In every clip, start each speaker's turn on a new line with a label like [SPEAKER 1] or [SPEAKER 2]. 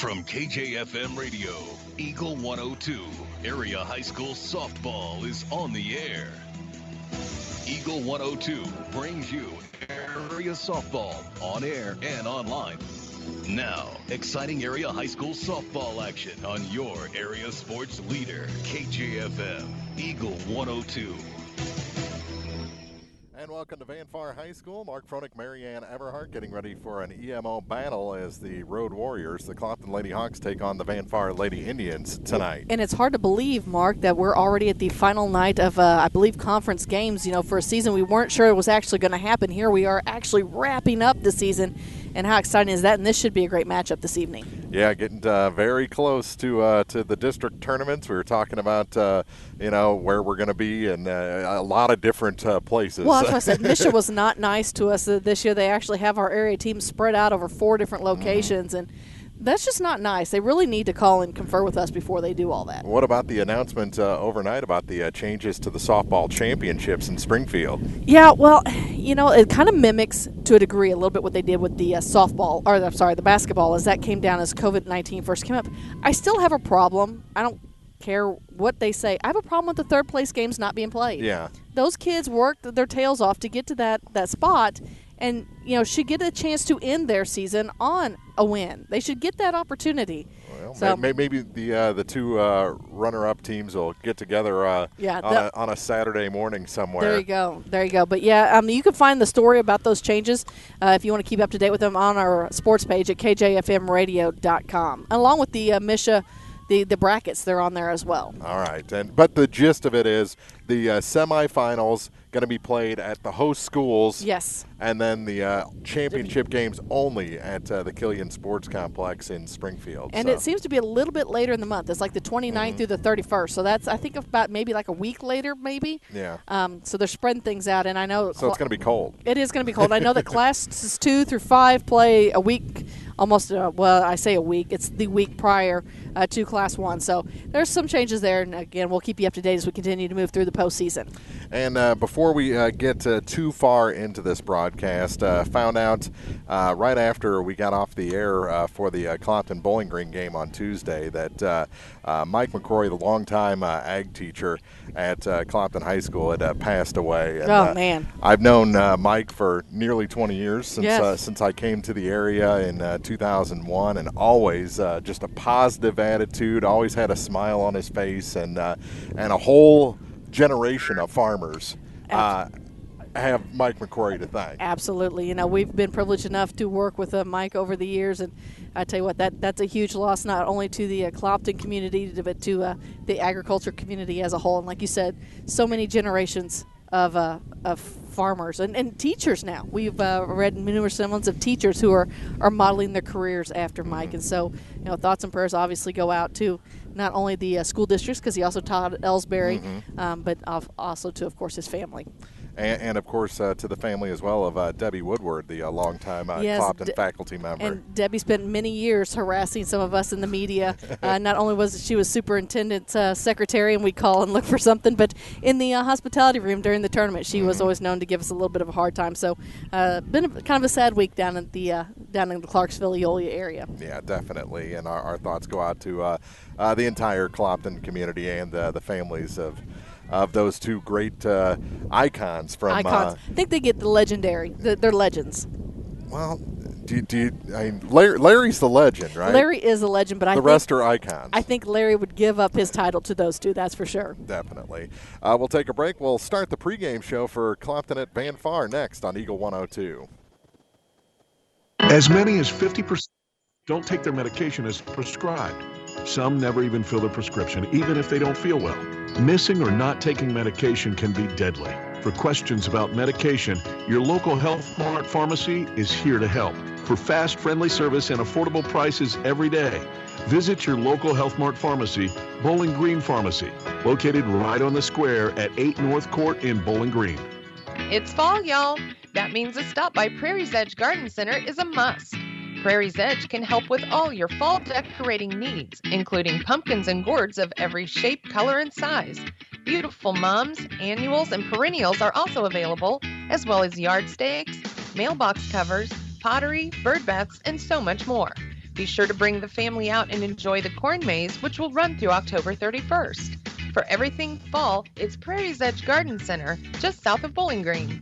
[SPEAKER 1] From KJFM Radio, Eagle 102, Area High School Softball is on the air. Eagle 102 brings you Area Softball on air and online. Now, exciting Area High School Softball action on your area sports leader, KJFM, Eagle 102.
[SPEAKER 2] And welcome to Van Far High School. Mark Froelich, Marianne Everhart getting ready for an EMO battle as the Road Warriors, the Clopton Lady Hawks, take on the Van Far Lady Indians tonight.
[SPEAKER 3] And it's hard to believe, Mark, that we're already at the final night of, I believe, conference games. You know, for a season we weren't sure it was actually going to happen. Here we are actually wrapping up the season. And how exciting is that? And this should be a great matchup this evening.
[SPEAKER 2] Yeah, getting very close to the district tournaments. We were talking about, where we're going to be in a lot of different places.
[SPEAKER 3] Well, that's what I said. Misha was not nice to us this year. They actually have our area team spread out over 4 different locations, and that's just not nice. They really need to call and confer with us before they do all that.
[SPEAKER 2] What about the announcement overnight about the changes to the softball championships in Springfield?
[SPEAKER 3] Yeah, well, it kind of mimics to a degree a little bit what they did with the the basketball, as that came down as COVID-19 first came up. I still have a problem. I don't care what they say. I have a problem with the third place games not being played.
[SPEAKER 2] Yeah.
[SPEAKER 3] Those kids worked their tails off to get to that spot, and should get a chance to end their season on a win. They should get that opportunity.
[SPEAKER 2] Well, so maybe the two runner-up teams will get together on a Saturday morning somewhere.
[SPEAKER 3] There you go. But yeah, you can find the story about those changes if you want to keep up to date with them on our sports page at kjfmradio.com, along with the Misha. The brackets, they're on there as well.
[SPEAKER 2] All right. But the gist of it is the semifinals going to be played at the host schools.
[SPEAKER 3] Yes.
[SPEAKER 2] And then the championship games only at the Killian Sports Complex in Springfield.
[SPEAKER 3] And it seems to be a little bit later in the month. It's like the 29th through the 31st. So that's, I think, about maybe like a week later, maybe.
[SPEAKER 2] Yeah.
[SPEAKER 3] So they're spreading things out. And I know.
[SPEAKER 2] So it's going to be cold.
[SPEAKER 3] It is going to be cold. I know that classes 2 through 5 play a week. Almost, I say a week. It's the week prior to Class 1. So there's some changes there. And, again, we'll keep you up to date as we continue to move through the postseason.
[SPEAKER 2] And before we get too far into this broadcast, found out right after we got off the air for the Clopton Bowling Green game on Tuesday that Mike McCrory, the longtime ag teacher at Clopton High School, had passed away. And,
[SPEAKER 3] man.
[SPEAKER 2] I've known Mike for nearly 20 years since I came to the area in 2001, and always just a positive attitude, always had a smile on his face, and a whole generation of farmers have Mike McCrory to thank.
[SPEAKER 3] Absolutely. We've been privileged enough to work with Mike over the years, and I tell you what, that's a huge loss, not only to the Clopton community, but to the agriculture community as a whole. And like you said, so many generations of farmers and teachers now. We've read numerous symbols of teachers who are modeling their careers after Mike. And so, thoughts and prayers obviously go out to not only the school districts, because he also taught at Ellsbury, but also to, of course, his family.
[SPEAKER 2] And of course, to the family as well of Debbie Woodward, the longtime Clopton faculty member.
[SPEAKER 3] And Debbie spent many years harassing some of us in the media. Not only was she superintendent's secretary, and we'd call and look for something, but in the hospitality room during the tournament, she was always known to give us a little bit of a hard time. So, been kind of a sad week down in the Clarksville, Eolia area.
[SPEAKER 2] Yeah, definitely. And our thoughts go out to the entire Clopton community and the families of those two great icons from.
[SPEAKER 3] I think they get the legendary. They're legends.
[SPEAKER 2] Well, Larry's the legend, right?
[SPEAKER 3] Larry is a legend, but
[SPEAKER 2] the rest are icons.
[SPEAKER 3] I think Larry would give up his title to those two. That's for sure.
[SPEAKER 2] Definitely. We'll take a break. We'll start the pregame show for Clopton at Van Far next on Eagle 102.
[SPEAKER 4] As many as 50% don't take their medication as prescribed. Some never even fill their prescription, even if they don't feel well. Missing or not taking medication can be deadly. For questions about medication, your local Health Mart pharmacy is here to help. For fast, friendly service and affordable prices every day, visit your local Health Mart pharmacy, Bowling Green Pharmacy, located right on the square at 8 North Court in Bowling Green.
[SPEAKER 5] It's fall, y'all. That means a stop by Prairie's Edge Garden Center is a must. Prairie's Edge can help with all your fall decorating needs, including pumpkins and gourds of every shape, color, and size. Beautiful mums, annuals, and perennials are also available, as well as yard stakes, mailbox covers, pottery, bird baths, and so much more. Be sure to bring the family out and enjoy the corn maze, which will run through October 31st. For everything fall, it's Prairie's Edge Garden Center, just south of Bowling Green.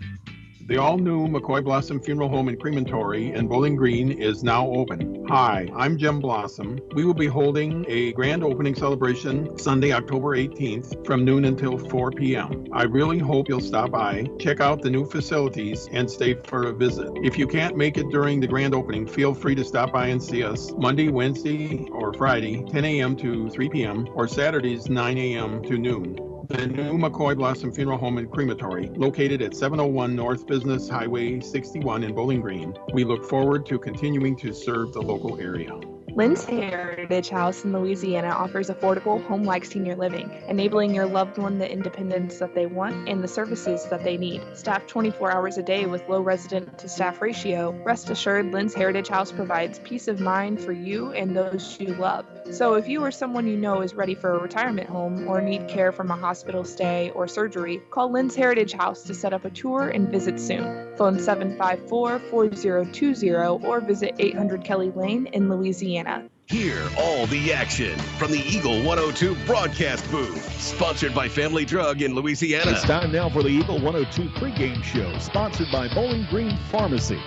[SPEAKER 6] The all-new McCoy Blossom Funeral Home and Crematory in Bowling Green is now open. Hi, I'm Jim Blossom. We will be holding a grand opening celebration Sunday, October 18th from noon until 4 p.m. I really hope you'll stop by, check out the new facilities, and stay for a visit. If you can't make it during the grand opening, feel free to stop by and see us Monday, Wednesday, or Friday, 10 a.m. to 3 p.m., or Saturdays, 9 a.m. to noon. The new McCoy Blossom Funeral Home and Crematory, located at 701 North Business Highway 61 in Bowling Green. We look forward to continuing to serve the local area.
[SPEAKER 7] Lynn's Heritage House in Louisiana offers affordable, home-like senior living, enabling your loved one the independence that they want and the services that they need. Staffed 24 hours a day with low resident-to-staff ratio, rest assured Lynn's Heritage House provides peace of mind for you and those you love. So if you or someone you know is ready for a retirement home or need care from a hospital stay or surgery, call Lynn's Heritage House to set up a tour and visit soon. Phone 754-4020 or visit 800 Kelly Lane in Louisiana.
[SPEAKER 1] Hear all the action from the Eagle 102 broadcast booth. Sponsored by Family Drug in Louisiana.
[SPEAKER 4] It's time now for the Eagle 102 pregame show, sponsored by Bowling Green Pharmacy.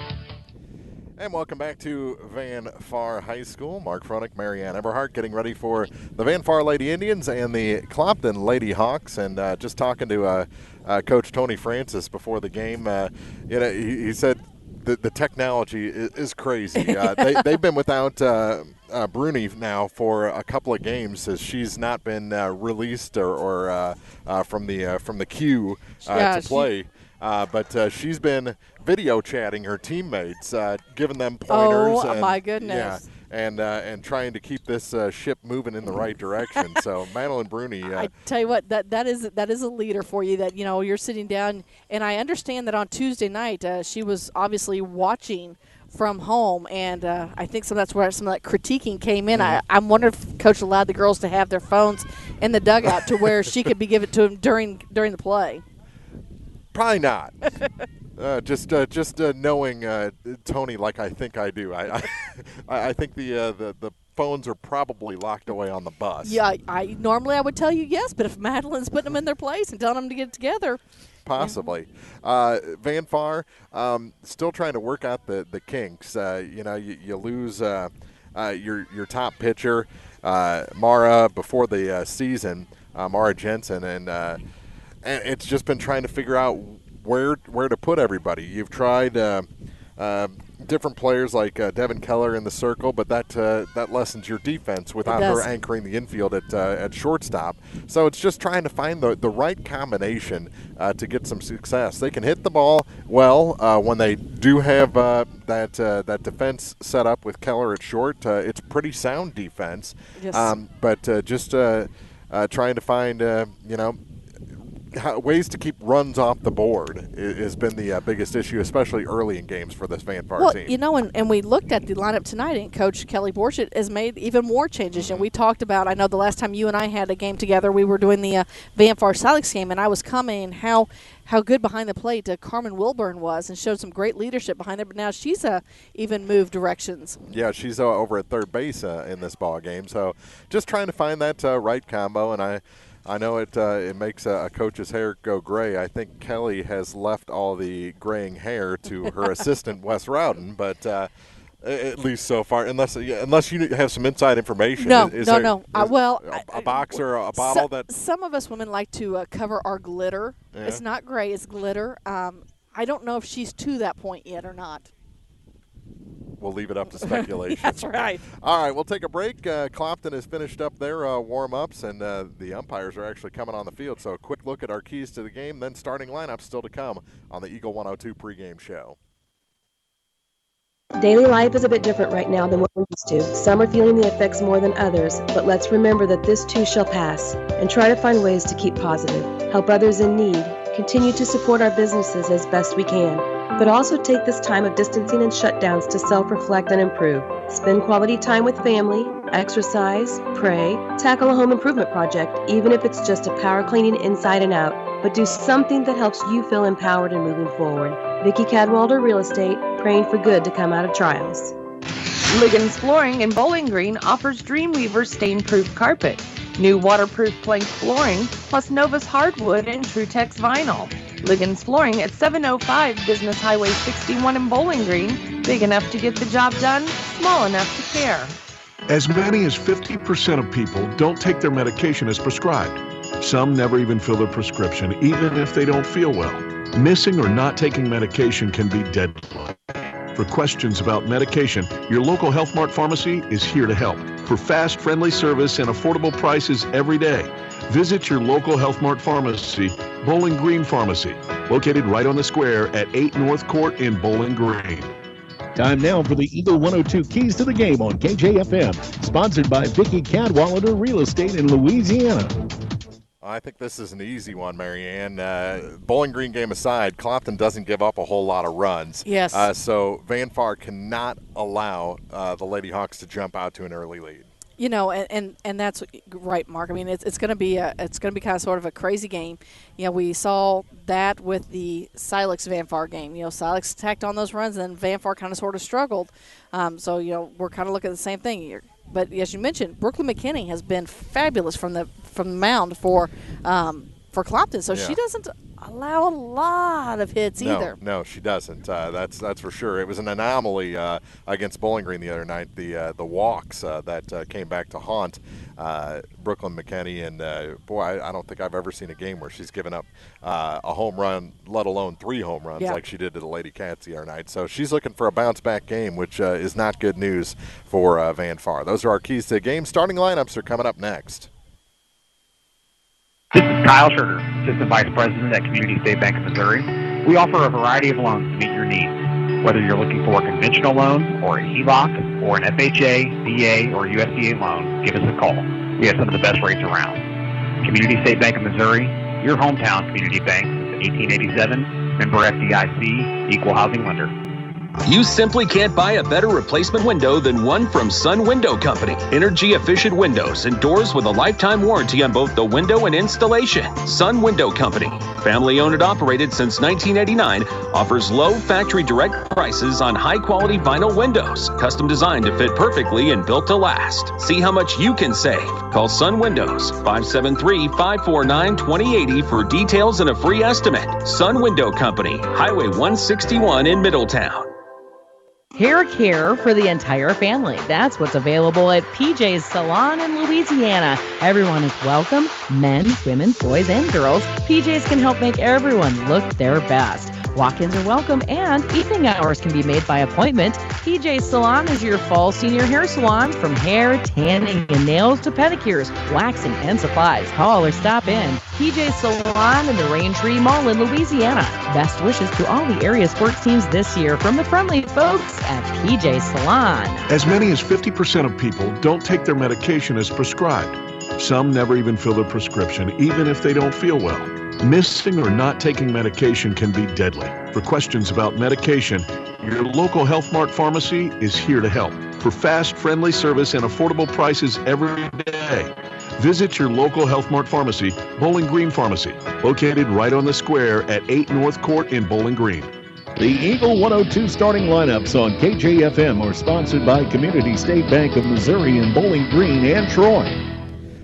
[SPEAKER 2] And welcome back to Van Far High School. Mark Froelich, Marianne Eberhardt getting ready for the Van Far Lady Indians and the Clopton Lady Hawks. And just talking to Coach Tony Francis before the game, he said the technology is crazy. They've been without Bruni now for a couple of games as she's not been released or from the queue to play. But she's been video chatting her teammates, giving them pointers.
[SPEAKER 3] Oh, my goodness.
[SPEAKER 2] Yeah, and trying to keep this ship moving in the right direction. So Madeline Bruni.
[SPEAKER 3] I tell you what, that is a leader for you. That you're sitting down, and I understand that on Tuesday night she was obviously watching from home, and I think that's where some of that critiquing came in. I'm wondering if Coach allowed the girls to have their phones in the dugout to where she could be given to them during the play.
[SPEAKER 2] Probably not. Just knowing Tony like I think I do. I think the phones are probably locked away on the bus.
[SPEAKER 3] Yeah, I normally would tell you yes, but if Madeline's putting them in their place and telling them to get it together.
[SPEAKER 2] Possibly. Van Far, still trying to work out the kinks. You lose your top pitcher, Mara, before the season, Mara Jensen, and it's just been trying to figure out where to put everybody. You've tried different players like Devin Keller in the circle, but that lessens your defense without her anchoring the infield at shortstop. So it's just trying to find the right combination to get some success. They can hit the ball well when they do have that defense set up with Keller at short. It's pretty sound defense, yes. But just trying to find ways to keep runs off the board has been the biggest issue, especially early in games for this Van Far team. And
[SPEAKER 3] we looked at the lineup tonight, and Coach Kelly Borchett has made even more changes. And we talked about, I know the last time you and I had a game together, we were doing the Van Far Silex game, and I was commenting how good behind the plate Carmen Wilburn was and showed some great leadership behind there. But now she's even moved directions.
[SPEAKER 2] Yeah, she's over at third base in this ball game. So just trying to find that right combo, and I know it makes a coach's hair go gray. I think Kelly has left all the graying hair to her assistant, Wes Rowden, but at least so far, unless you have some inside information.
[SPEAKER 3] No.
[SPEAKER 2] A box or a bottle that
[SPEAKER 3] some of us women like to cover our glitter. Yeah. It's not gray; it's glitter. I don't know if she's to that point yet or not.
[SPEAKER 2] We'll leave it up to speculation.
[SPEAKER 3] That's right.
[SPEAKER 2] All right, we'll take a break. Clopton has finished up their warm-ups, and the umpires are actually coming on the field. So a quick look at our keys to the game, then starting lineups still to come on the Eagle 102 pregame show.
[SPEAKER 8] Daily life is a bit different right now than what we're used to. Some are feeling the effects more than others, but let's remember that this too shall pass and try to find ways to keep positive, help others in need, continue to support our businesses as best we can, but also take this time of distancing and shutdowns to self-reflect and improve. Spend quality time with family, exercise, pray, tackle a home improvement project, even if it's just a power cleaning inside and out, but do something that helps you feel empowered and moving forward. Vicki Cadwalder Real Estate, praying for good to come out of trials.
[SPEAKER 5] Liggins Flooring in Bowling Green offers Dreamweaver stain-proof carpet, new waterproof plank flooring, plus Novus hardwood and Trutex vinyl. Liggins Flooring at 705 Business Highway 61 in Bowling Green. Big enough to get the job done, small enough to care.
[SPEAKER 4] As many as 50% of people don't take their medication as prescribed. Some never even fill their prescription, even if they don't feel well. Missing or not taking medication can be deadly. For questions about medication, your local Health Mart pharmacy is here to help. For fast, friendly service and affordable prices every day, visit your local Health Mart pharmacy, Bowling Green Pharmacy, located right on the square at 8 North Court in Bowling Green.
[SPEAKER 9] Time now for the Eagle 102 Keys to the Game on KJFM, sponsored by Vicki Cadwallader Real Estate in Louisiana.
[SPEAKER 2] I think this is an easy one, Marianne. Bowling Green game aside, Clopton doesn't give up a whole lot of runs.
[SPEAKER 3] Yes.
[SPEAKER 2] So Van Far cannot allow the Lady Hawks to jump out to an early lead.
[SPEAKER 3] You know, and that's right, Mark. I mean, it's going to be kind of sort of a crazy game. You know, we saw that with the Silex Van Far game. You know, Silex attacked on those runs, and then Van Far kind of sort of struggled. So you know, we're kind of looking at the same thing here. But as you mentioned, Brooklyn McKinney has been fabulous from the mound for Clopton. So she doesn't allow a lot of hits either.
[SPEAKER 2] No, she doesn't. That's for sure. It was an anomaly against Bowling Green the other night. The walks that came back to haunt Brooklyn McKinney, and boy, I don't think I've ever seen a game where she's given up a home run, let alone 3 home runs like she did to the Lady Cats the other night. So she's looking for a bounce-back game, which is not good news for Van Far. Those are our keys to the game. Starting lineups are coming up next.
[SPEAKER 10] This is Kyle Schurter, Assistant Vice President at Community State Bank of Missouri. We offer a variety of loans to meet your needs. Whether you're looking for a conventional loan or a HELOC or an FHA, VA, or USDA loan, give us a call. We have some of the best rates around. Community State Bank of Missouri, your hometown community bank since 1887, member FDIC, equal housing lender.
[SPEAKER 11] You simply can't buy a better replacement window than one from Sun Window Company. Energy-efficient windows and doors with a lifetime warranty on both the window and installation. Sun Window Company, family-owned and operated since 1989, offers low factory direct prices on high-quality vinyl windows, custom designed to fit perfectly and built to last. See how much you can save. Call Sun Windows, 573-549-2080 for details and a free estimate. Sun Window Company, Highway 161 in Middletown.
[SPEAKER 12] Hair care for the entire family. That's what's available at PJ's Salon in Louisiana. Everyone is welcome. Men, women, boys, and girls. PJ's can help make everyone look their best. Walk-ins are welcome, and evening hours can be made by appointment. PJ's Salon is your fall senior hair salon, from hair, tanning, and nails to pedicures, waxing, and supplies. Call or stop in. PJ's Salon in the Raintree Mall in Louisiana. Best wishes to all the area sports teams this year from the friendly folks at PJ's Salon.
[SPEAKER 4] As many as 50% of people don't take their medication as prescribed. Some never even fill their prescription, even if they don't feel well. Missing or not taking medication can be deadly. For questions about medication, your local Health Mart pharmacy is here to help. For fast, friendly service and affordable prices every day, visit your local Health Mart pharmacy, Bowling Green Pharmacy, located right on the square at 8 North Court in Bowling Green.
[SPEAKER 9] The Eagle 102 starting lineups on KJFM are sponsored by Community State Bank of Missouri in Bowling Green and Troy.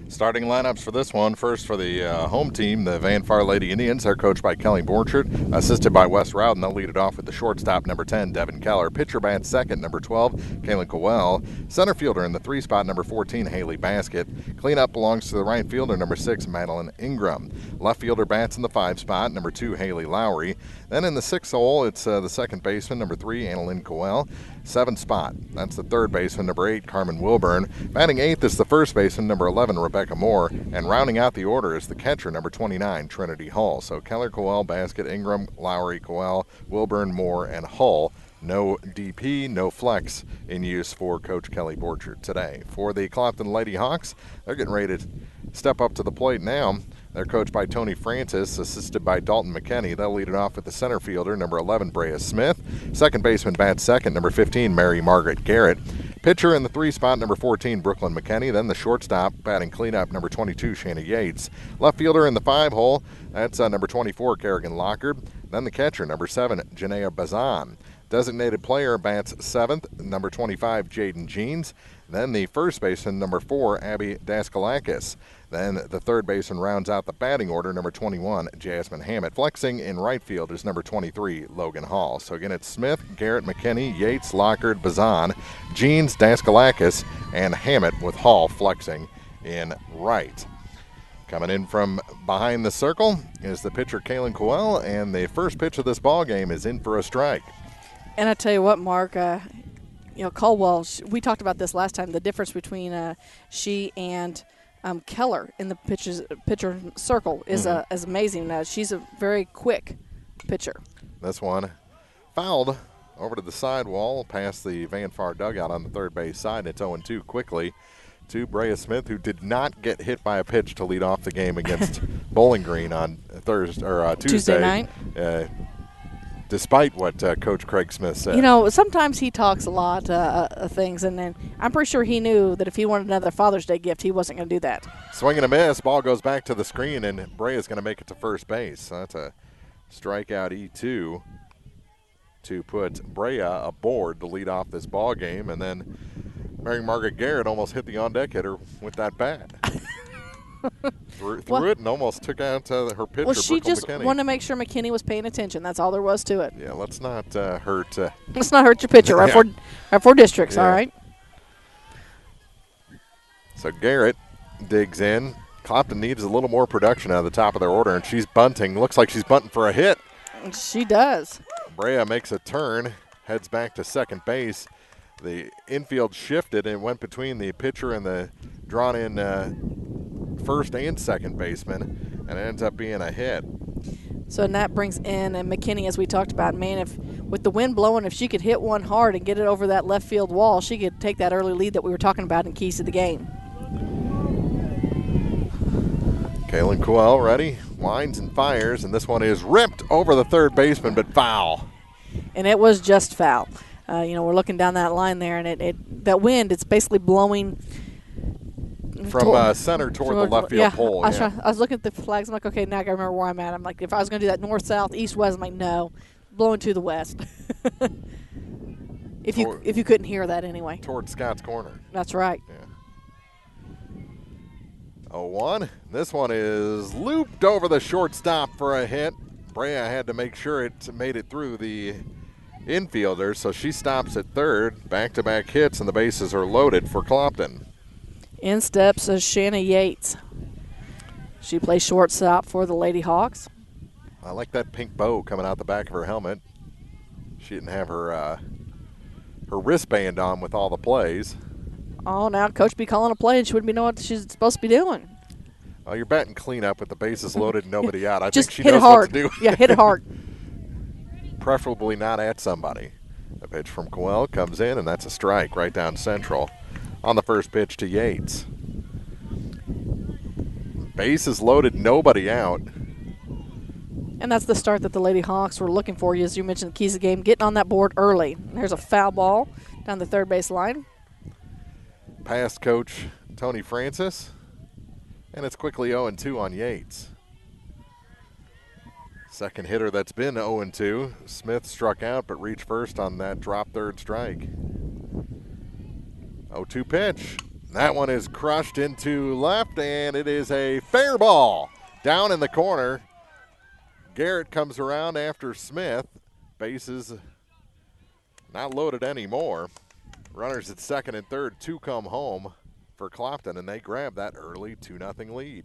[SPEAKER 2] Starting lineups for this one. First for the home team, the Van Far Lady Indians. They're coached by Kelly Borchert, assisted by Wes Rowden. They'll lead it off with the shortstop, number 10, Devin Keller. Pitcher bats second, number 12, Kaylin Cowell. Center fielder in the 3 spot, number 14, Haley Basket. Cleanup belongs to the right fielder, number 6, Madeline Ingram. Left fielder bats in the 5 spot, number 2, Haley Lowry. Then in the 6th hole, it's the second baseman, number 3, Annalyn Cowell. 7th spot, that's the third baseman, number 8, Carmen Wilburn. Batting 8th is the first baseman, number 11, Rebecca Moore. And rounding out the order is the catcher, number 29, Trinity Hull. So Keller, Cowell, Basket, Ingram, Lowry, Cowell, Wilburn, Moore, and Hull. No DP, no flex in use for Coach Kelly Borchert today. For the Clopton Lady Hawks, they're getting ready to step up to the plate now. They're coached by Tony Francis, assisted by Dalton McKinney. They'll lead it off with the center fielder, number 11, Brea Smith. Second baseman bats second, number 15, Mary Margaret Garrett. Pitcher in the 3 spot, number 14, Brooklyn McKinney. Then the shortstop, batting cleanup, number 22, Shanna Yates. Left fielder in the 5 hole, that's number 24, Kerrigan Lockard. Then the catcher, number 7, Janaea Bazan. Designated player bats 7th, number 25, Jaden Jeans. Then the first baseman, number 4, Abby Daskalakis. Then the third baseman rounds out the batting order, number 21, Jasmine Hammett. Flexing in right field is number 23, Logan Hall. So again, it's Smith, Garrett, McKinney, Yates, Lockard, Bazan, Jeans, Daskalakis, and Hammett with Hall flexing in right. Coming in from behind the circle is the pitcher, Kaylin Coel, and the first pitch of this ball game is in for a strike.
[SPEAKER 3] And I tell you what, Mark, Caldwell, we talked about this last time, the difference between she and Keller in the pitcher circle is amazing. She's a very quick pitcher.
[SPEAKER 2] This one fouled over to the sidewall past the Van Far dugout on the third base side. It's 0-2 quickly to Brea Smith, who did not get hit by a pitch to lead off the game against Bowling Green on Tuesday
[SPEAKER 3] night.
[SPEAKER 2] Despite what Coach Craig Smith said.
[SPEAKER 3] Sometimes he talks a lot of things, and then I'm pretty sure he knew that if he wanted another Father's Day gift, he wasn't going to do that.
[SPEAKER 2] Swing and a miss. Ball goes back to the screen, and Brea is going to make it to first base. So that's a strikeout E2 to put Brea aboard to lead off this ball game, and then Mary Margaret Garrett almost hit the on-deck hitter with that bat. threw it and almost took out her pitcher,
[SPEAKER 3] Well, she
[SPEAKER 2] Brickle
[SPEAKER 3] just
[SPEAKER 2] McKinney.
[SPEAKER 3] wanted to make sure McKinney was paying attention. That's all there was to it.
[SPEAKER 2] Yeah, let's not hurt.
[SPEAKER 3] Let's not hurt your pitcher right for districts,
[SPEAKER 2] Yeah.
[SPEAKER 3] all right?
[SPEAKER 2] So Garrett digs in. Clopton needs a little more production out of the top of their order, and she's bunting. Looks like she's bunting for a hit.
[SPEAKER 3] She does.
[SPEAKER 2] Brea makes a turn, heads back to second base. The infield shifted and went between the pitcher and the drawn-in first and second baseman, and it ends up being a hit.
[SPEAKER 3] So that brings in McKinney, as we talked about. Man, if with the wind blowing, if she could hit one hard and get it over that left field wall, she could take that early lead that we were talking about in keys to the game.
[SPEAKER 2] Kaylin Coel ready, winds and fires, and this one is ripped over the third baseman, but foul.
[SPEAKER 3] And it was just foul. We're looking down that line there, and that wind, it's basically blowing
[SPEAKER 2] from center toward the left field pole.
[SPEAKER 3] I was looking at the flags. I'm like, okay, now I got to remember where I'm at. I'm like, if I was going to do that north, south, east, west, I'm like, no, blowing to the west. if you couldn't hear that anyway.
[SPEAKER 2] Toward Scott's corner.
[SPEAKER 3] That's right.
[SPEAKER 2] Yeah. 0-1. This one is looped over the shortstop for a hit. Brea had to make sure it made it through the infielder, so she stops at third. Back-to-back hits, and the bases are loaded for Clopton.
[SPEAKER 3] In steps Shanna Yates. She plays shortstop for the Lady Hawks.
[SPEAKER 2] I like that pink bow coming out the back of her helmet. She didn't have her wristband on with all the plays.
[SPEAKER 3] Oh, now Coach be calling a play, and she wouldn't be knowing what she's supposed to be doing.
[SPEAKER 2] Oh, you're batting cleanup with the bases loaded and nobody out. I
[SPEAKER 3] Just
[SPEAKER 2] think she
[SPEAKER 3] hit
[SPEAKER 2] knows
[SPEAKER 3] it hard.
[SPEAKER 2] what to do.
[SPEAKER 3] Yeah, hit it hard.
[SPEAKER 2] Preferably not at somebody. A pitch from Coel comes in, and that's a strike right down central on the first pitch to Yates. Bases loaded, nobody out.
[SPEAKER 3] And that's the start that the Lady Hawks were looking for. As you mentioned, the keys of the game, getting on that board early. There's a foul ball down the third base line.
[SPEAKER 2] Past coach Tony Francis, and it's quickly 0-2 on Yates. Second hitter that's been 0-2. Smith struck out but reached first on that drop third strike. 0-2 pitch. That one is crushed into left, and it is a fair ball down in the corner. Garrett comes around after Smith. Bases not loaded anymore. Runners at second and third, two come home for Clopton, and they grab that early 2-0 lead.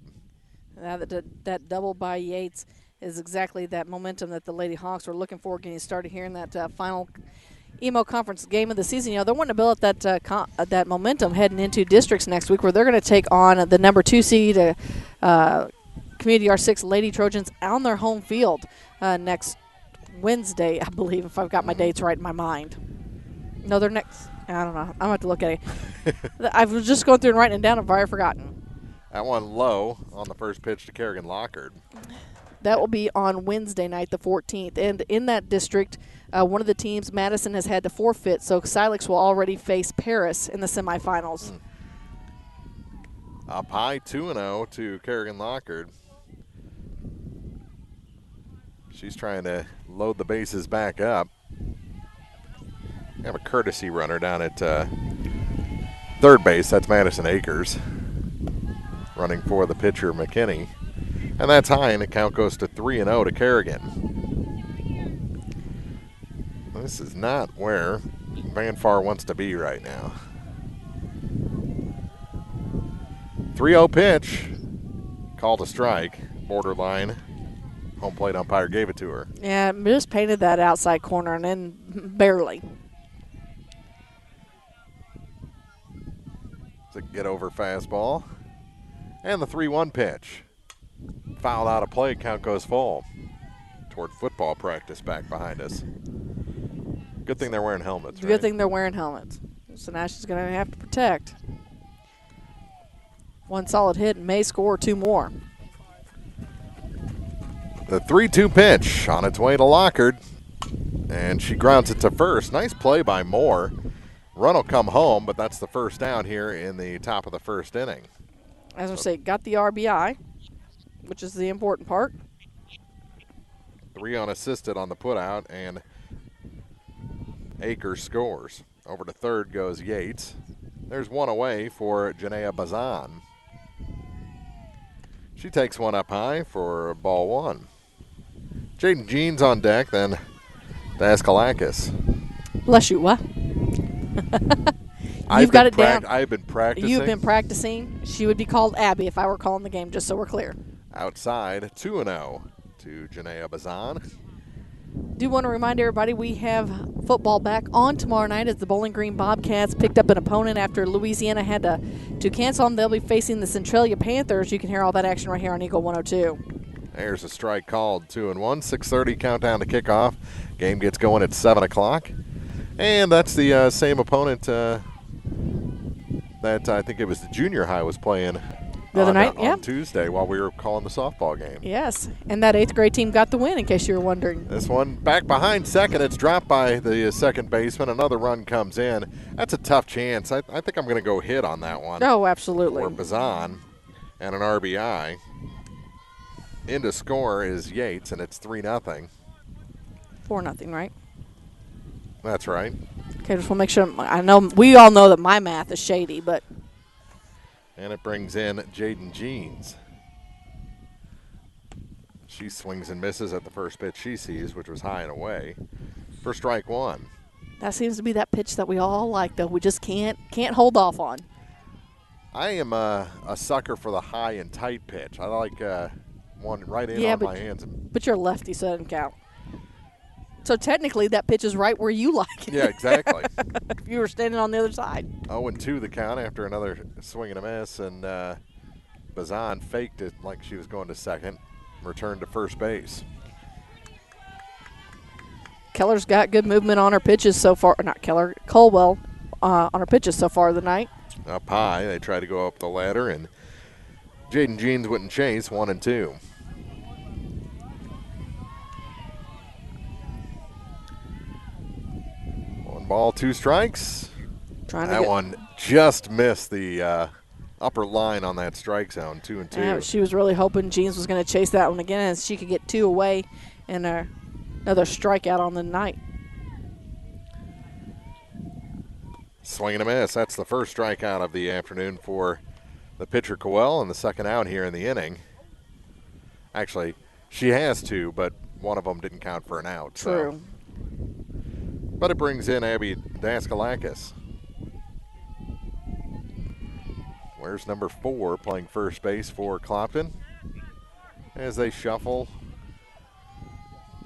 [SPEAKER 3] Now that double by Yates is exactly that momentum that the Lady Hawks were looking for getting started here in that final emo conference game of the season. They're wanting to build up that momentum heading into districts next week, where they're going to take on the number 2 seed Community R6 Lady Trojans on their home field next Wednesday, I believe, if I've got my dates right in my mind. No, they're next. I don't know. I'm going to have to look at it. I was just going through and writing it down. I've already forgotten.
[SPEAKER 2] That one low on the first pitch to Kerrigan Lockard.
[SPEAKER 3] That will be on Wednesday night, the 14th. And in that district, one of the teams, Madison, has had to forfeit, so Silex will already face Paris in the semifinals.
[SPEAKER 2] Up high 2-0 to Kerrigan Lockard. She's trying to load the bases back up. have a courtesy runner down at third base. That's Madison Akers running for the pitcher, McKinney. And that's high, and the count goes to 3-0 to Kerrigan. This is not where Van Far wants to be right now. 3-0 pitch. Called a strike. Borderline. Home plate umpire gave it to her.
[SPEAKER 3] Yeah, just painted that outside corner and then barely.
[SPEAKER 2] It's a get-over fastball. And the 3-1 pitch. Fouled out of play, count goes full. Toward football practice back behind us. Good thing they're wearing helmets, right?
[SPEAKER 3] Good thing they're wearing helmets. So now she's going to have to protect. One solid hit and may score 2 more.
[SPEAKER 2] The 3-2 pitch on its way to Lockard. And she grounds it to first. Nice play by Moore. Run will come home, but that's the first down here in the top of the first inning.
[SPEAKER 3] As I say, got the RBI, which is the important part.
[SPEAKER 2] 3 unassisted on the putout, and Akers scores. Over to third goes Yates. There's one away for Janaea Bazan. She takes one up high for ball 1. Jaden Jeans on deck, then Daskalakis.
[SPEAKER 3] Bless you, what? You've got it down.
[SPEAKER 2] I've been practicing.
[SPEAKER 3] You've been practicing. She would be called Abby if I were calling the game, just so we're clear.
[SPEAKER 2] Outside, 2-0 to Janaea Bazan.
[SPEAKER 3] Do want to remind everybody we have football back on tomorrow night as the Bowling Green Bobcats picked up an opponent after Louisiana had to cancel them. They'll be facing the Centralia Panthers. You can hear all that action right here on Eagle 102.
[SPEAKER 2] There's a strike called, 2-1. 6:30 countdown to kickoff. Game gets going at 7 o'clock. And that's the same opponent that I think it was the junior high was playing
[SPEAKER 3] the other night,
[SPEAKER 2] on Tuesday while we were calling the softball game.
[SPEAKER 3] Yes, and that 8th grade team got the win, in case you were wondering.
[SPEAKER 2] This one back behind second. It's dropped by the second baseman. Another run comes in. That's a tough chance. I think I'm going to go hit on that one.
[SPEAKER 3] Oh, absolutely.
[SPEAKER 2] For Bazan and an RBI. In to score is Yates, and it's 3-0.
[SPEAKER 3] 4-0, right?
[SPEAKER 2] That's right.
[SPEAKER 3] Okay, just want to make sure. I know we all know that my math is shady, but.
[SPEAKER 2] And it brings in Jaden Jeans. She swings and misses at the first pitch she sees, which was high and away. For strike 1.
[SPEAKER 3] That seems to be that pitch that we all like, though. We just can't hold off on.
[SPEAKER 2] I am a sucker for the high and tight pitch. I like one right in on my hands.
[SPEAKER 3] But you're a lefty, so it doesn't count. So technically, that pitch is right where you like it.
[SPEAKER 2] Yeah, exactly.
[SPEAKER 3] If you were standing on the other side.
[SPEAKER 2] 0-2 the count after another swing and a miss, and Bazan faked it like she was going to second, returned to first base.
[SPEAKER 3] Keller's got good movement on her pitches so far. Not Keller, Colwell on her pitches so far tonight.
[SPEAKER 2] Up high, they try to go up the ladder, and Jaden Jeans wouldn't chase, 1-2. Ball, 2 strikes. That one just missed the upper line on that strike zone, 2-2.
[SPEAKER 3] Yeah, she was really hoping Jeans was going to chase that one again, and she could get 2 away and another strikeout on the night.
[SPEAKER 2] Swing and a miss. That's the first strikeout of the afternoon for the pitcher Coel, and the second out here in the inning. Actually, she has 2, but one of them didn't count for an out.
[SPEAKER 3] True.
[SPEAKER 2] So. But it brings in Abby Daskalakis. Where's number 4 playing first base for Clopton as they shuffle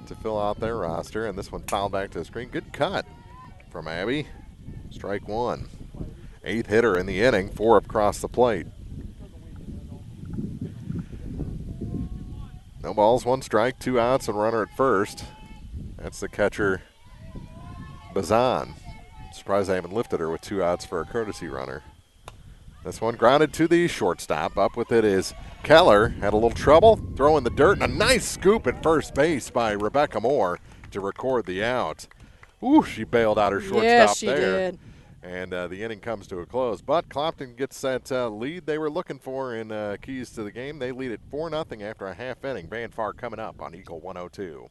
[SPEAKER 2] to fill out their roster. And this one fouled back to the screen. Good cut from Abby. Strike 1. 8th hitter in the inning, 4 across the plate. No balls, 1 strike, 2 outs, and runner at first. That's the catcher, Bazan. Surprised I haven't lifted her with 2 outs for a courtesy runner. This one grounded to the shortstop. Up with it is Keller. Had a little trouble throwing the dirt, and a nice scoop at first base by Rebecca Moore to record the out. Ooh, she bailed out her shortstop
[SPEAKER 3] yes, she
[SPEAKER 2] there.
[SPEAKER 3] Did.
[SPEAKER 2] And the inning comes to a close. But Clopton gets that lead they were looking for in keys to the game. They lead it 4-0 after a half inning. Van Far coming up on Eagle 102.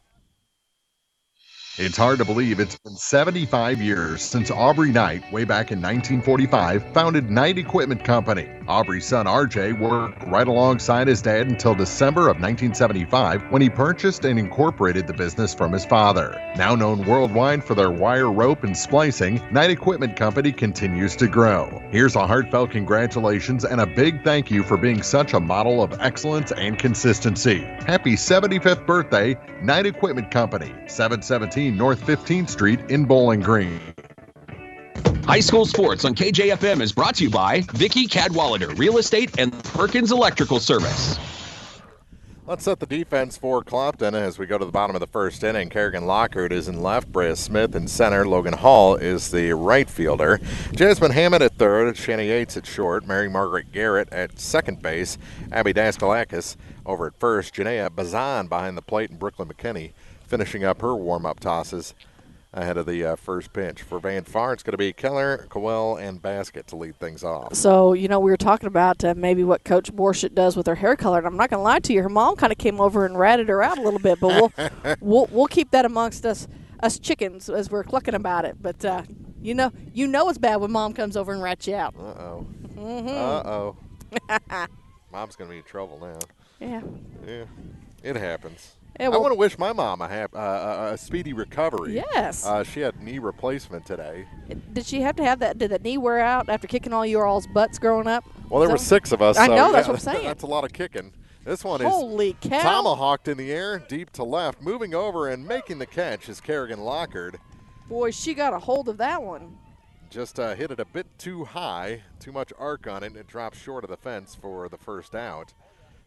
[SPEAKER 2] It's hard to believe it's been 75 years since Aubrey Knight, way back in 1945, founded Knight Equipment Company. Aubrey's son RJ worked right alongside his dad until December of 1975 when he purchased and incorporated the business from his father. Now known worldwide for their wire rope and splicing, Knight Equipment Company continues to grow. Here's a heartfelt congratulations and a big thank you for being such a model of excellence and consistency. Happy 75th birthday, Knight Equipment Company, 717 North 15th Street in Bowling Green.
[SPEAKER 11] High School Sports on KJFM is brought to you by Vicky Cadwallader Real Estate and Perkins Electrical Service.
[SPEAKER 2] Let's set the defense for Clopton as we go to the bottom of the first inning. Kerrigan Lockhart is in left, Brea Smith in center, Logan Hall is the right fielder, Jasmine Hammond at third, Shanny Yates at short, Mary Margaret Garrett at second base, Abby Daskalakis over at first, Janaea Bazan behind the plate, and Brooklyn McKinney finishing up her warm-up tosses ahead of the first pitch. For Van Far, it's going to be Keller, Cowell, and Basket to lead things off.
[SPEAKER 3] So, we were talking about maybe what Coach Borshett does with her hair color, and I'm not going to lie to you, her mom kind of came over and ratted her out a little bit, but we'll keep that amongst us chickens as we're clucking about it. But, you know it's bad when Mom comes over and rats you out.
[SPEAKER 2] Uh-oh.
[SPEAKER 3] Mm-hmm.
[SPEAKER 2] Uh-oh. Mom's going to be in trouble now.
[SPEAKER 3] Yeah.
[SPEAKER 2] Yeah, it happens.
[SPEAKER 3] Yeah,
[SPEAKER 2] I want to wish my mom a speedy recovery.
[SPEAKER 3] Yes.
[SPEAKER 2] She had knee replacement today.
[SPEAKER 3] Did she have to have that? Did that knee wear out after kicking all your all's butts growing up?
[SPEAKER 2] Well, there were 6 of us.
[SPEAKER 3] I
[SPEAKER 2] so
[SPEAKER 3] know, that's
[SPEAKER 2] yeah,
[SPEAKER 3] what I'm saying.
[SPEAKER 2] That's a lot of kicking. This one
[SPEAKER 3] Holy
[SPEAKER 2] is
[SPEAKER 3] cow.
[SPEAKER 2] tomahawked in the air, deep to left. Moving over and making the catch is Kerrigan Lockhart.
[SPEAKER 3] Boy, she got a hold of that one.
[SPEAKER 2] Just hit it a bit too high, too much arc on it, and it dropped short of the fence for the first out.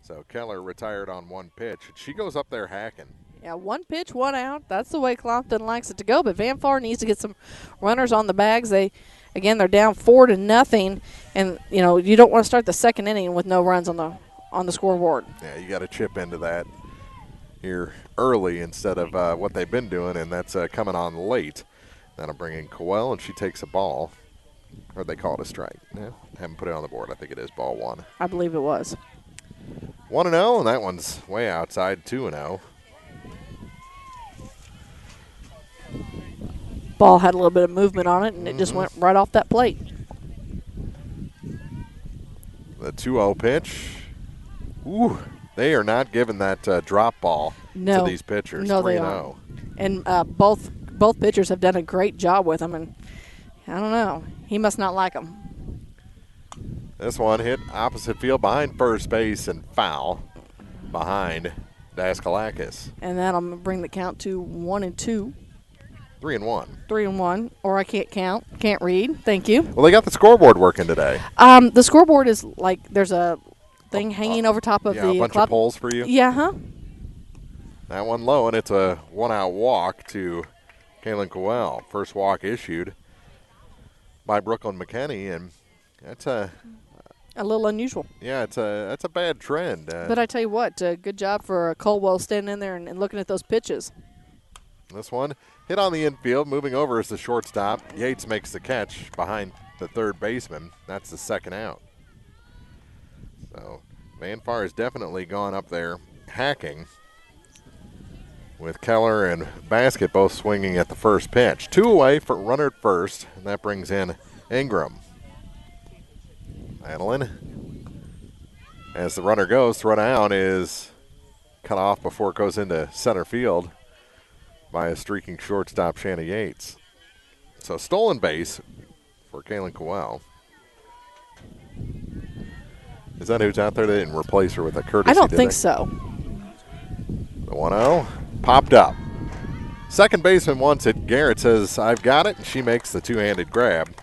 [SPEAKER 2] So Keller retired on one pitch. She goes up there hacking.
[SPEAKER 3] Yeah, 1 pitch, 1 out. That's the way Clopton likes it to go. But Van Far needs to get some runners on the bags. They're down 4-0, and you don't want to start the second inning with no runs on the scoreboard.
[SPEAKER 2] Yeah, you got to chip into that here early instead of what they've been doing, and that's coming on late. That'll bring in Cowell, and she takes a ball, or they call it a strike. Yeah, haven't put it on the board. I think it is ball 1.
[SPEAKER 3] I believe it was.
[SPEAKER 2] 1-0, and that one's way outside. 2-0.
[SPEAKER 3] Ball had a little bit of movement on it, and it just went right off that plate.
[SPEAKER 2] The 2-0 pitch. Ooh, they are not giving that drop ball to these pitchers.
[SPEAKER 3] No,
[SPEAKER 2] 3-0.
[SPEAKER 3] they aren't. And both pitchers have done a great job with him, and I don't know. He must not like them.
[SPEAKER 2] This one hit opposite field behind first base and foul behind Daskalakis.
[SPEAKER 3] And that'll bring the count to 1-2.
[SPEAKER 2] 3-1.
[SPEAKER 3] 3-1, or I can't count, can't read. Thank you.
[SPEAKER 2] Well, they got the scoreboard working today.
[SPEAKER 3] The scoreboard is like there's a thing hanging over top of the
[SPEAKER 2] a bunch of poles for you.
[SPEAKER 3] Yeah, huh?
[SPEAKER 2] That one low, and it's a 1-out walk to Kaylin Cowell. First walk issued by Brooklyn McKinney, and that's a
[SPEAKER 3] little unusual.
[SPEAKER 2] Yeah, that's a bad trend.
[SPEAKER 3] But I tell you what, good job for Colwell standing in there and looking at those pitches.
[SPEAKER 2] This one hit on the infield. Moving over is the shortstop. Yates makes the catch behind the third baseman. That's the second out. So Van Far has definitely gone up there hacking with Keller and Basket both swinging at the first pitch. 2 away for runner at first, and that brings in Ingram. Madeline, as the runner goes, throw down is cut off before it goes into center field by a streaking shortstop, Shanna Yates. So stolen base for Kaylin Cowell. Is that who's out there? They didn't replace her with a courtesy,
[SPEAKER 3] I don't
[SPEAKER 2] did
[SPEAKER 3] think
[SPEAKER 2] they?
[SPEAKER 3] so.
[SPEAKER 2] The 1-0 popped up. Second baseman wants it. Garrett says, I've got it, and she makes the two-handed grab.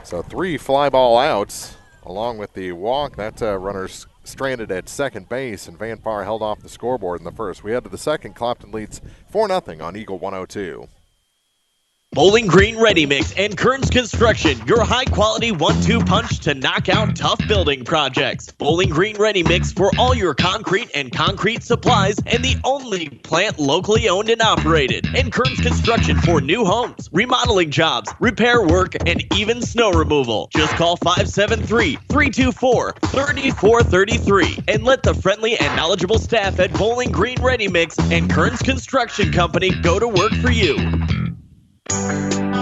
[SPEAKER 2] So 3 fly ball outs along with the walk. That runner's stranded at second base, and Van Far held off the scoreboard in the first. We head to the second. Clopton leads 4-0 on Eagle 102.
[SPEAKER 13] Bowling Green Ready Mix and Kearns Construction, your high-quality 1-2 punch to knock out tough building projects. Bowling Green Ready Mix for all your concrete and concrete supplies, and the only plant locally owned and operated. And Kearns Construction for new homes, remodeling jobs, repair work, and even snow removal. Just call 573-324-3433 and let the friendly and knowledgeable staff at Bowling Green Ready Mix and Kearns Construction Company go to work for you.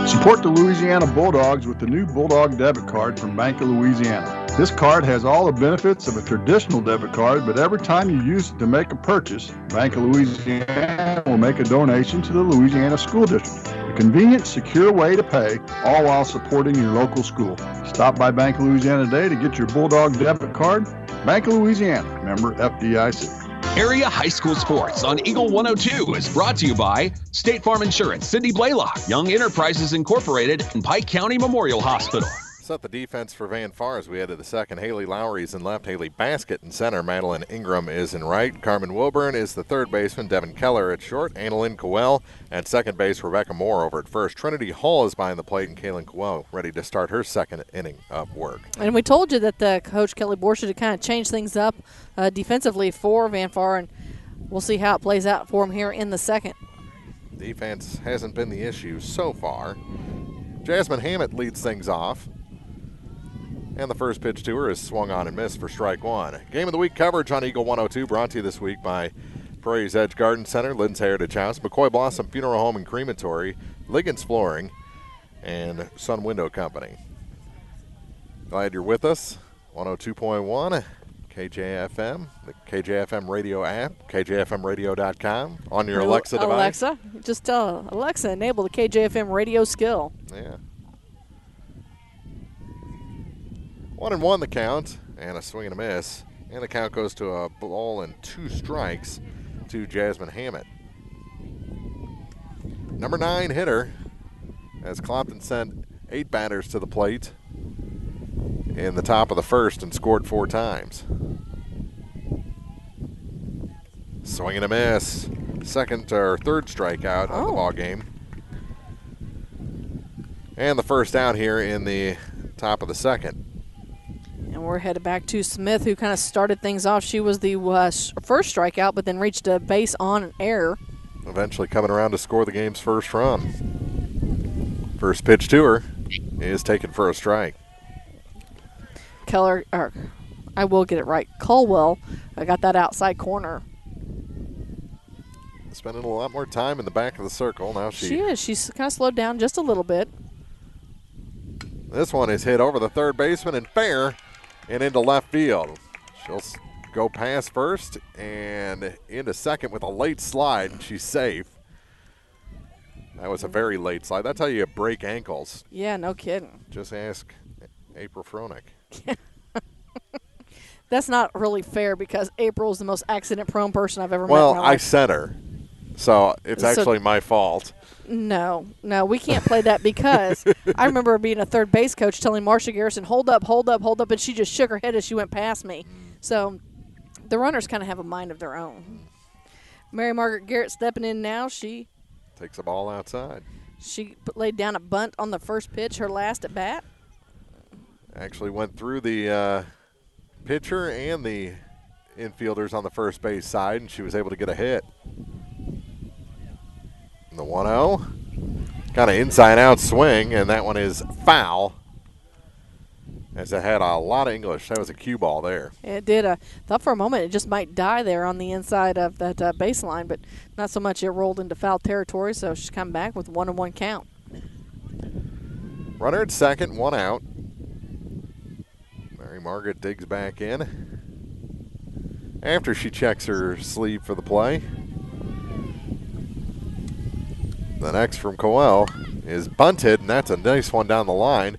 [SPEAKER 14] Support the Louisiana Bulldogs with the new Bulldog debit card from Bank of Louisiana. This card has all the benefits of a traditional debit card, but every time you use it to make a purchase, Bank of Louisiana will make a donation to the Louisiana School District. A convenient, secure way to pay, all while supporting your local school. Stop by Bank of Louisiana today to get your Bulldog debit card. Bank of Louisiana, member FDIC.
[SPEAKER 15] Area High School Sports on Eagle 102 is brought to you by State Farm Insurance, Cindy Blaylock, Young Enterprises Incorporated, and Pike County Memorial Hospital.
[SPEAKER 2] Set the defense for Van Far as we head to the second. Haley Lowry is in left. Haley Basket in center. Madeline Ingram is in right. Carmen Wilburn is the third baseman. Devin Keller at short. Annalyn Cowell at second base. Rebecca Moore over at first. Trinity Hall is behind the plate, and Kaylin Cowell ready to start her second inning of work.
[SPEAKER 3] And we told you that Coach Kelly Borshett had kind of changed things up defensively for Van Far, and we'll see how it plays out for him here in the second.
[SPEAKER 2] Defense hasn't been the issue so far. Jasmine Hammett leads things off. And the first pitch to her is swung on and missed for strike one. Game of the Week coverage on Eagle 102 brought to you this week by Prairie's Edge Garden Center, Lynn's Heritage House, McCoy Blossom Funeral Home and Crematory, Liggins Flooring, and Sun Window Company. Glad you're with us. 102.1 KJFM, the KJFM radio app, KJFMradio.com, on your Alexa device.
[SPEAKER 3] Alexa, just tell Alexa, enable the KJFM radio skill.
[SPEAKER 2] Yeah. 1-1 the count, and a swing and a miss. And the count goes to a ball and 2 strikes to Jasmine Hammett. Number 9 hitter, as Clopton sent 8 batters to the plate in the top of the first and scored 4 times. Swing and a miss. Second or third strikeout of the ball game. And the first out here in the top of the second.
[SPEAKER 3] And we're headed back to Smith, who kind of started things off. She was the first strikeout, but then reached a base on an error.
[SPEAKER 2] Eventually coming around to score the game's first run. First pitch to her is taken for a strike.
[SPEAKER 3] Keller, or I will get it right, Colwell, I got that outside corner.
[SPEAKER 2] Spending a lot more time in the back of the circle. Now
[SPEAKER 3] she is. She's kind of slowed down just a little bit.
[SPEAKER 2] This one is hit over the third baseman and fair and into left field. She'll go past first and into second with a late slide, and she's safe. That was a very late slide. That's how you break ankles.
[SPEAKER 3] Yeah, no kidding.
[SPEAKER 2] Just ask April Froelich.
[SPEAKER 3] That's not really fair because April is the most accident-prone person I've ever met.
[SPEAKER 2] Well, I sent her, so it's actually my fault.
[SPEAKER 3] No, we can't play that because I remember being a third base coach telling Marcia Garrison, hold up, and she just shook her head as she went past me. So the runners kind of have a mind of their own. Mary Margaret Garrett stepping in now. She
[SPEAKER 2] takes the ball outside.
[SPEAKER 3] She laid down a bunt on the first pitch, her last at bat.
[SPEAKER 2] Actually went through the pitcher and the infielders on the first base side, and she was able to get a hit. The 1-0, kind of inside-out swing, and that one is foul. As it had a lot of English. That was a cue ball there.
[SPEAKER 3] It did. Thought for a moment it just might die there on the inside of that baseline, but not so much. It rolled into foul territory, so she's come back with 1-1 count.
[SPEAKER 2] Runner at second, 1 out. Mary Margaret digs back in after she checks her sleeve for the play. The next from Coel is bunted, and that's a nice one down the line.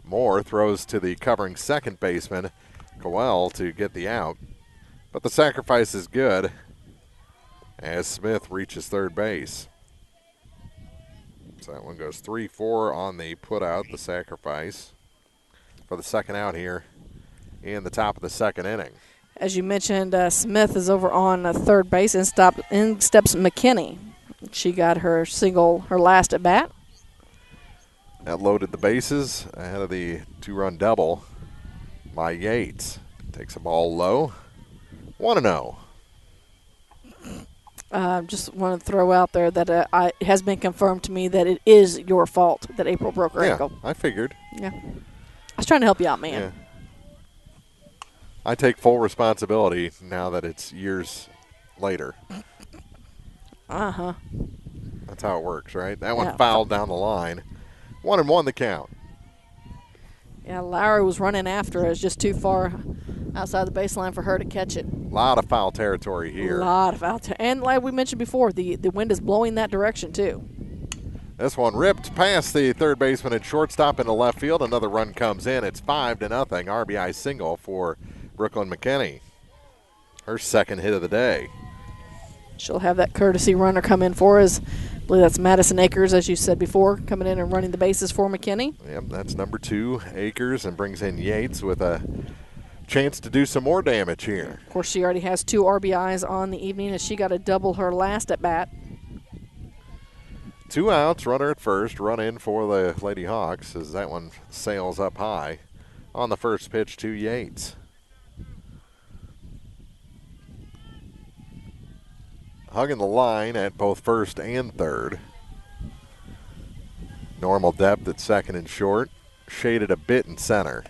[SPEAKER 2] Moore throws to the covering second baseman, Coel, to get the out. But the sacrifice is good as Smith reaches third base. So that one goes 3-4 on the put out, the sacrifice, for the second out here in the top of the second inning.
[SPEAKER 3] As you mentioned, Smith is over on third base, and in steps McKinney. She got her single, her last at bat.
[SPEAKER 2] That loaded the bases ahead of the 2-run double by Yates. Takes a ball low. 1-0.
[SPEAKER 3] Just want to throw out there that it has been confirmed to me that it is your fault that April broke her ankle.
[SPEAKER 2] I figured.
[SPEAKER 3] Yeah. I was trying to help you out, man.
[SPEAKER 2] Yeah. I take full responsibility now that it's years later.
[SPEAKER 3] Uh-huh.
[SPEAKER 2] That's how it works, right? That one fouled down the line. 1-1 the count.
[SPEAKER 3] Yeah, Lowry was running after her. It was just too far outside the baseline for her to catch it.
[SPEAKER 2] A lot of foul territory here.
[SPEAKER 3] A lot of foul territory. And like we mentioned before, the wind is blowing that direction too.
[SPEAKER 2] This one ripped past the third baseman and shortstop into left field. Another run comes in. It's 5-0. RBI single for Brooklyn McKinney. Her second hit of the day.
[SPEAKER 3] She'll have that courtesy runner come in for us. I believe that's Madison Akers, as you said before, coming in and running the bases for McKinney.
[SPEAKER 2] Yep, that's number 2, Akers, and brings in Yates with a chance to do some more damage here.
[SPEAKER 3] Of course, she already has 2 RBIs on the evening as she got to double her last at bat.
[SPEAKER 2] 2 outs, runner at first, run in for the Lady Hawks as that one sails up high on the first pitch to Yates. Hugging the line at both first and third. Normal depth at second and short. Shaded a bit in center.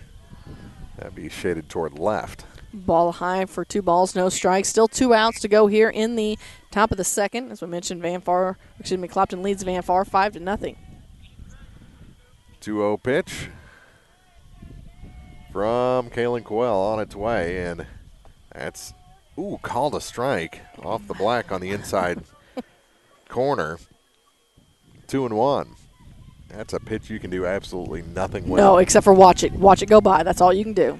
[SPEAKER 2] That'd be shaded toward left.
[SPEAKER 3] Ball high for 2 balls, no strikes. Still 2 outs to go here in the top of the second. As we mentioned, Clopton leads Van Far 5-0.
[SPEAKER 2] 2-0 pitch from Kaylin Coel on its way, and that's called a strike off the black on the inside corner. 2-1. That's a pitch you can do absolutely nothing with.
[SPEAKER 3] No, except for watch it. Watch it go by. That's all you can do.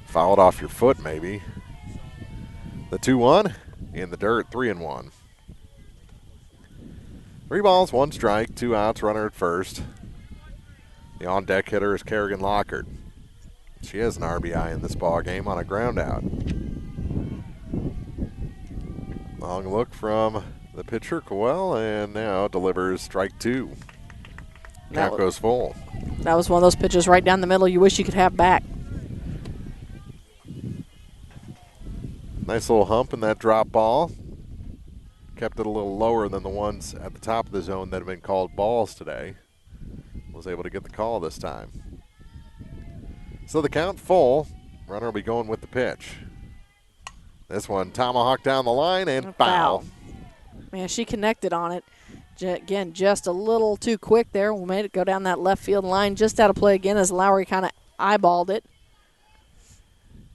[SPEAKER 2] Foul it off your foot, maybe. The 2-1 in the dirt, 3-1. 3 balls, 1 strike, 2 outs, runner at first. The on-deck hitter is Kerrigan Lockard. She has an RBI in this ball game on a ground out. Long look from the pitcher, Coel, and now delivers strike 2. Count goes full.
[SPEAKER 3] That was one of those pitches right down the middle you wish you could have back.
[SPEAKER 2] Nice little hump in that drop ball. Kept it a little lower than the ones at the top of the zone that have been called balls today. Was able to get the call this time. So the count full. Runner will be going with the pitch. This one tomahawk down the line and foul.
[SPEAKER 3] Man, she connected on it. Again, just a little too quick there. We made it go down that left field line. Just out of play again as Lowry kind of eyeballed it.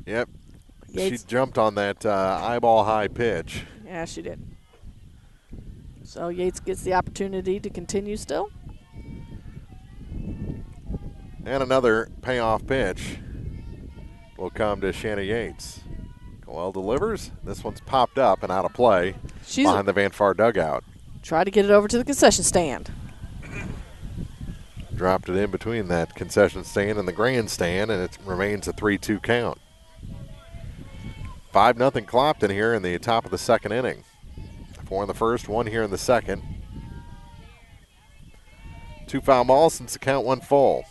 [SPEAKER 2] Yep. Yates. She jumped on that eyeball high pitch.
[SPEAKER 3] Yeah, she did. So Yates gets the opportunity to continue still.
[SPEAKER 2] And another payoff pitch will come to Shanna Yates. Coel delivers. This one's popped up and out of play behind the Van Far dugout.
[SPEAKER 3] Try to get it over to the concession stand.
[SPEAKER 2] Dropped it in between that concession stand and the grandstand, and it remains a 3-2 count. 5-0 Clopton here in the top of the second inning. 4 in the first, 1 here in the second. 2 foul balls since the count went full.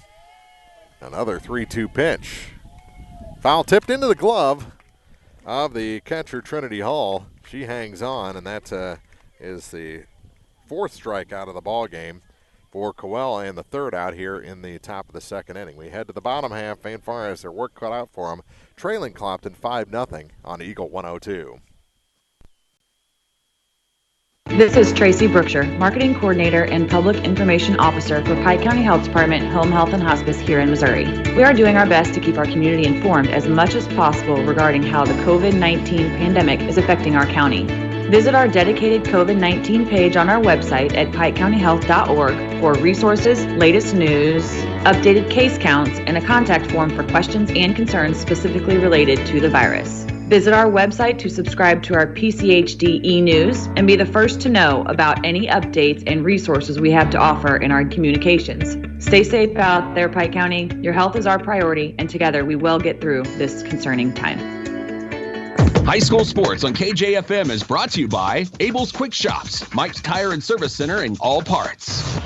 [SPEAKER 2] Another 3-2 pitch. Foul tipped into the glove of the catcher, Trinity Hall. She hangs on, and that is the 4th strikeout of the ball game for Coel and the 3rd out here in the top of the second inning. We head to the bottom half. Van Far has their work cut out for them, trailing Clopton 5-0 on Eagle 102.
[SPEAKER 16] This is Tracy Brookshire, Marketing Coordinator and Public Information Officer for Pike County Health Department Home Health and Hospice here in Missouri. We are doing our best to keep our community informed as much as possible regarding how the COVID-19 pandemic is affecting our county. Visit our dedicated COVID-19 page on our website at pikecountyhealth.org for resources, latest news, updated case counts, and a contact form for questions and concerns specifically related to the virus. Visit our website to subscribe to our PCHD e-news and be the first to know about any updates and resources we have to offer in our communications. Stay safe out there, Pike County. Your health is our priority, and together we will get through this concerning time.
[SPEAKER 15] High school sports on KJFM is brought to you by Abel's Quick Shops, Mike's Tire and Service Center, and All Parts.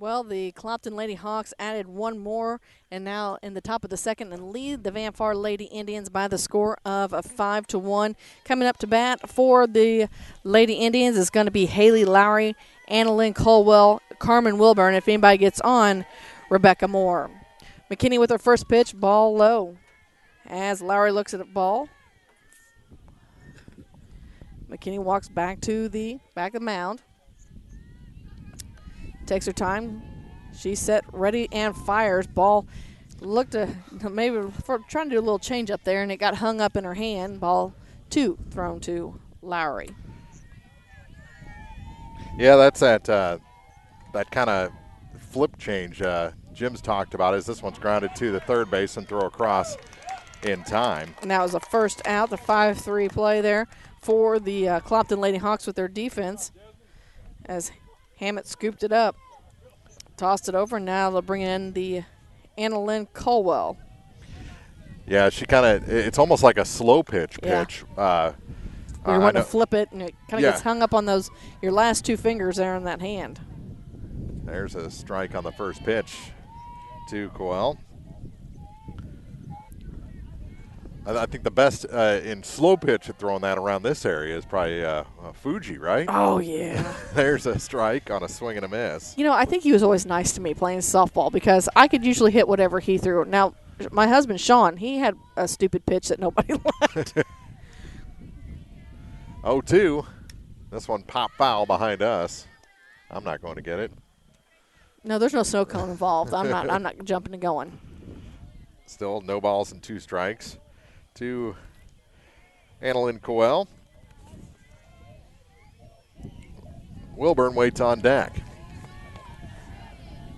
[SPEAKER 3] Well, the Clopton Lady Hawks added one more, and now in the top of the second, and lead the Van Far Lady Indians by the score of 5-1. Coming up to bat for the Lady Indians is going to be Haley Lowry, Annalyn Colwell, Carmen Wilburn. If anybody gets on, Rebecca Moore. McKinney with her first pitch, ball low. As Lowry looks at the ball, McKinney walks back to the mound. Takes her time. She's set, ready, and fires. Ball looked to maybe for trying to do a little change up there, and it got hung up in her hand. Ball 2 thrown to Lowry.
[SPEAKER 2] Yeah, that's that kind of flip change Jim's talked about. Is this one's grounded to the third base and throw across in time.
[SPEAKER 3] And that was a first out, the 5-3 play there for the Clopton Lady Hawks with their defense as Hammett scooped it up, tossed it over, and now they'll bring in the Annalyn Colwell.
[SPEAKER 2] Yeah, she kind of, it's almost like a slow pitch.
[SPEAKER 3] Where you want to flip it, and it kind of gets hung up on those, your last 2 fingers there in that hand.
[SPEAKER 2] There's a strike on the first pitch to Colwell. I think the best in slow pitch at throwing that around this area is probably Fuji, right?
[SPEAKER 3] Oh, yeah.
[SPEAKER 2] There's a strike on a swing and a miss.
[SPEAKER 3] You know, I think he was always nice to me playing softball because I could usually hit whatever he threw. Now, my husband, Sean, he had a stupid pitch that nobody liked.
[SPEAKER 2] 0-2. This one popped foul behind us. I'm not going to get it.
[SPEAKER 3] No, there's no snow cone involved. I'm not jumping and going.
[SPEAKER 2] Still no balls and 2 strikes to Annalyn Colwell. Wilburn waits on deck.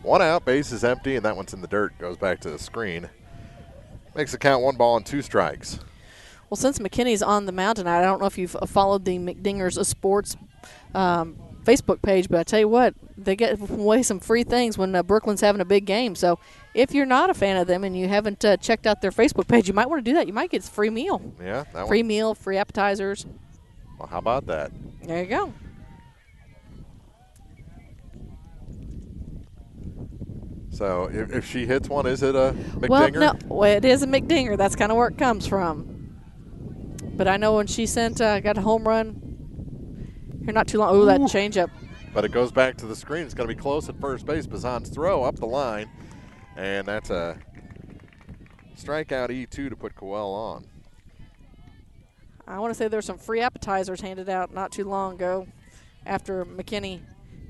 [SPEAKER 2] 1 out, base is empty, and that one's in the dirt. Goes back to the screen. Makes the count 1 ball and 2 strikes.
[SPEAKER 3] Well, since McKinney's on the mound tonight, I don't know if you've followed the McDingers Sports Facebook page, but I tell you what, they get away some free things when Brooklyn's having a big game. So if you're not a fan of them and you haven't checked out their Facebook page, you might want to do that. You might get a free meal.
[SPEAKER 2] Yeah, that
[SPEAKER 3] free
[SPEAKER 2] one.
[SPEAKER 3] Meal, free appetizers.
[SPEAKER 2] Well, how about that?
[SPEAKER 3] There you go.
[SPEAKER 2] So if she hits one, is it a
[SPEAKER 3] Well,
[SPEAKER 2] McDinger?
[SPEAKER 3] no, it is a McDinger. That's kind of where it comes from. But I know when she sent, got a home run here not too long. Oh, that changeup.
[SPEAKER 2] But it goes back to the screen. It's going to be close at first base. Bazan's throw up the line. And that's a strikeout E2 to put Colwell on.
[SPEAKER 3] I want to say there's some free appetizers handed out not too long ago after McKinney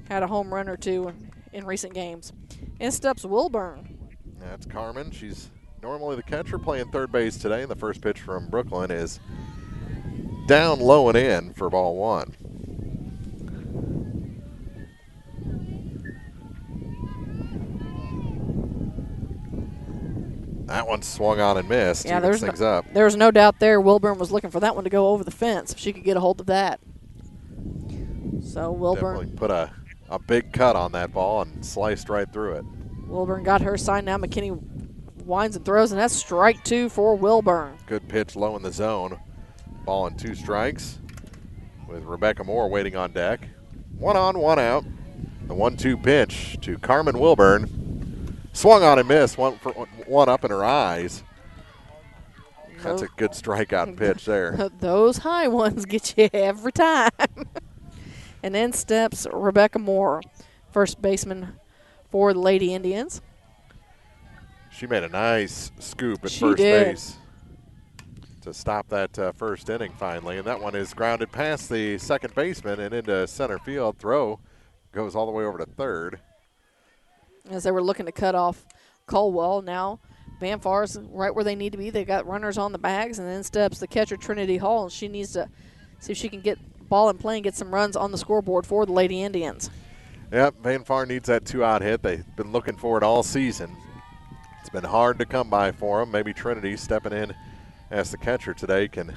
[SPEAKER 3] had a home run or 2 in recent games. In steps Wilburn.
[SPEAKER 2] That's Carmen. She's normally the catcher playing third base today. And the first pitch from Brooklyn is down low and in for ball 1. That one swung on and missed.
[SPEAKER 3] Yeah,
[SPEAKER 2] there's
[SPEAKER 3] no doubt there. Wilburn was looking for that one to go over the fence if she could get a hold of that. So Wilburn
[SPEAKER 2] definitely put a big cut on that ball and sliced right through it.
[SPEAKER 3] Wilburn got her sign. Now McKinney winds and throws, and that's strike 2 for Wilburn.
[SPEAKER 2] Good pitch low in the zone. Ball and 2 strikes with Rebecca Moore waiting on deck. 1 on, 1 out. The 1-2 pitch to Carmen Wilburn. Swung on and missed. One up in her eyes. That's a good strikeout pitch there.
[SPEAKER 3] Those high ones get you every time. And then steps Rebecca Moore, first baseman for the Lady Indians.
[SPEAKER 2] She made a nice scoop at first base to stop that first inning finally. And that one is grounded past the second baseman and into center field. Throw goes all the way over to third.
[SPEAKER 3] As they were looking to cut off Colwell, now Van Far's right where they need to be. They got runners on the bags, and then steps the catcher Trinity Hall, and she needs to see if she can get ball in play and get some runs on the scoreboard for the Lady Indians.
[SPEAKER 2] Yep, Van Far needs that 2-out hit. They've been looking for it all season. It's been hard to come by for them. Maybe Trinity stepping in as the catcher today can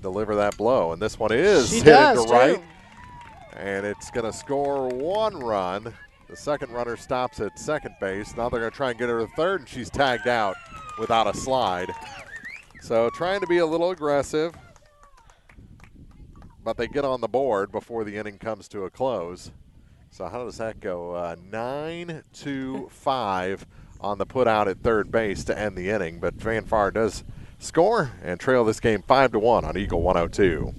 [SPEAKER 2] deliver that blow. And this one is hit to right. And it's going to score 1 run. The second runner stops at second base. Now they're going to try and get her to third, and she's tagged out without a slide. So trying to be a little aggressive, but they get on the board before the inning comes to a close. So how does that go? 9-5 on the put out at third base to end the inning. But Van Far does score and trail this game 5-1 on Eagle 102.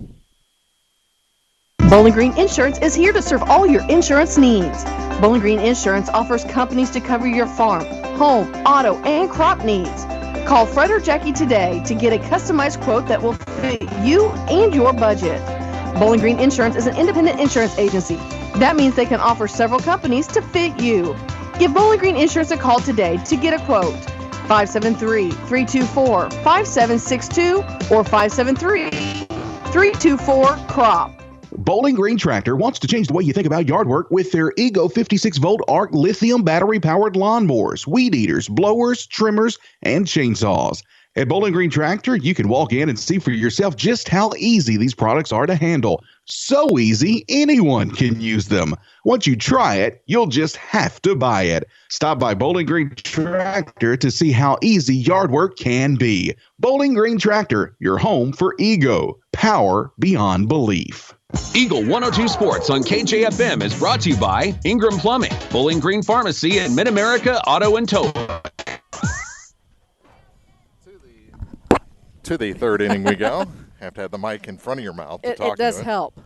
[SPEAKER 17] Bowling Green Insurance is here to serve all your insurance needs. Bowling Green Insurance offers companies to cover your farm, home, auto, and crop needs. Call Fred or Jackie today to get a customized quote that will fit you and your budget. Bowling Green Insurance is an independent insurance agency. That means they can offer several companies to fit you. Give Bowling Green Insurance a call today to get a quote. 573-324-5762 or 573-324-CROP.
[SPEAKER 18] Bowling Green Tractor wants to change the way you think about yard work with their Ego 56-volt ARC lithium battery-powered lawnmowers, weed eaters, blowers, trimmers, and chainsaws. At Bowling Green Tractor, you can walk in and see for yourself just how easy these products are to handle. So easy, anyone can use them. Once you try it, you'll just have to buy it. Stop by Bowling Green Tractor to see how easy yard work can be. Bowling Green Tractor, your home for Ego. Power beyond belief.
[SPEAKER 15] Eagle 102 Sports on KJFM is brought to you by Ingram Plumbing, Bowling Green Pharmacy, and Mid-America Auto and Tow.
[SPEAKER 2] To the third inning we go. Have to have the mic in front of your mouth to talk
[SPEAKER 3] it does
[SPEAKER 2] to it.
[SPEAKER 3] help.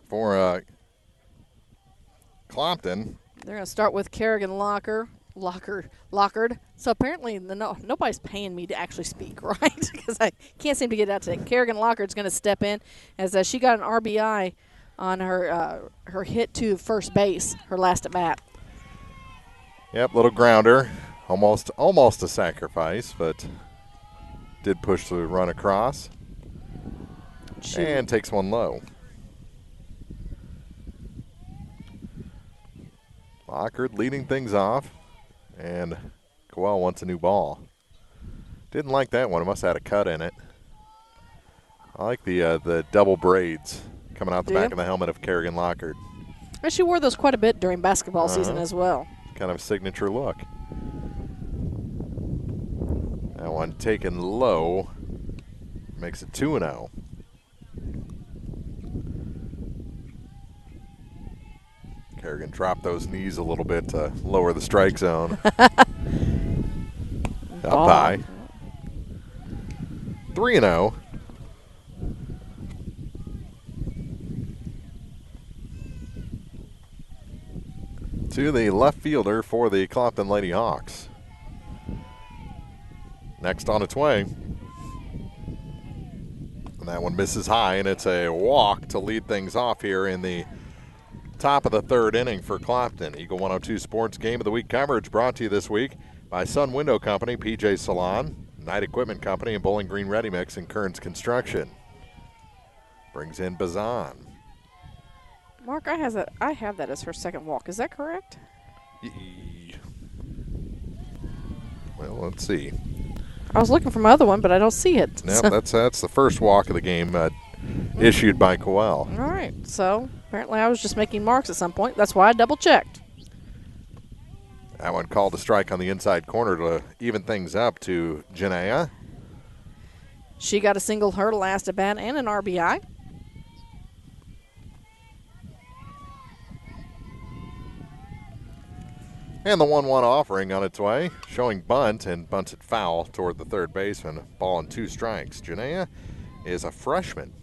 [SPEAKER 2] For Clopton.
[SPEAKER 3] They're going to start with Kerrigan Lockard. So apparently nobody's paying me to actually speak, right? Because I can't seem to get it out today. Kerrigan Lockard's going to step in as she got an RBI on her hit to first base, her last at bat.
[SPEAKER 2] Yep, little grounder. Almost a sacrifice, but did push the run across. And takes one low. Lockard leading things off. And Coel wants a new ball. Didn't like that one. It must have had a cut in it. I like the double braids coming out the back of the helmet of Kerrigan Lockard.
[SPEAKER 3] And she wore those quite a bit during basketball season as well.
[SPEAKER 2] Kind of a signature look. That one taken low. Makes it 2-0. Kerrigan dropped those knees a little bit to lower the strike zone. Up high. 3-0. To the left fielder for the Clopton Lady Hawks. Next on its way. And that one misses high, and it's a walk to lead things off here in the top of the third inning for Clopton. Eagle 102 Sports Game of the Week coverage brought to you this week by Sun Window Company, PJ Salon, Knight Equipment Company, and Bowling Green Ready Mix and Kearns Construction. Brings in Bazan.
[SPEAKER 3] Mark, I have that as her second walk. Is that correct?
[SPEAKER 2] Well, let's see.
[SPEAKER 3] I was looking for my other one, but I don't see it.
[SPEAKER 2] Nope, that's the first walk of the game issued by Coel.
[SPEAKER 3] All right, so apparently I was just making marks at some point. That's why I double-checked.
[SPEAKER 2] That one called a strike on the inside corner to even things up to Janaea.
[SPEAKER 3] She got a single her last at bat and an RBI.
[SPEAKER 2] And the 1-1 offering on its way, showing bunt, and bunts it foul toward the third baseman. Ball and 2 strikes. Janaea is a freshman.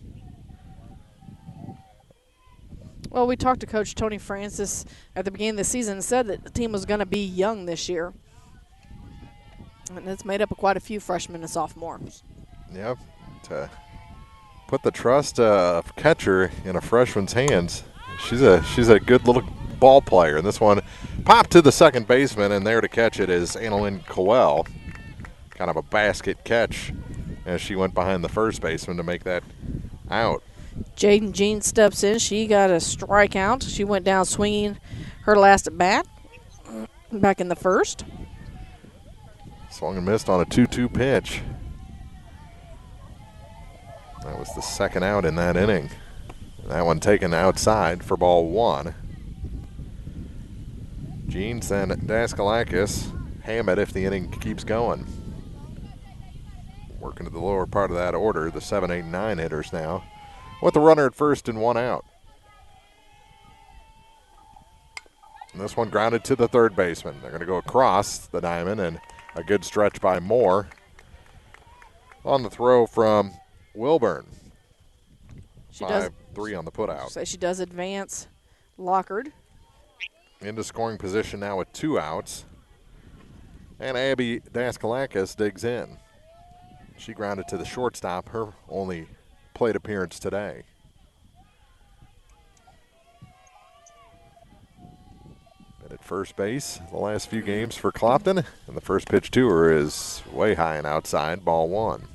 [SPEAKER 3] Well, we talked to Coach Tony Francis at the beginning of the season and said that the team was going to be young this year. And it's made up of quite a few freshmen and sophomores.
[SPEAKER 2] Yep. To put the trust of catcher in a freshman's hands. She's a good little ball player. And this one popped to the second baseman, and there to catch it is Annalyn Coel. Kind of a basket catch as she went behind the first baseman to make that out.
[SPEAKER 3] Jaden Jean steps in. She got a strikeout. She went down swinging her last at bat back in the first.
[SPEAKER 2] Swung and missed on a 2-2 pitch. That was the second out in that inning. That one taken outside for ball 1. Jeans and Daskalakis ham it if the inning keeps going. Working to the lower part of that order, the 7, 8, 9 hitters now, with the runner at first and 1 out. And this one grounded to the third baseman. They're going to go across the diamond, and a good stretch by Moore on the throw from Wilburn. 5-3 on the putout.
[SPEAKER 3] So she does advance Lockard.
[SPEAKER 2] Into scoring position now with 2 outs. And Abby Daskalakis digs in. She grounded to the shortstop, her only plate appearance today. Been at first base the last few games for Clopton, and the first pitch to her is way high and outside, ball 1.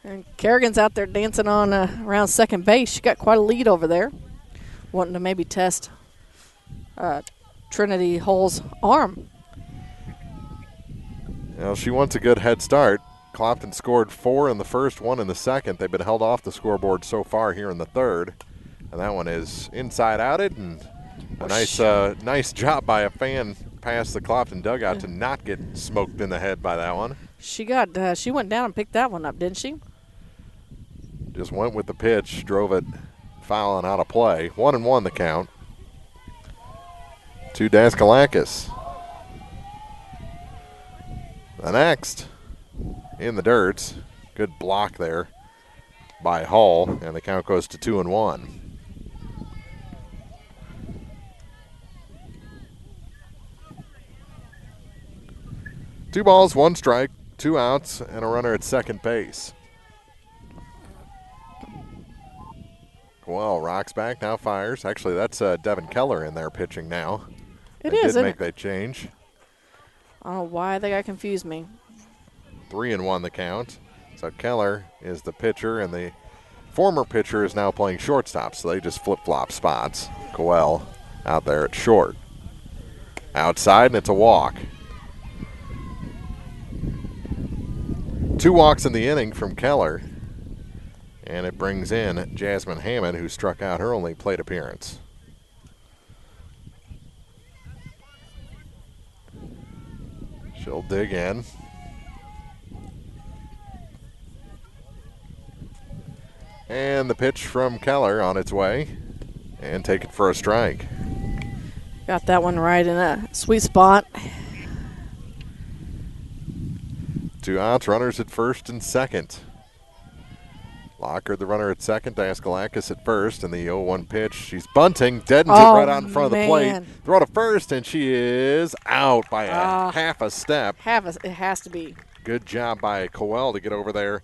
[SPEAKER 3] And Kerrigan's out there dancing on around second base. She got quite a lead over there, wanting to maybe test Trinity Hull's arm.
[SPEAKER 2] Well, she wants a good head start. Clopton scored 4 in the first, 1 in the second. They've been held off the scoreboard so far here in the third. And that one is inside outed, and a nice job by a fan past the Clopton dugout to not get smoked in the head by that one.
[SPEAKER 3] She went down and picked that one up, didn't she?
[SPEAKER 2] Just went with the pitch, drove it foul and out of play. 1-1 the count to Daskalakis. The next in the dirt. Good block there by Hull, and the count goes to 2-1. Two balls, 1 strike, 2 outs, and a runner at second base. Well, rocks back, now fires. Actually, that's Devin Keller in there pitching now.
[SPEAKER 3] It
[SPEAKER 2] they
[SPEAKER 3] is,
[SPEAKER 2] did make that change.
[SPEAKER 3] I don't know why they got confused me.
[SPEAKER 2] 3-1 the count. So Keller is the pitcher, and the former pitcher is now playing shortstop, so they just flip-flop spots. Coel out there at short. Outside, and it's a walk. 2 walks in the inning from Keller, and it brings in Jasmine Hammond, who struck out her only plate appearance. She'll dig in. And the pitch from Keller on its way, and take it for a strike.
[SPEAKER 3] Got that one right in a sweet spot.
[SPEAKER 2] 2 outs, runners at first and second. Locker, the runner at second, Daskalakis at first, and the 0-1 pitch. She's bunting, deadens it right out in front of the plate. Throw to first, and she is out by a half a step.
[SPEAKER 3] It has to be.
[SPEAKER 2] Good job by Coel to get over there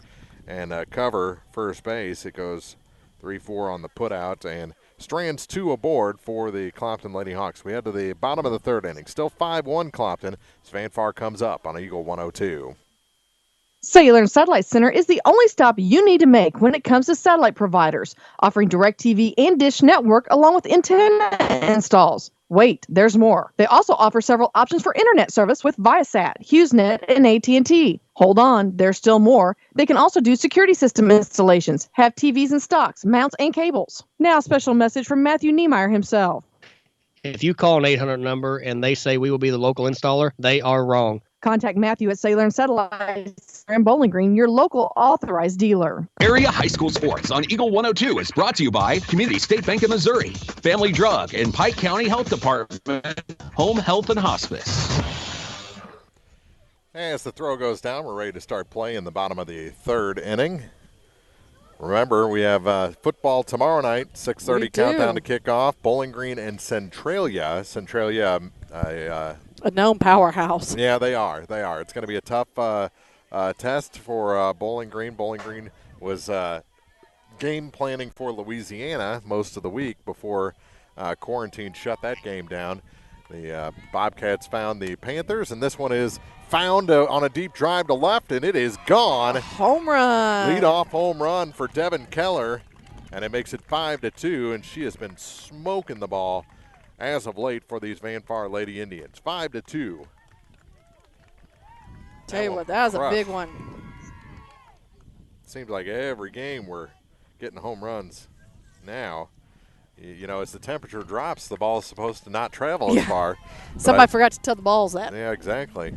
[SPEAKER 2] and cover first base. It goes 3-4 on the putout, and strands 2 aboard for the Clopton Lady Hawks. We head to the bottom of the third inning. Still 5-1 Clopton. Svan Farr comes up on Eagle 102.
[SPEAKER 17] Cellular Satellite Center is the only stop you need to make when it comes to satellite providers, offering DirecTV and Dish Network along with antenna installs. Wait, there's more. They also offer several options for internet service with Viasat, HughesNet, and AT&T. Hold on, there's still more. They can also do security system installations, have TVs in stocks, mounts, and cables. Now, a special message from Matthew Niemeyer himself.
[SPEAKER 19] If you call an 800 number and they say we will be the local installer, they are wrong.
[SPEAKER 17] Contact Matthew at Cellular and Satellite in Bowling Green, your local authorized dealer.
[SPEAKER 15] Area High School Sports on Eagle 102 is brought to you by Community State Bank of Missouri, Family Drug, and Pike County Health Department, Home Health and Hospice.
[SPEAKER 2] As the throw goes down, we're ready to start play in the bottom of the third inning. Remember, we have football tomorrow night, 6:30 countdown to kickoff. Bowling Green and Centralia. Centralia,
[SPEAKER 3] a known powerhouse.
[SPEAKER 2] Yeah, they are. It's going to be a tough test for Bowling Green. Bowling Green was game planning for Louisiana most of the week before quarantine shut that game down. The Bobcats found the Panthers, and this one is found on a deep drive to left, and it is gone.
[SPEAKER 3] Home run.
[SPEAKER 2] Lead-off home run for Devin Keller, and it makes it 5-2, and she has been smoking the ball as of late for these Van Farr Lady Indians. 5-2.
[SPEAKER 3] Tell you what, that was a big one.
[SPEAKER 2] Seems like every game we're getting home runs now. You know, as the temperature drops, the ball is supposed to not travel as far.
[SPEAKER 3] Somebody forgot to tell the balls that.
[SPEAKER 2] Yeah, exactly.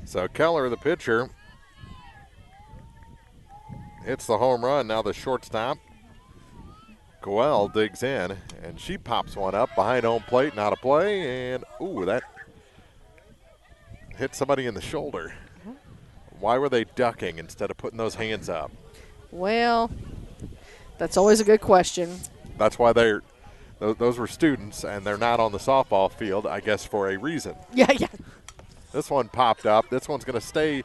[SPEAKER 2] So Keller, the pitcher, hits the home run. Now the shortstop, Coel, digs in, And she pops one up behind home plate, not a play, and that hit somebody in the shoulder. Why were they ducking instead of putting those hands up?
[SPEAKER 3] Well, that's always a good question.
[SPEAKER 2] That's why those were students, and they're not on the softball field, I guess, for a reason.
[SPEAKER 3] Yeah.
[SPEAKER 2] This one popped up. This one's going to stay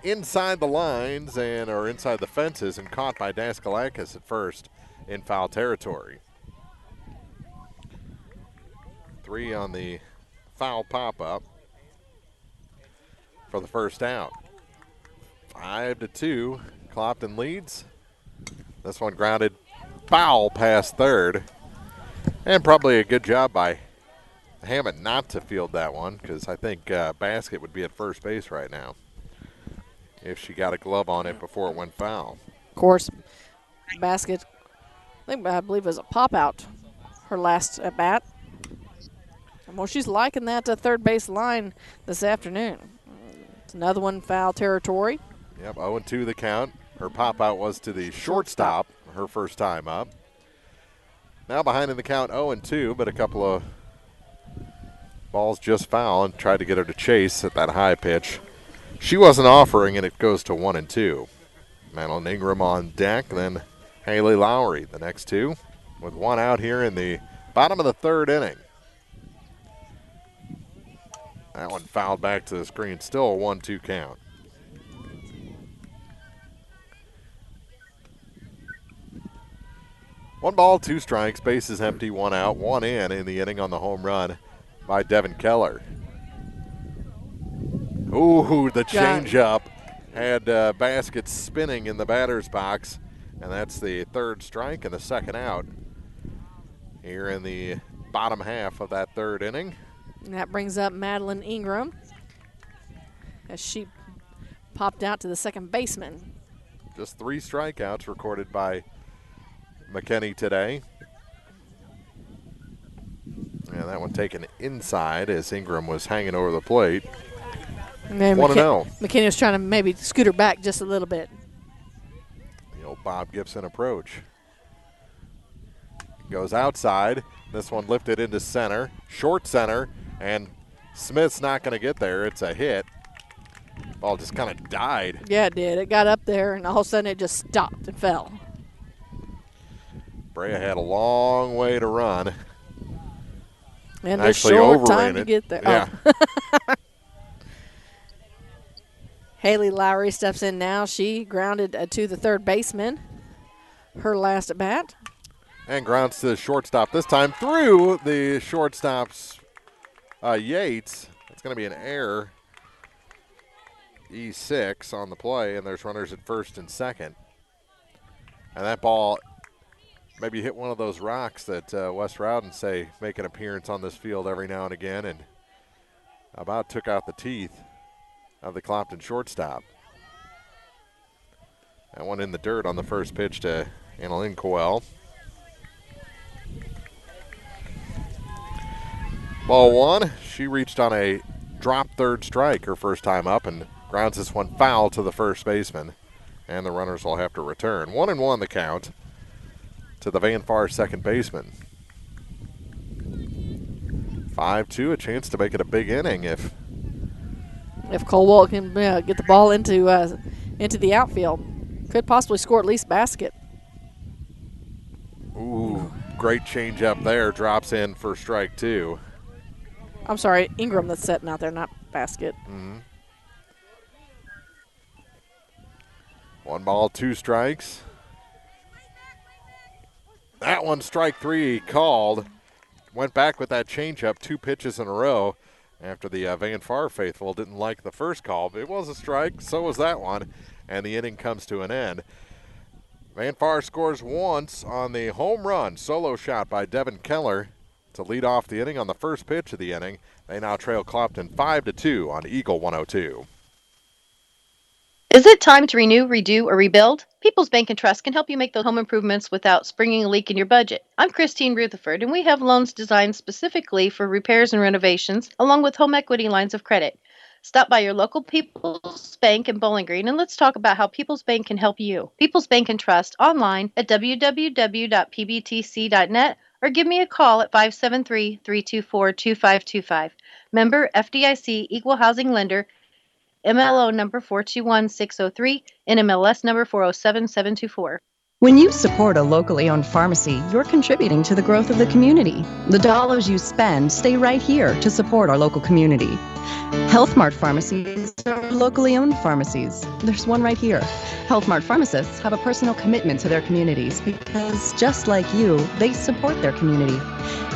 [SPEAKER 2] inside the lines or inside the fences and caught by Daskalakis at first in foul territory. 3 on the foul pop-up for the first out. 5-2, Clopton leads. This one grounded foul past third. And probably a good job by Hammett not to field that one, because I think Basket would be at first base right now if she got a glove on it before it went foul.
[SPEAKER 3] Of course, Basket, I believe it was a pop-out her last at bat. Well, she's liking that third base line this afternoon. It's another one foul territory.
[SPEAKER 2] Yep, 0-2 the count. Her pop-out was to the shortstop her first time up. Now behind in the count 0-2, but a couple of balls just foul and tried to get her to chase at that high pitch. She wasn't offering, and it goes to 1-2. Madeline Ingram on deck, then Haley Lowry, the next two, with one out here in the bottom of the third inning. That one fouled back to the screen. Still a 1-2 count. One ball, 2 strikes, bases empty, 1 out, 1 in the inning on the home run by Devin Keller. Ooh, the changeup had Basket spinning in the batter's box, and that's the third strike and the second out here in the bottom half of that third inning.
[SPEAKER 3] And that brings up Madeline Ingram as she popped out to the second baseman.
[SPEAKER 2] Just 3 strikeouts recorded by McKinney today. And that one taken inside as Ingram was hanging over the plate. 1-0.
[SPEAKER 3] McKinney was trying to maybe scoot her back just a little bit.
[SPEAKER 2] The old Bob Gibson approach. Goes outside. This one lifted into center, short center, and Smith's not going to get there. It's a hit. Ball just kind of died.
[SPEAKER 3] Yeah, it did. It got up there, and all of a sudden it just stopped and fell.
[SPEAKER 2] Brea had a long way to run.
[SPEAKER 3] And a short time to get there.
[SPEAKER 2] Yeah.
[SPEAKER 3] Oh. Haley Lowry steps in now. She grounded to the third baseman. Her last at bat.
[SPEAKER 2] And grounds to the shortstop, this time through the shortstop's Yates. It's going to be an error. E6 on the play, and there's runners at first and second. And that ball maybe hit one of those rocks that West Rowden say make an appearance on this field every now and again, and about took out the teeth of the Clopton shortstop. That one in the dirt on the first pitch to Annalyn Coel. Ball 1, she reached on a drop third strike her first time up and grounds this one foul to the first baseman. And the runners will have to return. 1-1 the count to the Van Far second baseman. 5-2, a chance to make it a big inning if
[SPEAKER 3] Colwell can get the ball into the outfield. Could possibly score at least Basket.
[SPEAKER 2] Ooh, great change up there. Drops in for strike 2.
[SPEAKER 3] I'm sorry, Ingram that's sitting out there, not Basket.
[SPEAKER 2] Mm-hmm. 1 ball, 2 strikes. That one, strike 3 called. Went back with that changeup, 2 pitches in a row after the Van Far faithful didn't like the first call. But it was a strike, so was that one, and the inning comes to an end. Van Far scores once on the home run solo shot by Devin Keller to lead off the inning on the first pitch of the inning. They now trail Clopton 5-2 on Eagle 102.
[SPEAKER 20] Is it time to renew, redo, or rebuild? People's Bank and Trust can help you make those home improvements without springing a leak in your budget. I'm Christine Rutherford, and we have loans designed specifically for repairs and renovations, along with home equity lines of credit. Stop by your local People's Bank in Bowling Green, and let's talk about how People's Bank can help you. People's Bank and Trust online at www.pbtc.net or give me a call at 573-324-2525. Member FDIC Equal Housing Lender, MLO number 421603, NMLS number 407724.
[SPEAKER 17] When you support a locally owned pharmacy, you're contributing to the growth of the community. The dollars you spend stay right here to support our local community. Health Mart pharmacies are locally owned pharmacies. There's one right here. Health Mart pharmacists have a personal commitment to their communities because, just like you, they support their community.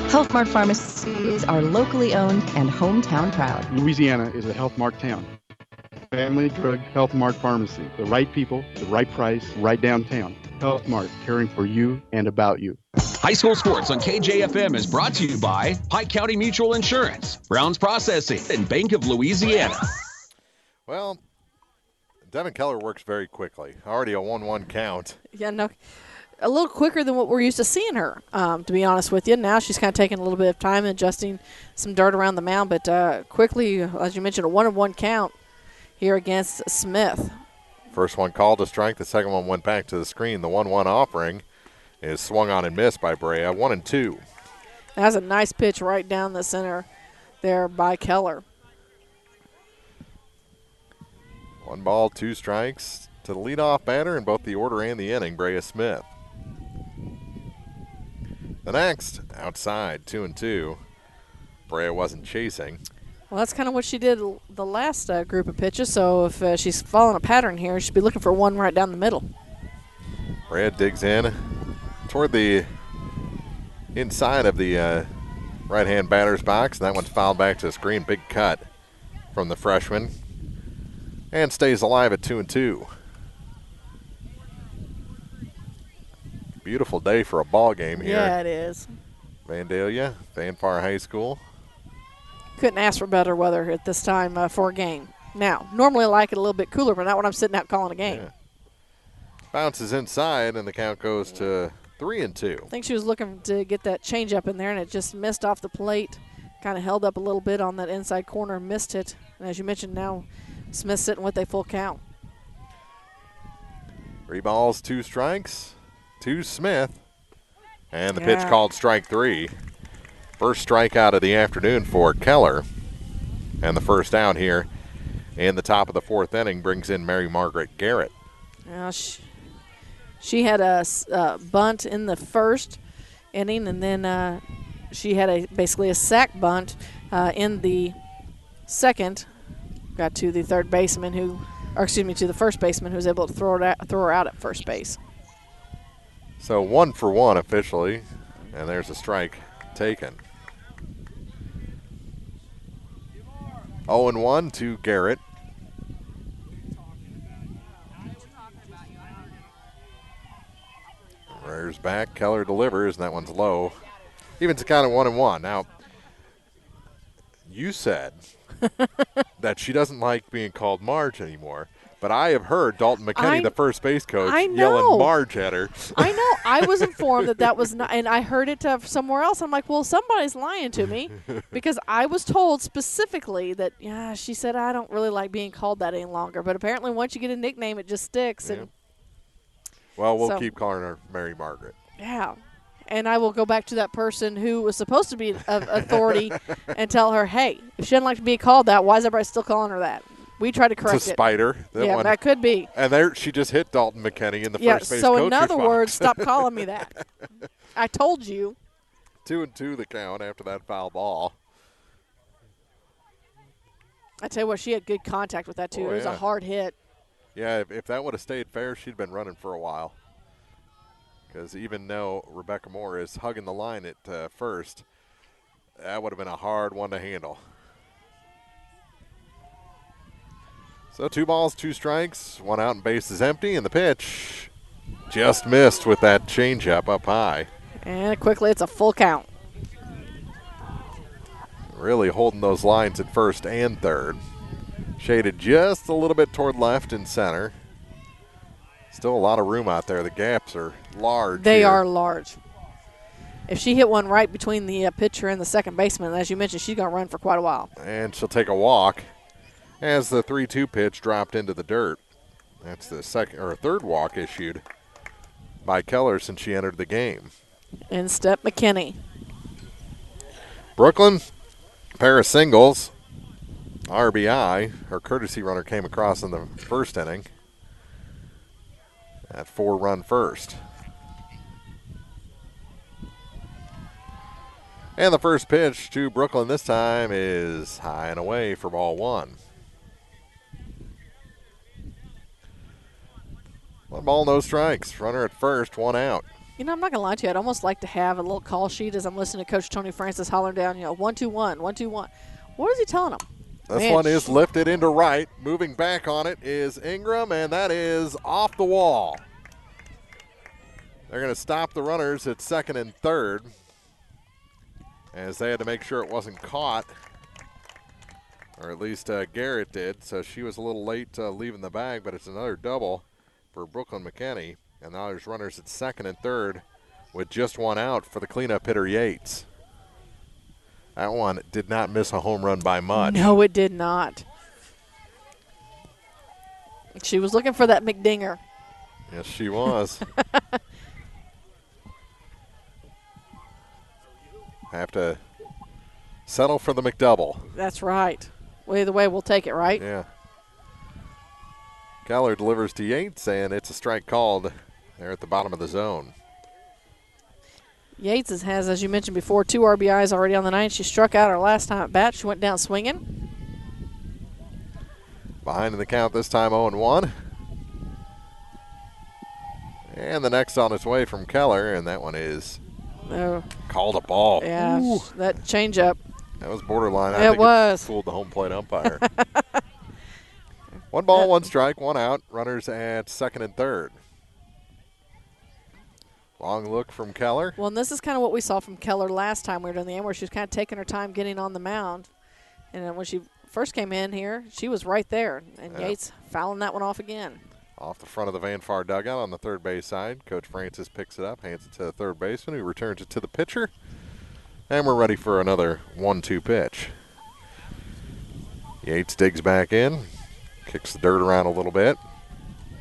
[SPEAKER 17] Health Mart pharmacies are locally owned and hometown proud.
[SPEAKER 6] Louisiana is a Health Mart town. Family Drug Health Mart Pharmacy. The right people, the right price, right downtown. Health Mart, caring for you and about you.
[SPEAKER 15] High school sports on KJFM is brought to you by Pike County Mutual Insurance, Browns Processing, and Bank of Louisiana.
[SPEAKER 2] Well, Devin Keller works very quickly. Already a 1-1 count.
[SPEAKER 3] Yeah, no, a little quicker than what we're used to seeing her, to be honest with you. Now she's kind of taking a little bit of time adjusting some dirt around the mound, but quickly, as you mentioned, a 1-1 count here against Smith.
[SPEAKER 2] First one called to strike. The second one went back to the screen. The 1-1 offering is swung on and missed by Brea. 1-2.
[SPEAKER 3] That's a nice pitch right down the center there by Keller.
[SPEAKER 2] 1 ball, 2 strikes to the leadoff batter in both the order and the inning, Brea Smith. The next, outside, 2-2. Brea wasn't chasing.
[SPEAKER 3] Well, that's kind of what she did the last group of pitches, so if she's following a pattern here, she'd be looking for one right down the middle.
[SPEAKER 2] Brea digs in toward the inside of the right-hand batter's box, and that one's fouled back to the screen. Big cut from the freshman, and stays alive at 2-2. Beautiful day for a ball game here.
[SPEAKER 3] Yeah, it is.
[SPEAKER 2] Vandalia, Fanfare High School.
[SPEAKER 3] Couldn't ask for better weather at this time for a game. Now, normally I like it a little bit cooler, but not when I'm sitting out calling a game.
[SPEAKER 2] Yeah. Bounces inside, and the count goes to 3-2.
[SPEAKER 3] I think she was looking to get that changeup in there, and it just missed off the plate. Kind of held up a little bit on that inside corner, missed it. And as you mentioned, now Smith sitting with a full count.
[SPEAKER 2] 3 balls, 2 strikes to Smith. And the pitch called strike 3. First strikeout of the afternoon for Keller. And the first out here in the top of the 4th inning brings in Mary Margaret Garrett.
[SPEAKER 3] She had a bunt in the first inning, and then she had basically a sac bunt in the second. Got to the third baseman to the first baseman who was able to throw her out at first base.
[SPEAKER 2] So 1 for 1 officially, and there's a strike taken. 0-1 to Garrett. Rears back, Keller delivers, and that one's low. Evens the count at 1-1. Now, you said that she doesn't like being called Marge anymore, but I have heard Dalton McKinney, the first base coach, yelling Marge at her.
[SPEAKER 3] I know. I was informed that was not, and I heard it somewhere else. I'm like, well, somebody's lying to me, because I was told specifically that, she said, I don't really like being called that any longer. But apparently once you get a nickname, it just sticks.
[SPEAKER 2] Yeah. Well, we'll keep calling her Mary Margaret.
[SPEAKER 3] Yeah. And I will go back to that person who was supposed to be of authority and tell her, hey, if she doesn't like to be called that, why is everybody still calling her that? We try to correct it.
[SPEAKER 2] It's a spider.
[SPEAKER 3] That could be.
[SPEAKER 2] And there, she just hit Dalton McKinney in the first base
[SPEAKER 3] so
[SPEAKER 2] coach's
[SPEAKER 3] in other
[SPEAKER 2] box.
[SPEAKER 3] words, stop calling me that. I told you.
[SPEAKER 2] 2-2 the count after that foul ball.
[SPEAKER 3] I tell you what, she had good contact with that, too. It was a hard hit.
[SPEAKER 2] Yeah, if that would have stayed fair, she'd been running for a while. Because even though Rebecca Moore is hugging the line at first, that would have been a hard one to handle. So 2 balls, 2 strikes, 1 out and base is empty, and the pitch just missed with that changeup up high.
[SPEAKER 3] And quickly, it's a full count.
[SPEAKER 2] Really holding those lines at first and third. Shaded just a little bit toward left and center. Still a lot of room out there. The gaps are large.
[SPEAKER 3] They are large. If she hit one right between the pitcher and the second baseman, as you mentioned, she's going to run for quite a while.
[SPEAKER 2] And she'll take a walk as the 3-2 pitch dropped into the dirt. That's the third walk issued by Keller since she entered the game.
[SPEAKER 3] And step McKinney.
[SPEAKER 2] Brooklyn, pair of singles. RBI, her courtesy runner came across in the first inning. That 4-run first. And the first pitch to Brooklyn this time is high and away for ball 1. 1 ball, no strikes. Runner at first, 1 out.
[SPEAKER 3] You know, I'm not going to lie to you. I'd almost like to have a little call sheet as I'm listening to Coach Tony Francis hollering down, 1-2-1, 1-2-1. What is he telling them?
[SPEAKER 2] This one is lifted into right. Moving back on it is Ingram, and that is off the wall. They're going to stop the runners at second and third, as they had to make sure it wasn't caught, or at least Garrett did. So she was a little late leaving the bag, but it's another double for Brooklyn McKinney. And now there's runners at second and third with just 1 out for the cleanup hitter, Yates. That one did not miss a home run by much.
[SPEAKER 3] No, it did not. She was looking for that McDinger.
[SPEAKER 2] Yes, she was. Have to settle for the McDouble.
[SPEAKER 3] That's right. Well, either way, we'll take it, right?
[SPEAKER 2] Yeah. Keller delivers to Yates, and it's a strike called there at the bottom of the zone.
[SPEAKER 3] Yates has, as you mentioned before, 2 RBIs already on the night. She struck out her last time at bat. She went down swinging.
[SPEAKER 2] Behind in the count this time, 0-1. And the next on its way from Keller, and that one is called a ball.
[SPEAKER 3] Yeah,
[SPEAKER 2] Ooh.
[SPEAKER 3] that changeup.
[SPEAKER 2] That was borderline. I
[SPEAKER 3] It
[SPEAKER 2] think
[SPEAKER 3] was.
[SPEAKER 2] It fooled the home plate umpire. 1 ball, 1 strike, 1 out. Runners at second and third. Long look from Keller.
[SPEAKER 3] Well, and this is kind of what we saw from Keller last time we were doing the game, where she was kind of taking her time getting on the mound. And then when she first came in here, she was right there. And Yates fouling that one off again.
[SPEAKER 2] Off the front of the Van Far dugout on the third base side. Coach Francis picks it up, hands it to the third baseman, who returns it to the pitcher. And we're ready for another 1-2 pitch. Yates digs back in, kicks the dirt around a little bit.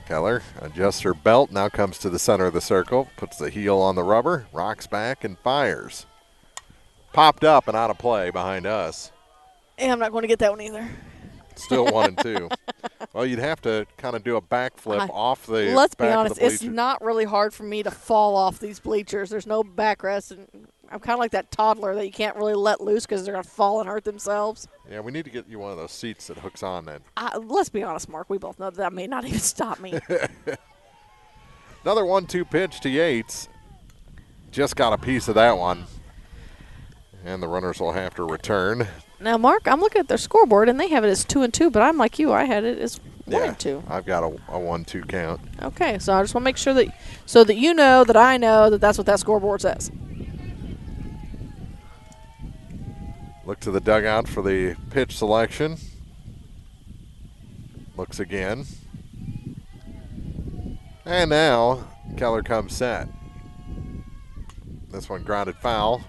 [SPEAKER 2] Keller adjusts her belt, now comes to the center of the circle, puts the heel on the rubber, rocks back and fires. Popped up and out of play behind us.
[SPEAKER 3] Yeah, I'm not going to get that one either.
[SPEAKER 2] Still 1-2. Well, you'd have to kind of do a backflip off the
[SPEAKER 3] Let's
[SPEAKER 2] back
[SPEAKER 3] be honest,
[SPEAKER 2] of the
[SPEAKER 3] it's not really hard for me to fall off these bleachers. There's no backrest, and I'm kind of like that toddler that you can't really let loose because they're going to fall and hurt themselves.
[SPEAKER 2] Yeah, we need to get you one of those seats that hooks on then.
[SPEAKER 3] Let's be honest, Mark. We both know that may not even stop me.
[SPEAKER 2] Another 1-2 pitch to Yates. Just got a piece of that one. And the runners will have to return.
[SPEAKER 3] Now, Mark, I'm looking at their scoreboard, and they have it as 2-2, but I'm like you. I had it as 1-2.
[SPEAKER 2] I've got a 1-2 count.
[SPEAKER 3] Okay, so I just want to make sure that so that you know that I know that that's what that scoreboard says.
[SPEAKER 2] Look to the dugout for the pitch selection. Looks again. And now Keller comes set. This one grounded foul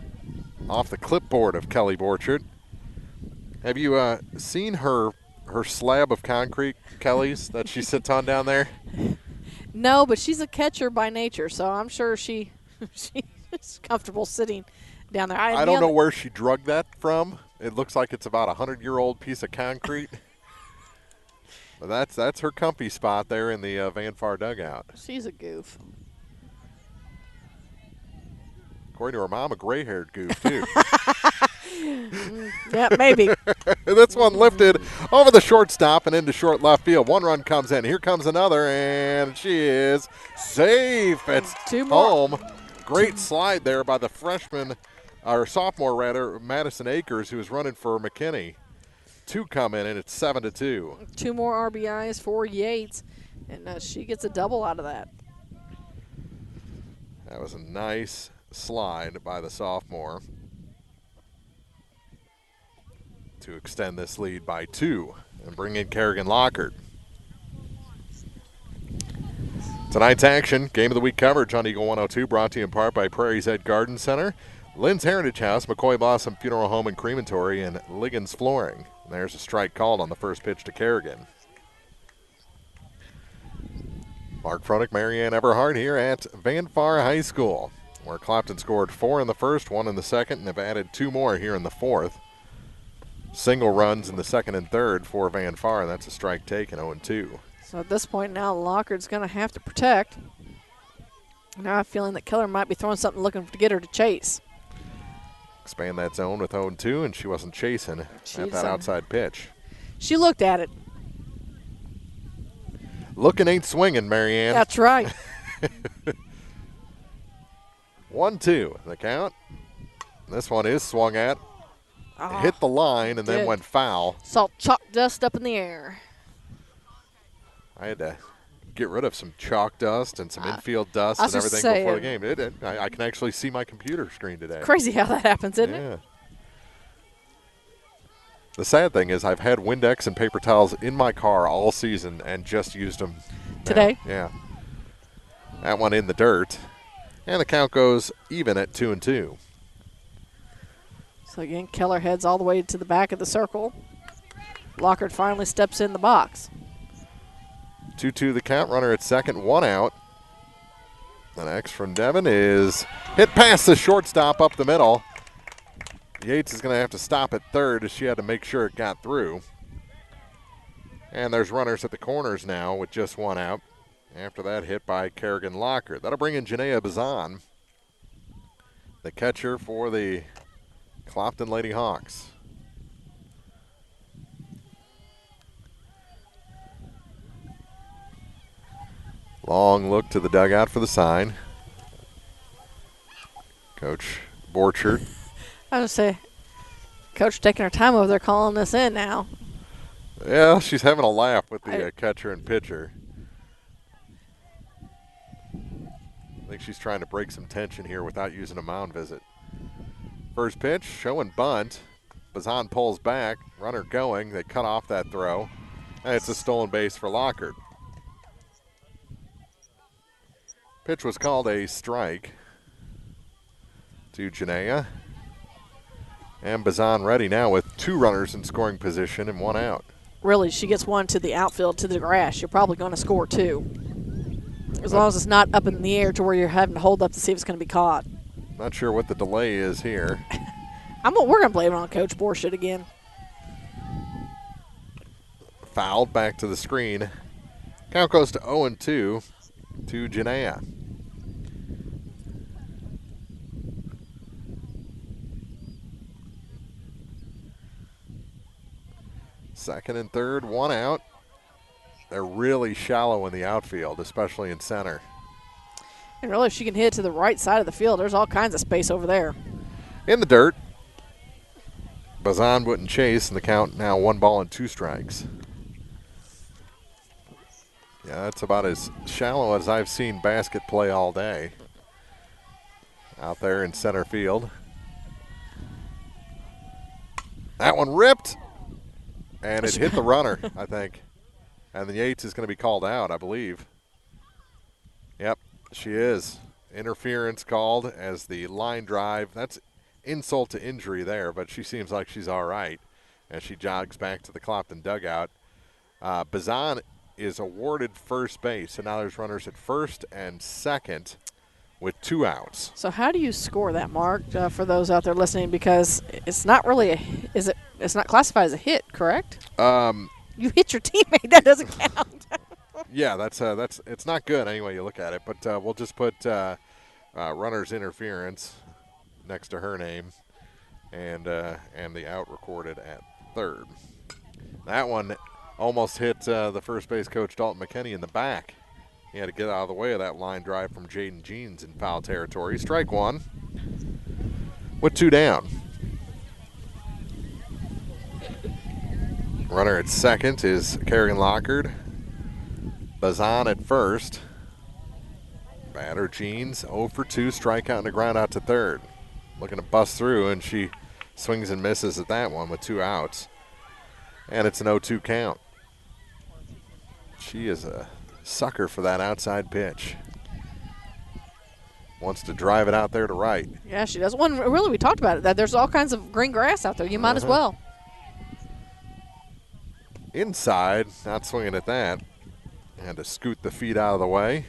[SPEAKER 2] off the clipboard of Kelly Borchert. Have you seen her slab of concrete, Kelly's, that she sits on down there?
[SPEAKER 3] No, but she's a catcher by nature, so I'm sure she's comfortable sitting down there.
[SPEAKER 2] I don't know where she drug that from. It looks like it's about a 100-year-old piece of concrete. But that's her comfy spot there in the Van Far dugout.
[SPEAKER 3] She's a goof.
[SPEAKER 2] According to her mom, a gray-haired goof, too.
[SPEAKER 3] Yeah, maybe.
[SPEAKER 2] This one lifted over the shortstop and into short left field. 1 run comes in. Here comes another, and she is safe. It's home. Great slide there by the freshman, or sophomore rather, Madison Akers, who was running for McKinney. 2 come in, and it's 7-2.
[SPEAKER 3] 2 more RBIs for Yates, and she gets a double out of that.
[SPEAKER 2] That was a nice slide by the sophomore to extend this lead by 2 and bring in Kerrigan Lockhart. Tonight's action, Game of the Week coverage on Eagle 102, brought to you in part by Prairie's Edge Garden Center, Lynn's Heritage House, McCoy Blossom Funeral Home and Crematory, and Liggins Flooring. And there's a strike called on the first pitch to Kerrigan. Mark Fronick, Marianne Everhart here at Van Far High School. where Clopton scored 4 in the first, 1 in the second, and have added 2 more here in the fourth. Single runs in the second and third for Van Far. That's a strike taken, 0-2.
[SPEAKER 3] So at this point now, Lockard's going to have to protect. Now I have a feeling that Keller might be throwing something looking to get her to chase.
[SPEAKER 2] Expand that zone with 0-2, and she wasn't chasing at that outside pitch.
[SPEAKER 3] She looked at it.
[SPEAKER 2] Looking ain't swinging, Marianne.
[SPEAKER 3] That's right.
[SPEAKER 2] 1-2, the count. This one is swung at. Hit the line and then went foul.
[SPEAKER 3] Saw chalk dust up in the air.
[SPEAKER 2] I had to get rid of some chalk dust and some infield dust and everything before the game. I can actually see my computer screen today.
[SPEAKER 3] Crazy how that happens, isn't it?
[SPEAKER 2] The sad thing is I've had Windex and paper towels in my car all season and just used them
[SPEAKER 3] today.
[SPEAKER 2] Yeah. That one in the dirt. And the count goes even at 2-2.
[SPEAKER 3] So again, Keller heads all the way to the back of the circle. Lockard finally steps in the box.
[SPEAKER 2] 2-2 the count, runner at second, 1 out. The next from Devon is hit past the shortstop up the middle. Yates is going to have to stop at third as she had to make sure it got through. And there's runners at the corners now with just 1 out. After that hit by Kerrigan Lockard. That'll bring in Janaea Bazan, the catcher for the Clopton Lady Hawks. Long look to the dugout for the sign. Coach Borchert.
[SPEAKER 3] I was going to say, Coach taking her time over there calling this in now.
[SPEAKER 2] Yeah, she's having a laugh with the catcher and pitcher. I think she's trying to break some tension here without using a mound visit. First pitch, showing bunt. Bazan pulls back, runner going. They cut off that throw. And it's a stolen base for Lockard. Pitch was called a strike to Janaea. And Bazan ready now with 2 runners in scoring position and 1 out.
[SPEAKER 3] Really, she gets 1 to the outfield, to the grass. You're probably going to score 2. As long as it's not up in the air to where you're having to hold up to see if it's going to be caught.
[SPEAKER 2] Not sure what the delay is here.
[SPEAKER 3] We're going to blame it on Coach Borchert again.
[SPEAKER 2] Fouled back to the screen. Count goes to 0-2 to Janaea. Second and third, 1 out. They're really shallow in the outfield, especially in center.
[SPEAKER 3] And really, if she can hit to the right side of the field, there's all kinds of space over there.
[SPEAKER 2] In the dirt. Bazan wouldn't chase, and the count now 1 ball and 2 strikes. Yeah, that's about as shallow as I've seen basket play all day. Out there in center field. That one ripped, and it hit the runner, I think. And the Yates is going to be called out, I believe. Yep, she is. Interference called as the line drive. That's insult to injury there, but she seems like she's all right as she jogs back to the Clopton dugout. Bazan is awarded first base, so now there's runners at first and second with 2 outs.
[SPEAKER 3] So how do you score that, Mark, for those out there listening? Because it's not really it's not classified as a hit, correct? You hit your teammate. That doesn't count.
[SPEAKER 2] Yeah, that's it's not good any way you look at it. But we'll just put runner's interference next to her name, and the out recorded at third. That one almost hit the first base coach Dalton McKinney in the back. He had to get out of the way of that line drive from Jaden Jeans in foul territory. Strike 1 with 2 down. Runner at second is Kerrigan Lockard. Bazan at first. Batter Jeans 0 for 2, strikeout and a ground out to third. Looking to bust through, and she swings and misses at that one with 2 outs. And it's an 0-2 count. She is a sucker for that outside pitch. Wants to drive it out there to right.
[SPEAKER 3] Yeah, she does. One, really, we talked about it. That there's all kinds of green grass out there. You might as well.
[SPEAKER 2] Inside, not swinging at that. Had to scoot the feet out of the way.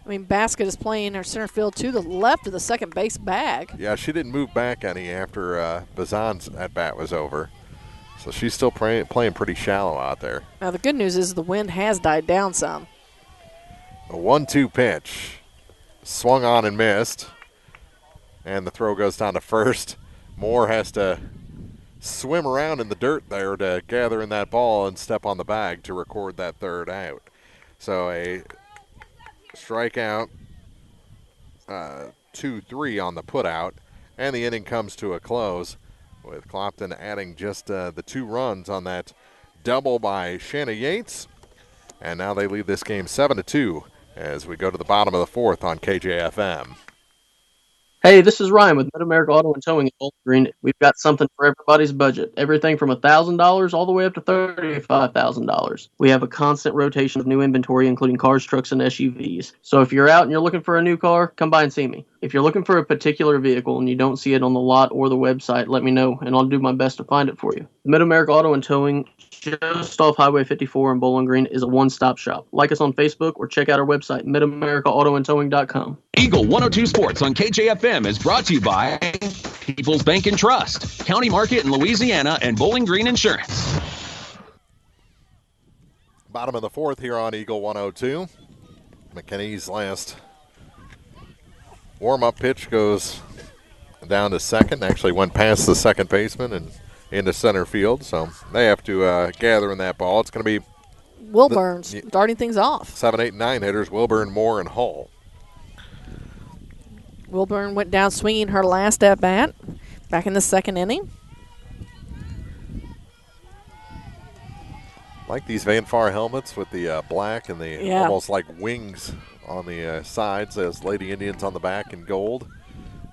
[SPEAKER 3] I mean, Basket is playing her center field to the left of the second base bag.
[SPEAKER 2] Yeah, she didn't move back any after Bazan's at-bat was over. So she's still playing pretty shallow out there.
[SPEAKER 3] Now, the good news is the wind has died down some.
[SPEAKER 2] A 1-2 pitch. Swung on and missed. And the throw goes down to first. Moore has to swim around in the dirt there to gather in that ball and step on the bag to record that third out. So a strikeout, 2-3 on the putout, and the inning comes to a close with Clopton adding just the 2 runs on that double by Shanna Yates. And now they lead this game 7-2 as we go to the bottom of the 4th on KJFM.
[SPEAKER 21] Hey, this is Ryan with Mid-America Auto and Towing at Bowling Green. We've got something for everybody's budget. Everything from $1,000 all the way up to $35,000. We have a constant rotation of new inventory, including cars, trucks, and SUVs. So if you're out and you're looking for a new car, come by and see me. If you're looking for a particular vehicle and you don't see it on the lot or the website, let me know, and I'll do my best to find it for you. Mid-America Auto and Towing, just off Highway 54 in Bowling Green, is a one-stop shop. Like us on Facebook or check out our website, midamericaautoandtowing.com.
[SPEAKER 15] Eagle 102 Sports on KJFM is brought to you by People's Bank and Trust, County Market in Louisiana, and Bowling Green Insurance.
[SPEAKER 2] Bottom of the 4th here on Eagle 102. McKinney's last warm-up pitch goes down to second. Actually went past the second baseman and into center field, so they have to gather in that ball. It's going to be
[SPEAKER 3] Wilburn's darting things off.
[SPEAKER 2] 7, 8, 9 hitters, Wilburn, Moore, and Hull.
[SPEAKER 3] Wilburn went down swinging her last at-bat back in the second inning.
[SPEAKER 2] Like these Van Far helmets with the black and the almost like wings on the sides. Those Lady Indians on the back in gold.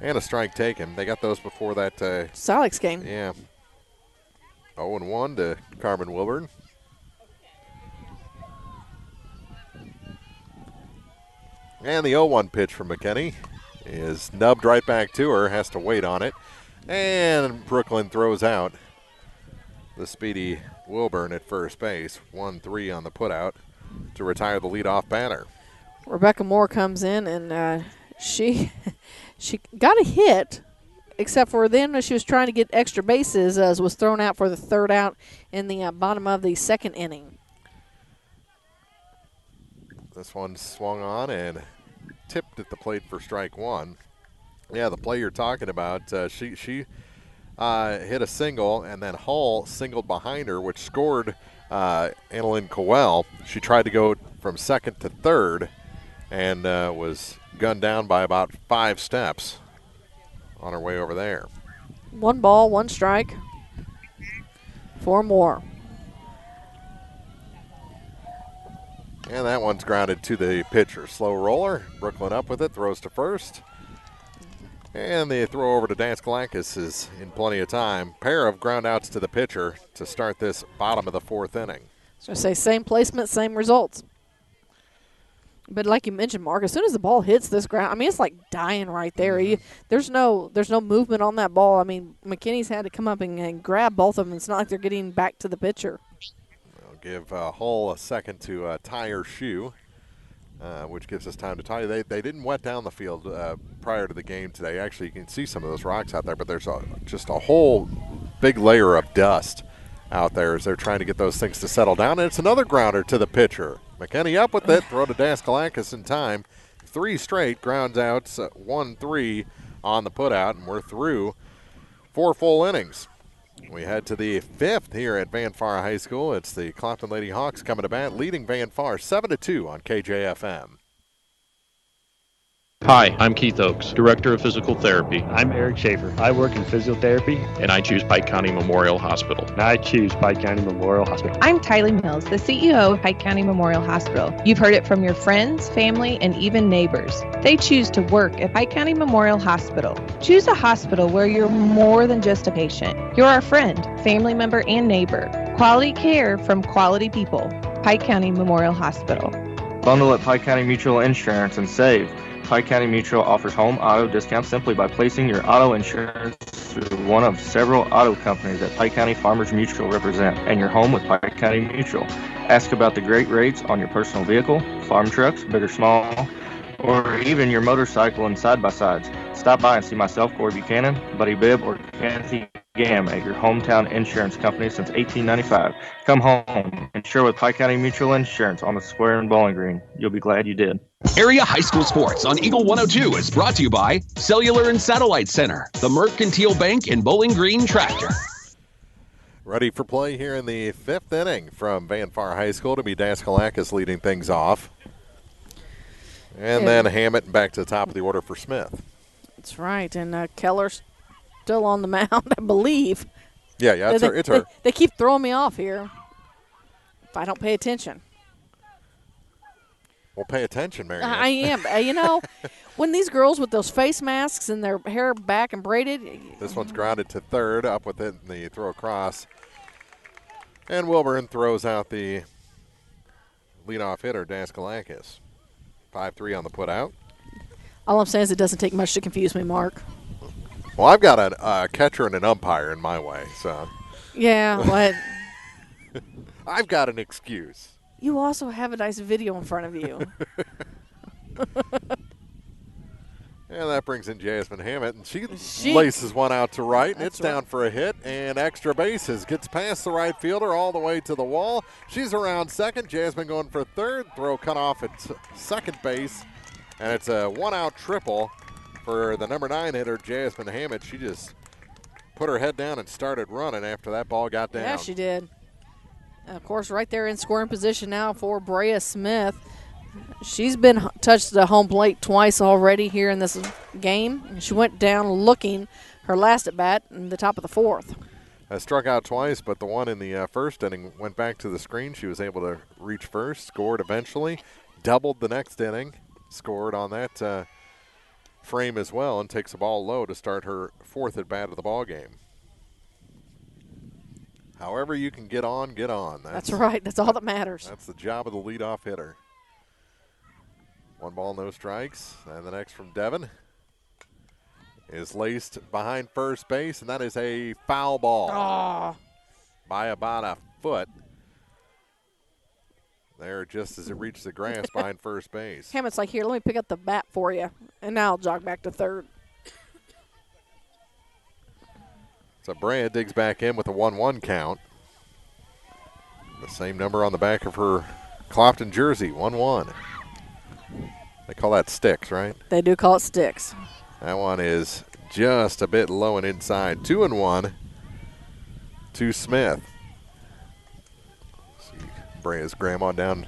[SPEAKER 2] And a strike taken. They got those before that.
[SPEAKER 3] Silex game.
[SPEAKER 2] Yeah. 0-1 to Carmen Wilburn. And the 0-1 pitch from McKinney is nubbed right back to her. Has to wait on it. And Brooklyn throws out the speedy Wilburn at first base. 1-3 on the putout to retire the leadoff batter.
[SPEAKER 3] Rebecca Moore comes in, and she got a hit, except for then she was trying to get extra bases as was thrown out for the third out in the bottom of the second inning.
[SPEAKER 2] This one swung on and tipped at the plate for strike one. Yeah, the play you're talking about, she hit a single, and then Hull singled behind her, which scored Annalyn Cowell. She tried to go from second to third and was gunned down by about 5 steps on her way over there.
[SPEAKER 3] 1 ball, 1 strike. 4 more.
[SPEAKER 2] And that one's grounded to the pitcher. Slow roller. Brooklyn up with it, throws to first. And the throw over to Daskalakis is in plenty of time. Pair of ground outs to the pitcher to start this bottom of the 4th inning.
[SPEAKER 3] So I say same placement, same results. But like you mentioned, Mark, as soon as the ball hits this ground, I mean, it's like dying right there.
[SPEAKER 2] Mm-hmm.
[SPEAKER 3] There's no movement on that ball. I mean, McKinney's had to come up and grab both of them. It's not like they're getting back to the pitcher.
[SPEAKER 2] We'll give Hull a second to tie her shoe, which gives us time to tie. They didn't wet down the field prior to the game today. Actually, you can see some of those rocks out there, but there's just a whole big layer of dust out there as they're trying to get those things to settle down. And it's another grounder to the pitcher. McKinney up with it, throw to Daskalakis in time. 3 straight ground outs, 1-3 on the putout, and we're through 4 full innings. We head to the 5th here at Van Far High School. It's the Clopton Lady Hawks coming to bat, leading Van Far 7-2 on KJFM.
[SPEAKER 22] Hi, I'm Keith Oakes, Director of Physical Therapy.
[SPEAKER 23] I'm Eric Schaefer. I work in physiotherapy.
[SPEAKER 22] And I choose Pike County Memorial Hospital.
[SPEAKER 23] And I choose Pike County Memorial Hospital.
[SPEAKER 24] I'm Tylee Mills, the CEO of Pike County Memorial Hospital. You've heard it from your friends, family, and even neighbors. They choose to work at Pike County Memorial Hospital. Choose a hospital where you're more than just a patient. You're our friend, family member, and neighbor. Quality care from quality people. Pike County Memorial Hospital.
[SPEAKER 25] Bundle at Pike County Mutual Insurance and save. Pike County Mutual offers home auto discounts simply by placing your auto insurance through one of several auto companies that Pike County Farmers Mutual represent, and your home with Pike County Mutual. Ask about the great rates on your personal vehicle, farm trucks, big or small, or even your motorcycle and side-by-sides. Stop by and see myself, Corey Buchanan, Buddy Bibb, or Kathy Gam at your hometown insurance company since 1895. Come home. Insure with Pike County Mutual Insurance on the square in Bowling Green. You'll be glad you did.
[SPEAKER 15] Area High School Sports on Eagle 102 is brought to you by Cellular and Satellite Center, the Mercantile Bank, and Bowling Green Tractor.
[SPEAKER 2] Ready for play here in the 5th inning from Van Far High School to be Daskalakis leading things off. And then Hammett back to the top of the order for Smith.
[SPEAKER 3] That's right, and Keller's still on the mound, I believe.
[SPEAKER 2] Yeah, it's her.
[SPEAKER 3] They keep throwing me off here if I don't pay attention.
[SPEAKER 2] Well, pay attention, Mary.
[SPEAKER 3] I am. When these girls with those face masks and their hair back and braided.
[SPEAKER 2] This one's grounded to third, up with it, and the throw across. And Wilburn throws out the leadoff hitter, Daskalakis. 5-3 on the put out.
[SPEAKER 3] All I'm saying is it doesn't take much to confuse me, Mark.
[SPEAKER 2] Well, I've got a catcher and an umpire in my way, so.
[SPEAKER 3] Yeah, but.
[SPEAKER 2] I've got an excuse.
[SPEAKER 3] You also have a nice video in front of you.
[SPEAKER 2] And that brings in Jasmine Hammett, and she laces one out to right, and it's down for a hit, and extra bases. Gets past the right fielder all the way to the wall. She's around second. Jasmine going for third. Throw cut off at second base, and it's a one-out triple for the number 9 hitter, Jasmine Hammett. She just put her head down and started running after that ball got down.
[SPEAKER 3] Yeah, she did. And of course, right there in scoring position now for Brea Smith. She's been touched the home plate twice already here in this game. She went down looking her last at bat in the top of the 4th.
[SPEAKER 2] Struck out twice, but the one in the first inning went back to the screen. She was able to reach first, scored eventually, doubled the next inning, scored on that frame as well, and takes the ball low to start her 4th at bat of the ball game. However you can get on, get on.
[SPEAKER 3] That's right. That's all that matters.
[SPEAKER 2] That's the job of the leadoff hitter. 1 ball, no strikes. And the next from Devon is laced behind first base, and that is a foul ball by about a foot. There, just as it reached the grass behind first base.
[SPEAKER 3] Hammett's like, here, let me pick up the bat for you. And now I'll jog back to third.
[SPEAKER 2] So Brea digs back in with a 1-1 count. The same number on the back of her Clopton jersey, 1-1. They call that sticks, right?
[SPEAKER 3] They do call it sticks.
[SPEAKER 2] That one is just a bit low and inside. 2-1 to Smith. See Brea's grandma down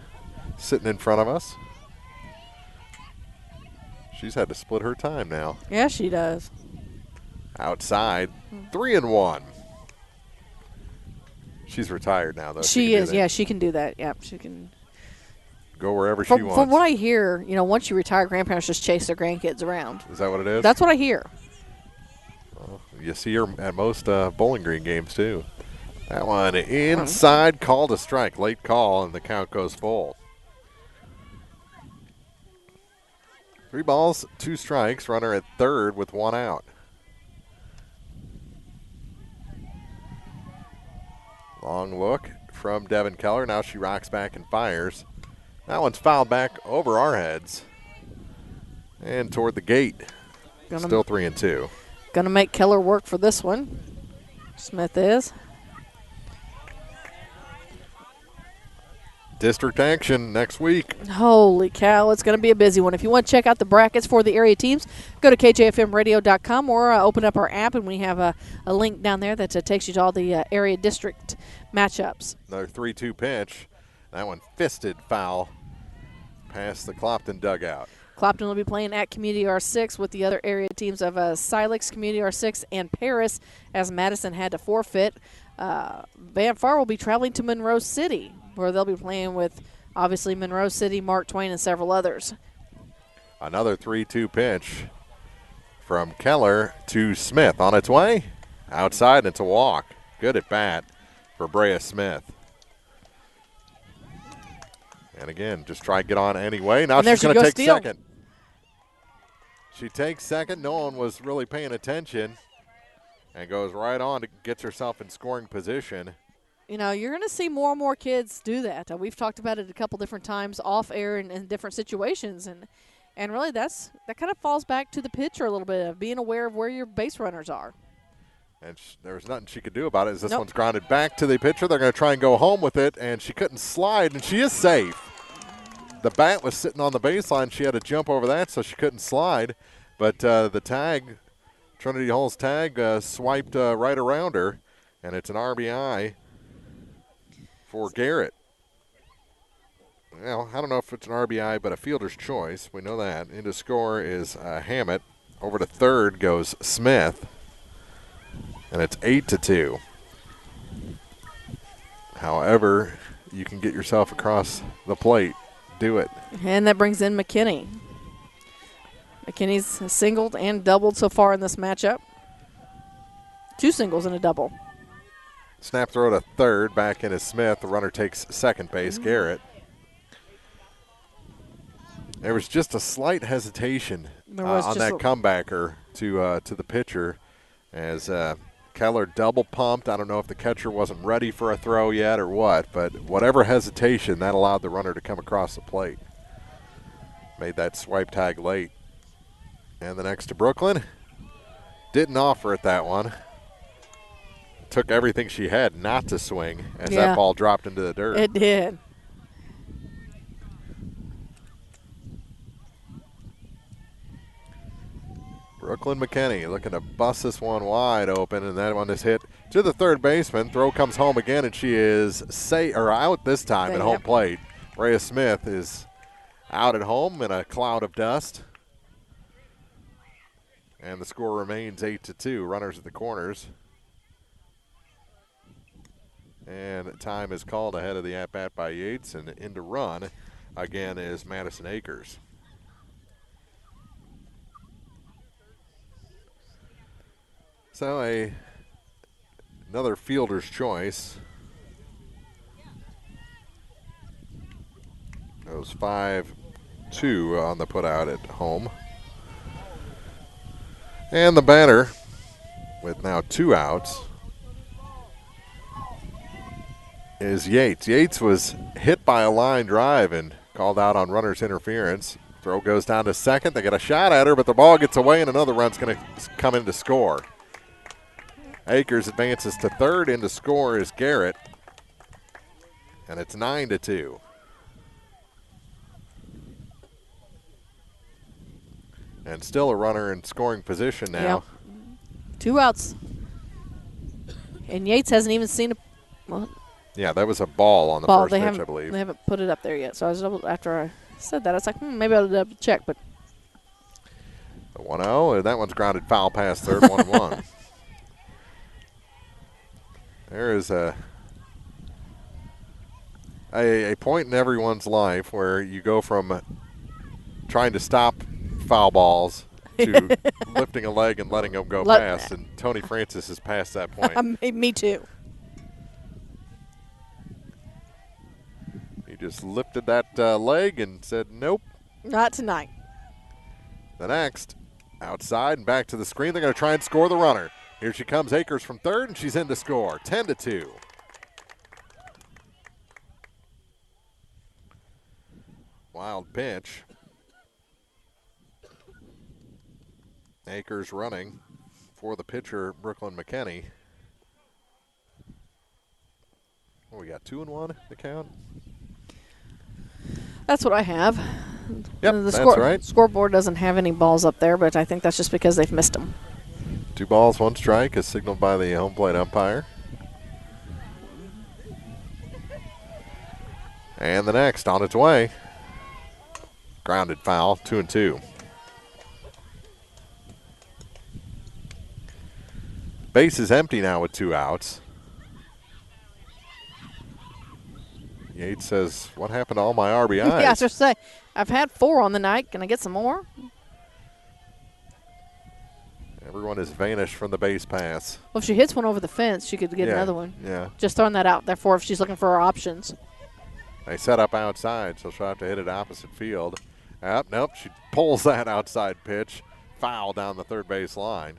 [SPEAKER 2] sitting in front of us. She's had to split her time now.
[SPEAKER 3] Yeah, she does.
[SPEAKER 2] Outside, 3-1. She's retired now, though.
[SPEAKER 3] She is, yeah, she can do that. Yeah, she can
[SPEAKER 2] go wherever she wants.
[SPEAKER 3] From what I hear, once you retire, grandparents just chase their grandkids around.
[SPEAKER 2] Is that what it is?
[SPEAKER 3] That's what I hear.
[SPEAKER 2] Well, you see her at most Bowling Green games, too. That one inside, called a strike. Late call, and the count goes full. 3 balls, 2 strikes. Runner at third with 1 out. Long look from Devin Keller. Now she rocks back and fires. That one's fouled back over our heads and toward the gate. Still 3-2.
[SPEAKER 3] Going to make Keller work for this one. Smith is.
[SPEAKER 2] District action next week.
[SPEAKER 3] Holy cow, it's going to be a busy one. If you want to check out the brackets for the area teams, go to kjfmradio.com or open up our app, and we have a link down there that takes you to all the area district matchups.
[SPEAKER 2] Another 3-2 pitch. That one fisted foul past the Clopton dugout.
[SPEAKER 3] Clopton will be playing at Community R6 with the other area teams of Silex, Community R6, and Paris, as Madison had to forfeit. Van Far will be traveling to Monroe City, where they'll be playing with, obviously, Monroe City, Mark Twain, and several others.
[SPEAKER 2] Another 3-2 pitch from Keller to Smith. On its way, outside, and it's a walk. Good at bat for Brea Smith. And again, just try to get on anyway. Now she's going to take second. She takes second. No one was really paying attention. And goes right on to get herself in scoring position.
[SPEAKER 3] You're going to see more and more kids do that. We've talked about it a couple different times off air and in different situations. And, And really, that kind of falls back to the pitcher a little bit of being aware of where your base runners are.
[SPEAKER 2] And there was nothing she could do about it as this
[SPEAKER 3] Nope.
[SPEAKER 2] one's grounded back to the pitcher. They're going to try and go home with it, and she couldn't slide, and she is safe. The bat was sitting on the baseline. She had to jump over that, so she couldn't slide. But the tag, Trinity Hall's tag, swiped right around her, and it's an RBI for Garrett. Well, I don't know if it's an RBI, but a fielder's choice. We know that. Into score is Hammett. Over to third goes Smith. And it's 8-2. However, you can get yourself across the plate. Do it.
[SPEAKER 3] And that brings in McKinney. McKinney's singled and doubled so far in this matchup. 2 singles and a double.
[SPEAKER 2] Snap throw to third. Back in is Smith. The runner takes second base, Garrett. There was just a slight hesitation on that comebacker to the pitcher as Keller double pumped. I don't know if the catcher wasn't ready for a throw yet or what, but whatever hesitation, that allowed the runner to come across the plate. Made that swipe tag late. And the next to Brooklyn. Didn't offer it that one. Took everything she had not to swing as that ball dropped into the dirt.
[SPEAKER 3] It did.
[SPEAKER 2] Brooklyn McKinney looking to bust this one wide open, and that one is hit to the third baseman. Throw comes home again, and she is out this time at home plate. Rhea Smith is out at home in a cloud of dust. And the score remains 8-2. Runners at the corners. And time is called ahead of the at-bat by Yates, and in to run again is Madison Akers. So another fielder's choice. It was 5-2 on the putout at home. And the batter with now 2 outs is Yates. Yates was hit by a line drive and called out on runner's interference. Throw goes down to second. They get a shot at her, but the ball gets away and another run's going to come in to score. Akers advances to third. In to score is Garrett. And it's 9-2. And still a runner in scoring position now.
[SPEAKER 3] Yep. 2 outs. And Yates hasn't even seen a well,
[SPEAKER 2] yeah, that was a ball on the first pitch, I believe.
[SPEAKER 3] They haven't put it up there yet. So I was after I said that, I was like, maybe I'll double check. But
[SPEAKER 2] the 1-0, that one's grounded foul past third, 1-1. There is a point in everyone's life where you go from trying to stop foul balls to lifting a leg and letting them go past, and Tony Francis is past that point.
[SPEAKER 3] Me too.
[SPEAKER 2] He just lifted that leg and said, nope.
[SPEAKER 3] Not tonight.
[SPEAKER 2] The next, outside and back to the screen. They're going to try and score the runner. Here she comes, Akers from third, and she's in to score, 10-2. Wild pitch. Akers running for the pitcher, Brooklyn McKinney. Oh, we got 2-1 the count.
[SPEAKER 3] That's what I have.
[SPEAKER 2] Yep, that's right.
[SPEAKER 3] Scoreboard doesn't have any balls up there, but I think that's just because they've missed them.
[SPEAKER 2] 2 balls, 1 strike is signaled by the home plate umpire. And the next on its way. Grounded foul, 2-2. Base is empty now with 2 outs. Yates says, what happened to all my RBIs?
[SPEAKER 3] Yeah, I was just say, I've had 4 on the night. Can I get some more?
[SPEAKER 2] Everyone has vanished from the base pass.
[SPEAKER 3] Well, if she hits one over the fence, she could get another one.
[SPEAKER 2] Yeah.
[SPEAKER 3] Just throwing that out there for if she's looking for her options.
[SPEAKER 2] They set up outside, so she'll have to hit it opposite field. Nope, she pulls that outside pitch. Foul down the third base line.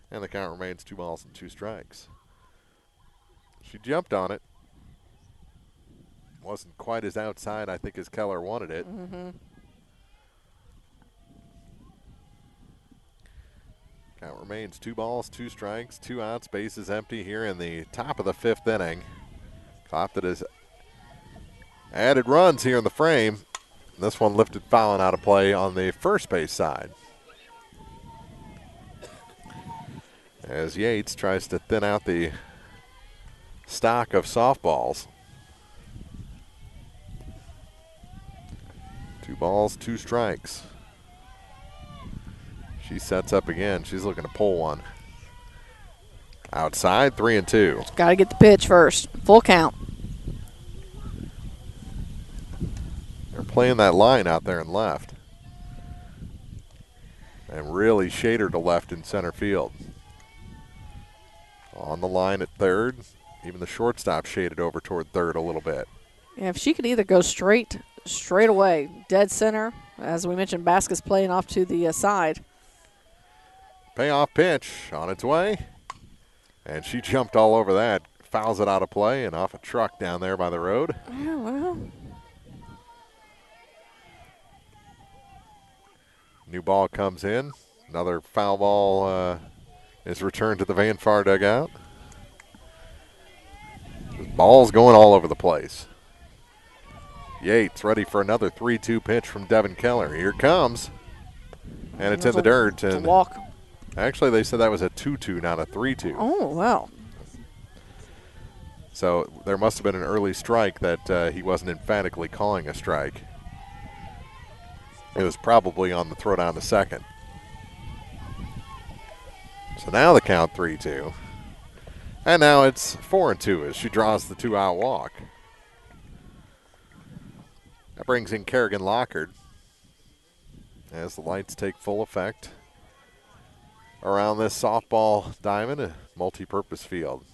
[SPEAKER 2] And the count remains 2 balls and 2 strikes. She jumped on it. Wasn't quite as outside, I think, as Keller wanted it.
[SPEAKER 3] Mm-hmm.
[SPEAKER 2] Count remains 2 balls, 2 strikes, 2 outs, bases empty here in the top of the 5th inning. Clopton has added runs here in the frame. This one lifted fouling out of play on the first base side. As Yates tries to thin out the stock of softballs. 2 balls, 2 strikes. She sets up again. She's looking to pull one. Outside, 3-2.
[SPEAKER 3] Got to get the pitch first. Full count.
[SPEAKER 2] They're playing that line out there in left. And really shader to left in center field. On the line at third. Even the shortstop shaded over toward third a little bit.
[SPEAKER 3] Yeah, if she could either go straight away, dead center, as we mentioned, Baskett's playing off to the side.
[SPEAKER 2] Payoff pitch on its way. And she jumped all over that. Fouls it out of play and off a truck down there by the road.
[SPEAKER 3] Yeah, well.
[SPEAKER 2] New ball comes in. Another foul ball is returned to the Van Far dugout. Just balls going all over the place. Yates ready for another 3-2 pitch from Devin Keller. Here it comes. And it's in the dirt.
[SPEAKER 3] And walk.
[SPEAKER 2] Actually, they said that was a 2-2, not a 3-2.
[SPEAKER 3] Oh, wow.
[SPEAKER 2] So there must have been an early strike that he wasn't emphatically calling a strike. It was probably on the throw down to second. So now the count 3-2. And now it's 4-2 as she draws the 2-out walk. That brings in Kerrigan Lockard as the lights take full effect around this softball diamond, a multi-purpose field.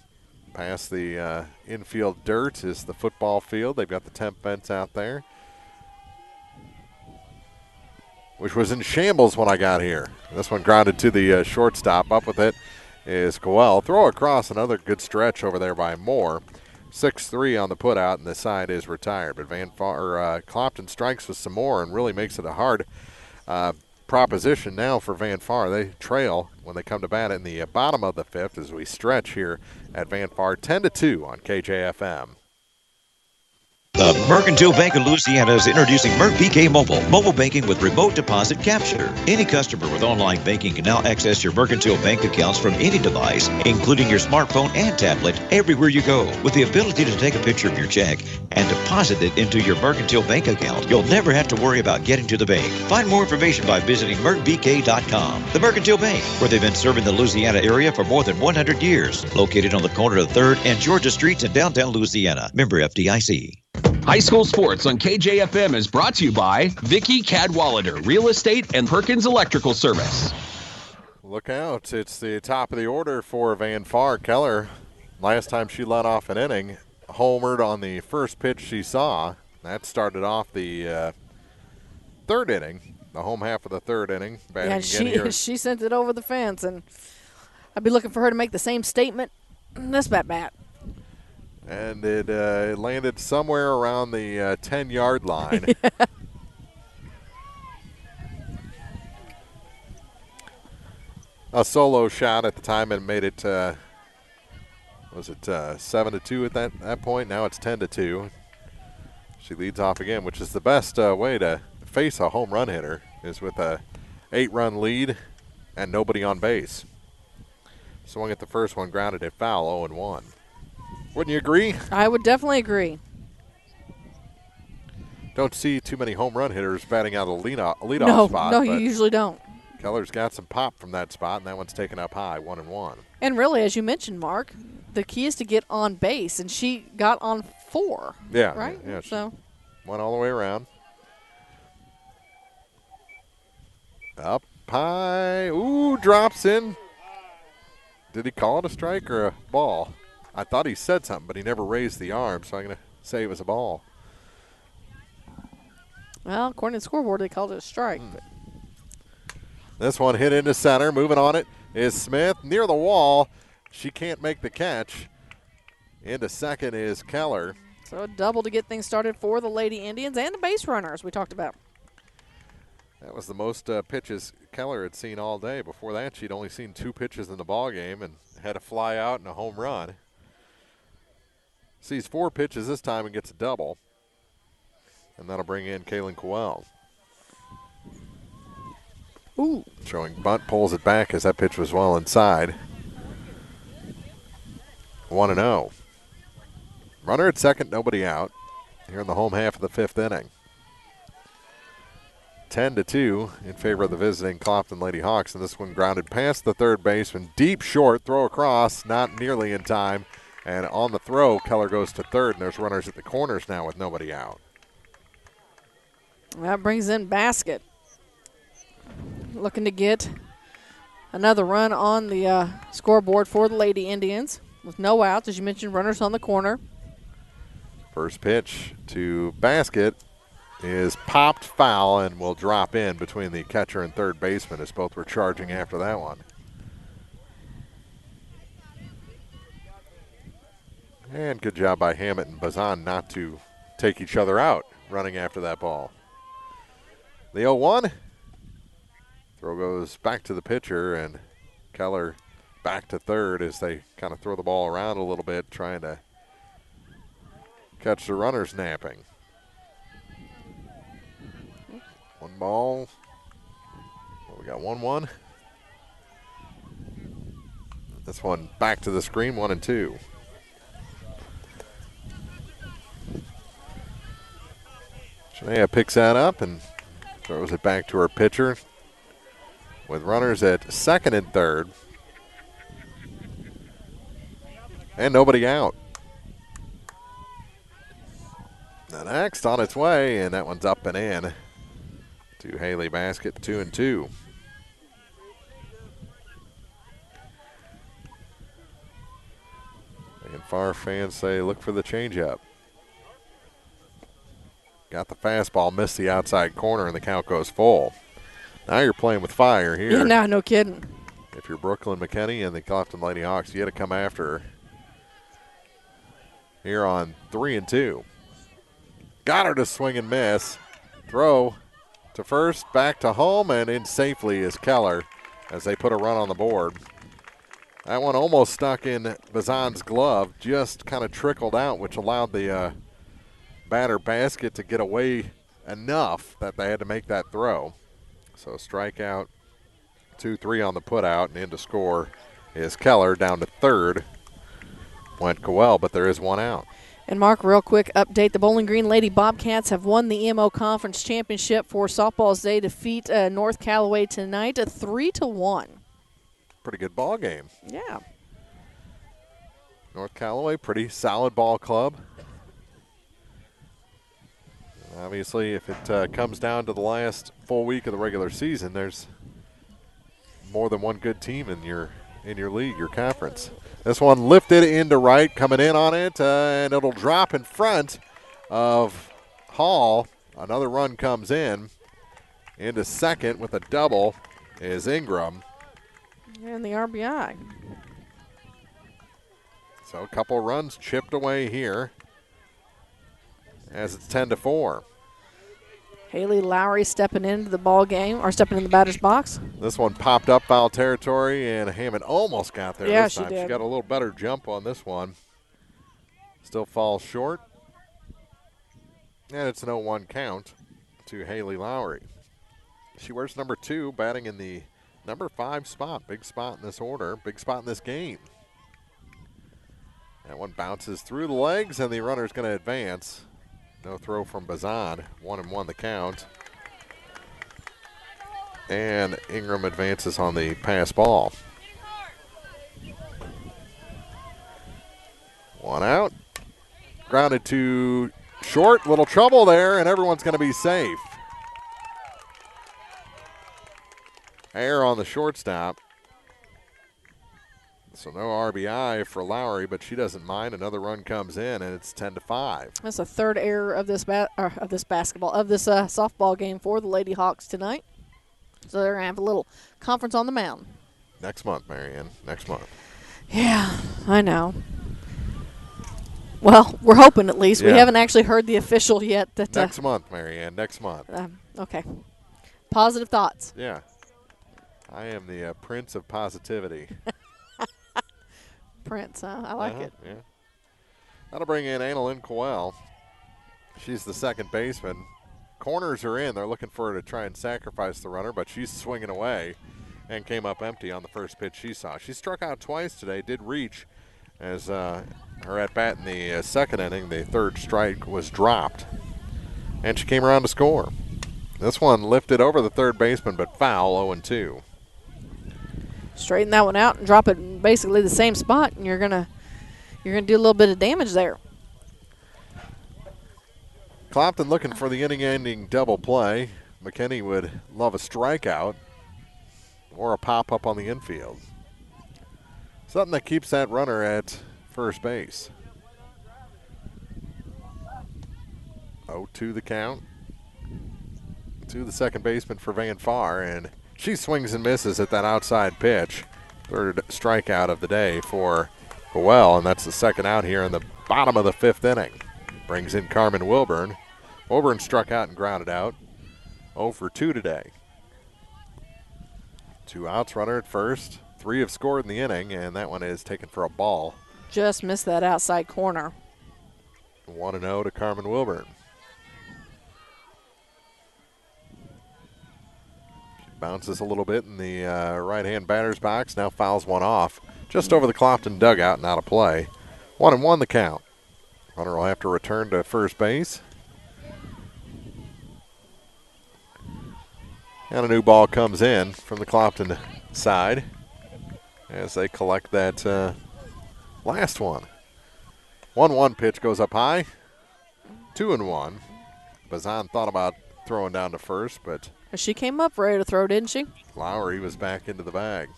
[SPEAKER 2] Past the infield dirt is the football field. They've got the temp fence out there, which was in shambles when I got here. This one grounded to the shortstop. Up with it is Coel. Throw across, another good stretch over there by Moore. 6-3 on the putout, and the side is retired. But Clopton strikes with some more and really makes it a hard proposition now for Van Far. They trail when they come to bat in the bottom of the 5th as we stretch here at Van Far. 10-2 on KJFM.
[SPEAKER 1] The Mercantile Bank of Louisiana is introducing MercBK Mobile, mobile banking with remote deposit capture. Any customer with online banking can now access your Mercantile bank accounts from any device, including your smartphone and tablet, everywhere you go. With the ability to take a picture of your check and deposit it into your Mercantile bank account, you'll never have to worry about getting to the bank. Find more information by visiting mercbk.com. The Mercantile Bank, where they've been serving the Louisiana area for more than 100 years. Located on the corner of 3rd and Georgia Streets in downtown Louisiana. Member FDIC.
[SPEAKER 15] High School Sports on KJFM is brought to you by Vicky Cadwallader, Real Estate and Perkins Electrical Service.
[SPEAKER 2] Look out. It's the top of the order for Van Far. Keller, last time she led off an inning, homered on the first pitch she saw. That started off the 3rd inning, the home half of the 3rd inning.
[SPEAKER 3] Yeah, she sent it over the fence, and I'd be looking for her to make the same statement in this bat.
[SPEAKER 2] And it landed somewhere around the 10-yard line.
[SPEAKER 3] Yeah.
[SPEAKER 2] A solo shot at the time and made it, was it 7-2 at that point? Now it's 10-2. She leads off again, which is the best way to face a home run hitter, is with a 8-run lead and nobody on base. Swung at the first one, grounded it foul, 0-1. Wouldn't you agree?
[SPEAKER 3] I would definitely agree.
[SPEAKER 2] Don't see too many home run hitters batting out of the leadoff spot.
[SPEAKER 3] No, you usually don't.
[SPEAKER 2] Keller's got some pop from that spot, and that one's taken up high, 1-1.
[SPEAKER 3] And really, as you mentioned, Mark, the key is to get on base, and she got on 4.
[SPEAKER 2] Yeah.
[SPEAKER 3] Right?
[SPEAKER 2] Yeah,
[SPEAKER 3] so
[SPEAKER 2] went all the way around. Up high. Ooh, drops in. Did he call it a strike or a ball? I thought he said something, but he never raised the arm, so I'm going to say it was a ball.
[SPEAKER 3] Well, according to the scoreboard, they called it a strike. But.
[SPEAKER 2] This one hit into center. Moving on it is Smith. Near the wall. She can't make the catch. Into second is Keller.
[SPEAKER 3] So a double to get things started for the Lady Indians and the base runners we talked about.
[SPEAKER 2] That was the most pitches Keller had seen all day. Before that, she'd only seen 2 pitches in the ball game and had a fly out and a home run. Sees 4 pitches this time and gets a double. And that'll bring in Kaylin Coel.
[SPEAKER 3] Ooh.
[SPEAKER 2] Showing bunt, pulls it back as that pitch was well inside. 1-0. Runner at second, nobody out. Here in the home half of the 5th inning. 10-2 in favor of the visiting Clopton Lady Hawks, and this one grounded past the third baseman, deep short, throw across, not nearly in time, and on the throw, Keller goes to third, and there's runners at the corners now with nobody out.
[SPEAKER 3] That brings in Basket. Looking to get another run on the scoreboard for the Lady Indians with no outs, as you mentioned, runners on the corner.
[SPEAKER 2] First pitch to Basket is popped foul and will drop in between the catcher and third baseman as both were charging after that one. And good job by Hammett and Bazan not to take each other out running after that ball. The 0-1. Throw goes back to the pitcher, and Keller back to third as they kind of throw the ball around a little bit, trying to catch the runners napping. 1 ball. Well, we got 1-1. This one back to the screen, 1-2. Shania picks that up and throws it back to her pitcher with runners at second and third. And nobody out. The next on its way, and that one's up and in to Haley Basket, 2-2. And Far fans say look for the changeup. Got the fastball, missed the outside corner, and the count goes full. Now you're playing with fire here.
[SPEAKER 3] Yeah, no kidding.
[SPEAKER 2] If you're Brooklyn McKinney and the Clopton Lady Hawks, you got to come after her. Here on 3-2. Got her to swing and miss. Throw to first, back to home, and in safely is Keller as they put a run on the board. That one almost stuck in Bazan's glove, just kind of trickled out, which allowed the batter Basket to get away enough that they had to make that throw. So strikeout, 2-3 on the putout, and in to score is Keller. Down to third went Coel, but there is one out.
[SPEAKER 3] And Mark, real quick update. The Bowling Green Lady Bobcats have won the EMO Conference Championship for softballs. They defeat North Callaway tonight, 3-1.
[SPEAKER 2] Pretty good ball game.
[SPEAKER 3] Yeah.
[SPEAKER 2] North Callaway, pretty solid ball club. Obviously, if it comes down to the last full week of the regular season, there's more than one good team in your league, your conference. This one lifted into right, coming in on it, and it'll drop in front of Hall. Another run comes in. Into second with a double is Ingram.
[SPEAKER 3] And the RBI.
[SPEAKER 2] So a couple runs chipped away here as it's 10-4.
[SPEAKER 3] Haley Lowry stepping into the ball game, or stepping in the batter's box.
[SPEAKER 2] This one popped up foul territory, and Hammond almost got there this time.
[SPEAKER 3] She did.
[SPEAKER 2] She got a little better jump on this one. Still falls short. And it's an 0-1 count to Haley Lowry. She wears number 2, batting in the number 5 spot. Big spot in this order, big spot in this game. That one bounces through the legs, and the runner's going to advance. No throw from Bazan. 1-1 the count. And Ingram advances on the pass ball. One out. Grounded to short. Little trouble there, and everyone's going to be safe. Error on the shortstop. So no RBI for Lowry, but she doesn't mind. Another run comes in, and it's 10-5.
[SPEAKER 3] That's the third error of this softball game for the Lady Hawks tonight. So they're going to have a little conference on the mound.
[SPEAKER 2] Next month, Marianne. Next month.
[SPEAKER 3] Yeah, I know. Well, we're hoping at least.
[SPEAKER 2] Yeah.
[SPEAKER 3] We haven't actually heard the official yet. That
[SPEAKER 2] next month, Marianne. Next month.
[SPEAKER 3] Okay. positive thoughts.
[SPEAKER 2] Yeah. I am the prince of positivity.
[SPEAKER 3] Prince, huh? I like it.
[SPEAKER 2] Yeah. That'll bring in Annalyn Coel. She's the second baseman. Corners are in. They're looking for her to try and sacrifice the runner, but she's swinging away and came up empty on the first pitch she saw. She struck out twice today, did reach as her at-bat in the second inning. The third strike was dropped, and she came around to score. This one lifted over the third baseman, but foul, 0-2.
[SPEAKER 3] Straighten that one out and drop it in basically the same spot, and you're gonna do a little bit of damage there.
[SPEAKER 2] Clopton looking for the inning-ending double play. McKinney would love a strikeout or a pop-up on the infield. Something that keeps that runner at first base. 0-2 the count. To the second baseman for Van Far, and she swings and misses at that outside pitch. Third strikeout of the day for Coel, and that's the second out here in the bottom of the fifth inning. Brings in Carmen Wilburn. Wilburn struck out and grounded out. 0 for 2 today. 2 outs, runner at first. 3 have scored in the inning, and that one is taken for a ball.
[SPEAKER 3] Just missed that outside corner.
[SPEAKER 2] 1-0 to Carmen Wilburn. Bounces a little bit in the right-hand batter's box. Now fouls one off just over the Clopton dugout and out of play. 1-1 the count. Runner will have to return to first base. And a new ball comes in from the Clopton side as they collect that last one. 1-1 pitch goes up high. 2-1. Bazan thought about throwing down to first, but
[SPEAKER 3] she came up ready to throw, didn't she?
[SPEAKER 2] Lowry was back into the bag.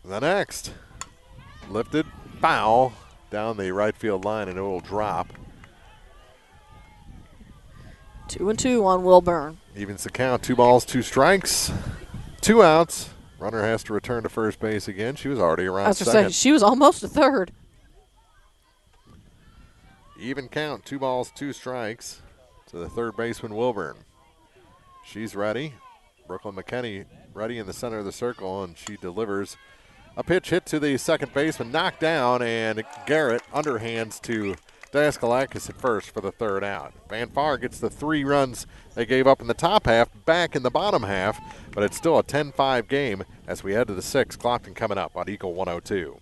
[SPEAKER 2] The next, lifted, foul, down the right field line, and it will drop.
[SPEAKER 3] 2-2 on Wilburn.
[SPEAKER 2] Evens the count, 2 balls, 2 strikes, 2 outs. Runner has to return to first base again. She was already around second.
[SPEAKER 3] She was almost a third.
[SPEAKER 2] Even count, 2 balls, 2 strikes to the third baseman, Wilburn. She's ready. Brooklyn McKinney ready in the center of the circle, and she delivers a pitch hit to the second baseman, knocked down, and Garrett underhands to Daskalakis at first for the third out. Van Far gets the 3 runs they gave up in the top half back in the bottom half, but it's still a 10-5 game as we head to the 6th. Clopton coming up on Eagle 102.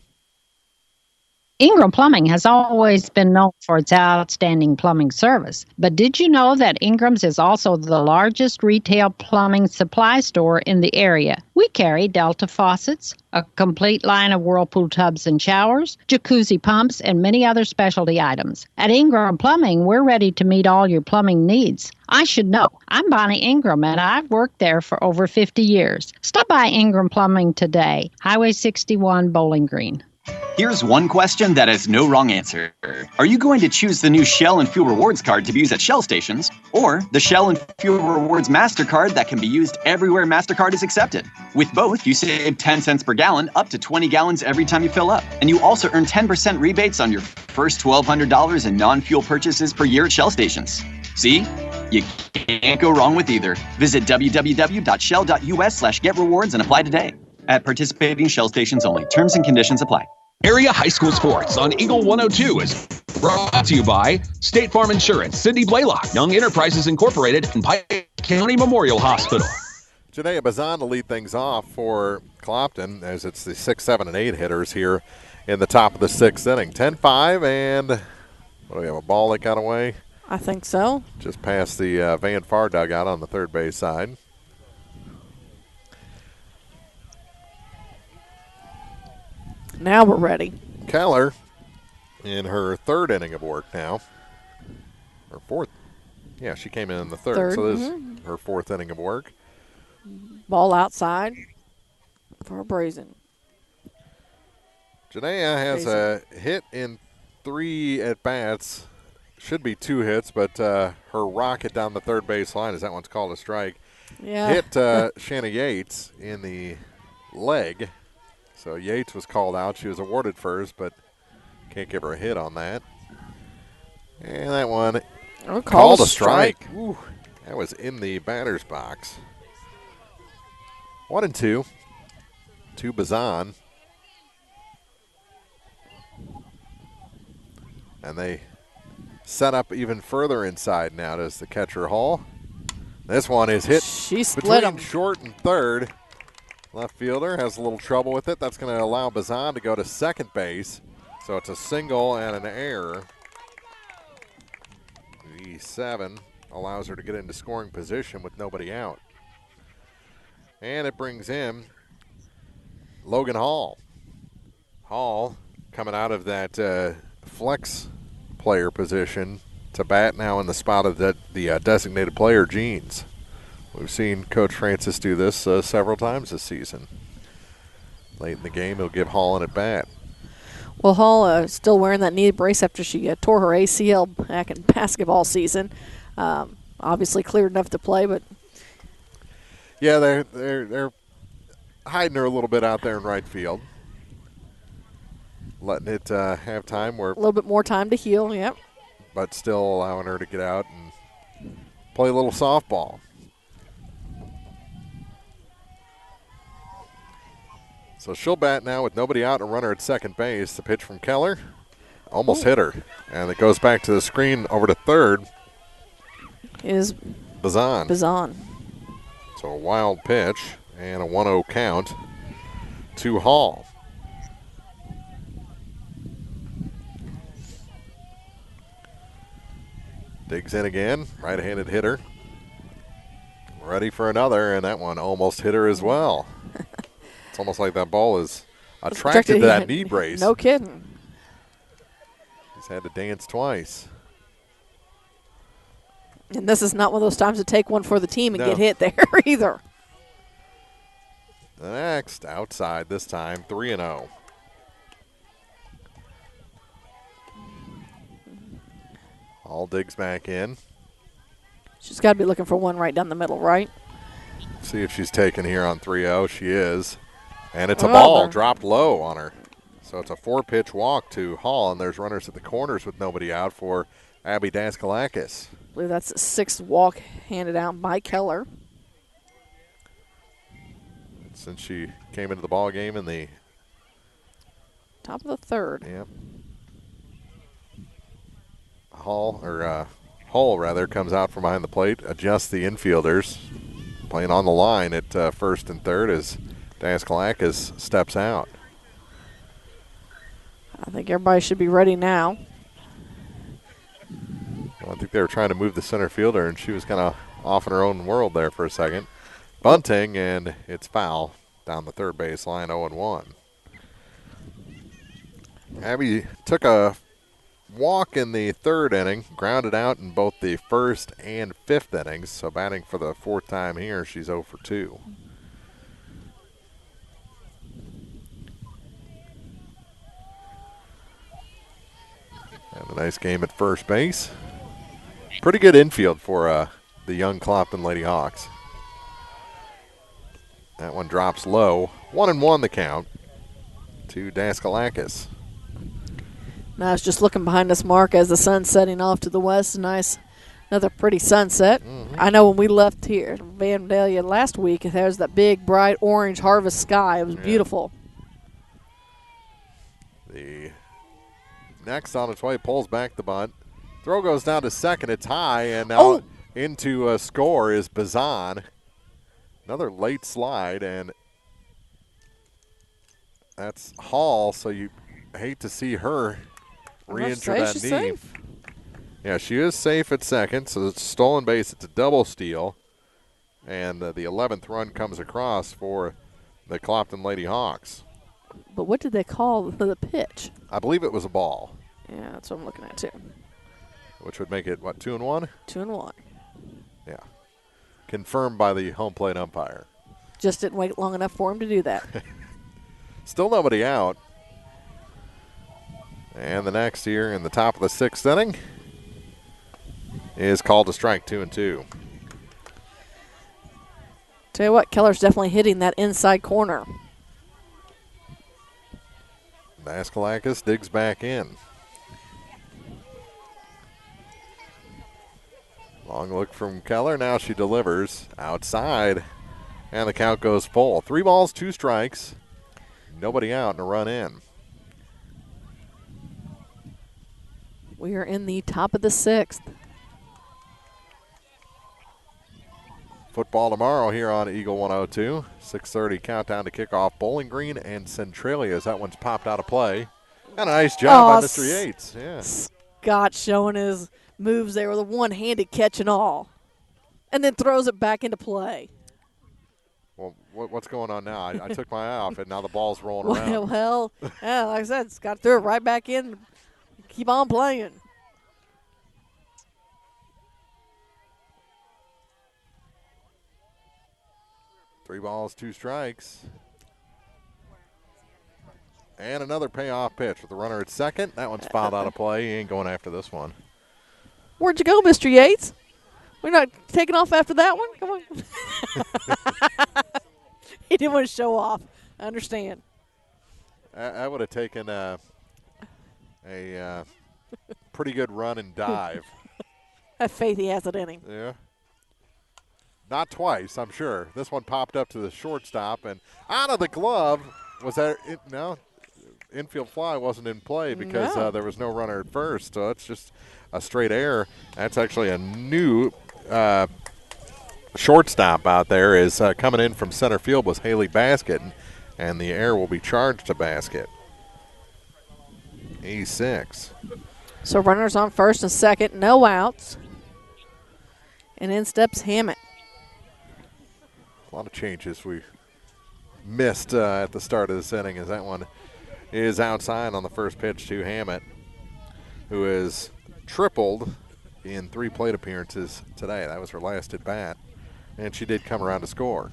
[SPEAKER 5] Ingram Plumbing has always been known for its outstanding plumbing service. But did you know that Ingram's is also the largest retail plumbing supply store in the area? We carry Delta faucets, a complete line of Whirlpool tubs and showers, jacuzzi pumps, and many other specialty items. At Ingram Plumbing, we're ready to meet all your plumbing needs. I should know. I'm Bonnie Ingram, and I've worked there for over 50 years. Stop by Ingram Plumbing today, Highway 61, Bowling Green.
[SPEAKER 7] Here's one question that has no wrong answer. Are you going to choose the new Shell and Fuel Rewards card to be used at Shell stations, or the Shell and Fuel Rewards MasterCard that can be used everywhere MasterCard is accepted? With both, you save 10 cents per gallon, up to 20 gallons every time you fill up. And you also earn 10% rebates on your first $1,200 in non-fuel purchases per year at Shell stations. See? You can't go wrong with either. Visit www.shell.us/getrewards and apply today. At participating Shell stations only. Terms and conditions apply.
[SPEAKER 15] Area High School Sports on Eagle 102 is brought to you by State Farm Insurance, Cindy Blaylock, Young Enterprises Incorporated, and Pike County Memorial Hospital.
[SPEAKER 2] Janaea Bazan to lead things off for Clopton as it's the 6, 7, and 8 hitters here in the top of the 6th inning. 10-5, and what do we have, a ball that got away?
[SPEAKER 3] I think so.
[SPEAKER 2] Just past the Van Far dugout on the third base side.
[SPEAKER 3] Now we're ready.
[SPEAKER 2] Keller in her 3rd inning of work now. Or 4th. Yeah, she came in the 3rd. So this is her 4th inning of work.
[SPEAKER 3] Ball outside for Brazen.
[SPEAKER 2] Janaea has a hit in 3 at-bats. Should be 2 hits, but her rocket down the third base line, as that one's called a strike, hit Shanna Yates in the leg. So Yates was called out. She was awarded first, but can't give her a hit on that. And that one Called a strike. Ooh, that was in the batter's box. 1-2 to Bazan. And they set up even further inside now as the catcher Hall. This one is hit between short and third. Left fielder has a little trouble with it. That's going to allow Bazan to go to second base. So it's a single and an error. The 7 allows her to get into scoring position with nobody out. And it brings in Logan Hall. Hall coming out of that flex player position to bat now in the spot of the designated player jeans. We've seen Coach Francis do this several times this season. Late in the game, he'll give Hall an at bat.
[SPEAKER 3] Well, Hall still wearing that knee brace after she tore her ACL back in basketball season. Obviously cleared enough to play, but
[SPEAKER 2] yeah, they're hiding her a little bit out there in right field, letting it have time where
[SPEAKER 3] a little bit more time to heal. Yep.
[SPEAKER 2] But still allowing her to get out and play a little softball. So she'll bat now with nobody out and a runner at second base. The pitch from Keller almost hit her. And it goes back to the screen over to third.
[SPEAKER 3] Is
[SPEAKER 2] Bazan. So a wild pitch and a 1-0 count to Hall. Digs in again, right-handed hitter. Ready for another, and that one almost hit her as well. It's almost like that ball is attracted to that knee brace.
[SPEAKER 3] No kidding.
[SPEAKER 2] He's had to dance twice.
[SPEAKER 3] And this is not one of those times to take one for the team and get hit there either.
[SPEAKER 2] The next, outside this time, 3-0. Hall digs back in.
[SPEAKER 3] She's got to be looking for one right down the middle, right?
[SPEAKER 2] See if she's taken here on 3-0. She is. And it's a ball dropped low on her. So it's a 4-pitch walk to Hall, and there's runners at the corners with nobody out for Abby Daskalakis.
[SPEAKER 3] I believe that's the 6th walk handed out by Keller.
[SPEAKER 2] Since she came into the ball game in the
[SPEAKER 3] top of the 3rd.
[SPEAKER 2] Yep. Hull rather comes out from behind the plate, adjusts the infielders, playing on the line at first and third as Daskalakis steps out.
[SPEAKER 3] I think everybody should be ready now.
[SPEAKER 2] Well, I think they were trying to move the center fielder, and she was kind of off in her own world there for a second. Bunting, and it's foul down the third base line, 0-1. Abby took a walk in the 3rd inning, grounded out in both the 1st and 5th innings, so batting for the 4th time here, she's 0 for 2. And a nice game at first base. Pretty good infield for the young Clopton Lady Hawks. That one drops low. 1-1 the count to Daskalakis.
[SPEAKER 3] Now it's just looking behind us, Mark, as the sun's setting off to the west. Nice, another pretty sunset. I know when we left here, Vandalia last week, there's that big, bright orange harvest sky. It was beautiful.
[SPEAKER 2] The next on its way, pulls back the bunt. Throw goes down to second. It's high, and now into a score is Bazan. Another late slide, and that's Hall, so you hate to see her re-injure that knee.
[SPEAKER 3] Safe.
[SPEAKER 2] Yeah, she is safe at second, so it's a stolen base. It's a double steal, and the 11th run comes across for the Clopton Lady Hawks.
[SPEAKER 3] But what did they call the pitch?
[SPEAKER 2] I believe it was a ball.
[SPEAKER 3] Yeah, that's what I'm looking at, too.
[SPEAKER 2] Which would make it, what, 2-1?
[SPEAKER 3] 2-1.
[SPEAKER 2] Yeah. Confirmed by the home plate umpire.
[SPEAKER 3] Just didn't wait long enough for him to do that.
[SPEAKER 2] Still nobody out. And the next here in the top of the 6th inning is called a strike, 2-2.
[SPEAKER 3] Tell you what, Keller's definitely hitting that inside corner.
[SPEAKER 2] Daskalakis digs back in. Long look from Keller. Now she delivers outside. And the count goes full. 3 balls, 2 strikes. Nobody out and a run in.
[SPEAKER 3] We are in the top of the 6th.
[SPEAKER 2] Football tomorrow here on Eagle 102. 6:30 countdown to kickoff. Bowling Green and Centralia as that one's popped out of play. And a nice job by Mr. Yates. Yeah.
[SPEAKER 3] Scott showing his moves there with a one-handed catch and all. And then throws it back into play.
[SPEAKER 2] Well, what's going on now? I took my eye off it. Now the ball's rolling around.
[SPEAKER 3] Well, yeah, like I said, Scott threw it right back in. Keep on playing.
[SPEAKER 2] Three balls, 2 strikes. And another payoff pitch with the runner at second. That one's fouled out of play. He ain't going after this one.
[SPEAKER 3] Where'd you go, Mr. Yates? We're not taking off after that one? Come on. He didn't want to show off. I understand.
[SPEAKER 2] I would have taken a pretty good run and dive.
[SPEAKER 3] I have faith he has it in him.
[SPEAKER 2] Yeah. Not twice, I'm sure. This one popped up to the shortstop and out of the glove. Was that no? Infield fly wasn't in play because there was no runner at first. So it's just a straight error. That's actually a new shortstop out there. Is coming in from center field was Haley Basket, and the error will be charged to Basket. E6.
[SPEAKER 3] So runners on first and second, no outs. And in steps Hammett.
[SPEAKER 2] A lot of changes we missed at the start of this inning as that one is outside on the first pitch to Hammett, who has tripled in 3 plate appearances today. That was her last at bat, and she did come around to score.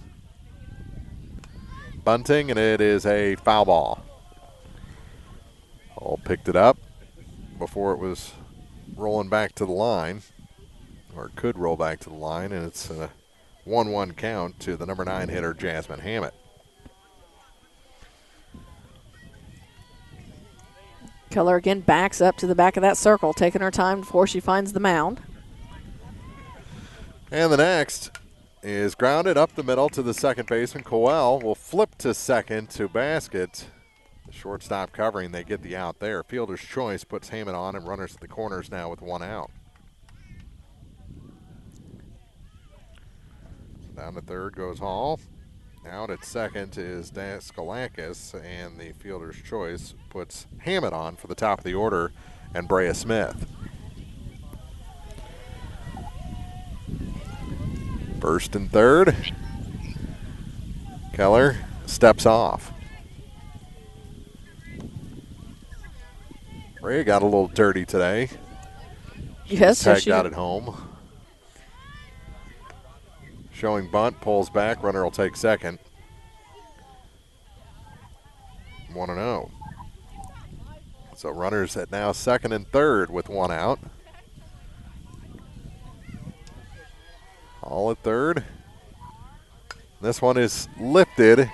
[SPEAKER 2] Bunting, and it is a foul ball. Hall picked it up before it was rolling back to the line, or it could roll back to the line, and it's a 1-1 count to the number 9 hitter, Jasmine Hammett.
[SPEAKER 3] Keller again backs up to the back of that circle, taking her time before she finds the mound.
[SPEAKER 2] And the next is grounded up the middle to the second baseman. Coel will flip to second to Basket. The shortstop covering, they get the out there. Fielder's choice puts Hammett on, and runners at the corners now with 1 out. Down to third goes Hall. Out at second is Daskalakis, and the fielder's choice puts Hammett on for the top of the order and Brea Smith. First and third. Keller steps off. Brea got a little dirty today.
[SPEAKER 3] Yes,
[SPEAKER 2] tagged out at home. Showing bunt, pulls back, runner will take second. 1-0. So runners at now second and third with 1 out. All at third. This one is lifted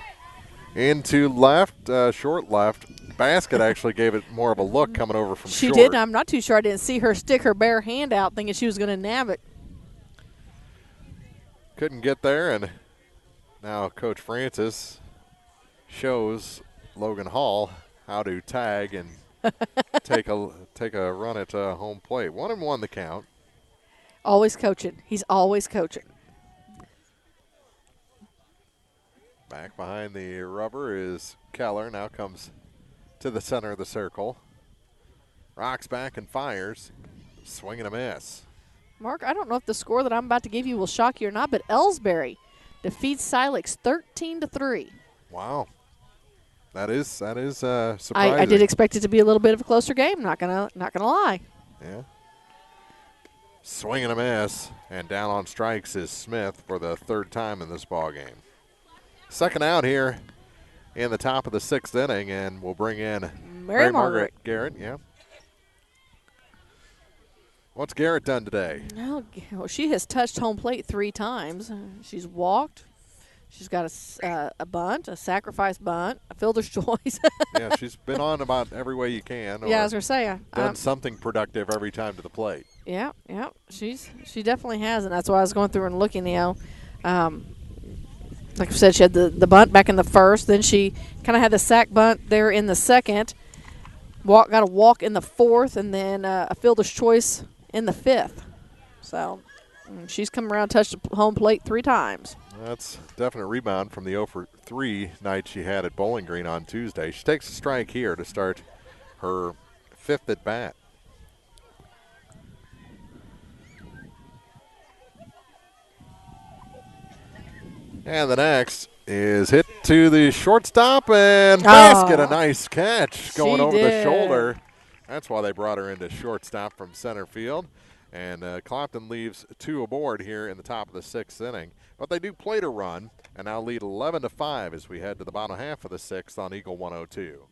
[SPEAKER 2] into left, short left. Basket actually gave it more of a look coming over from
[SPEAKER 3] she
[SPEAKER 2] short.
[SPEAKER 3] She did. I'm not too sure. I didn't see her stick her bare hand out thinking she was going to nab it.
[SPEAKER 2] Couldn't get there, and now Coach Francis shows Logan Hall how to tag and take a run at home plate. 1-1 the count.
[SPEAKER 3] Always coaching. He's always coaching.
[SPEAKER 2] Back behind the rubber is Keller. Now comes to the center of the circle. Rocks back and fires. Swing and a miss.
[SPEAKER 3] Mark, I don't know if the score that I'm about to give you will shock you or not, but Ellsbury defeats Silex 13-3.
[SPEAKER 2] Wow. That is surprising.
[SPEAKER 3] I did expect it to be a little bit of a closer game, not gonna lie.
[SPEAKER 2] Yeah. Swing and a miss, and down on strikes is Smith for the 3rd time in this ball game. Second out here in the top of the 6th inning, and we'll bring in
[SPEAKER 3] Mary Margaret
[SPEAKER 2] Garrett. Yeah. What's Garrett done today?
[SPEAKER 3] Well, she has touched home plate 3 times. She's walked, She's got a bunt, a sacrifice bunt, a fielder's choice.
[SPEAKER 2] Yeah, she's been on about every way you can.
[SPEAKER 3] Yeah, I was going to say.
[SPEAKER 2] Done something productive every time to the plate.
[SPEAKER 3] Yeah. She definitely has, and that's why I was going through and looking, like I said, she had the bunt back in the first. Then she kind of had the sack bunt there in the second. Got a walk in the fourth, and then a fielder's choice in the fifth. So she's come around, touched the home plate 3 times.
[SPEAKER 2] That's definite rebound from the 0 for 3 night she had at Bowling Green on Tuesday. She takes a strike here to start her 5th at bat. And the next is hit to the shortstop and basket. A nice catch going over the shoulder. That's why they brought her into shortstop from center field. And Clopton leaves 2 aboard here in the top of the 6th inning. But they do play to run and now lead 11-5 as we head to the bottom half of the 6th on Eagle 102.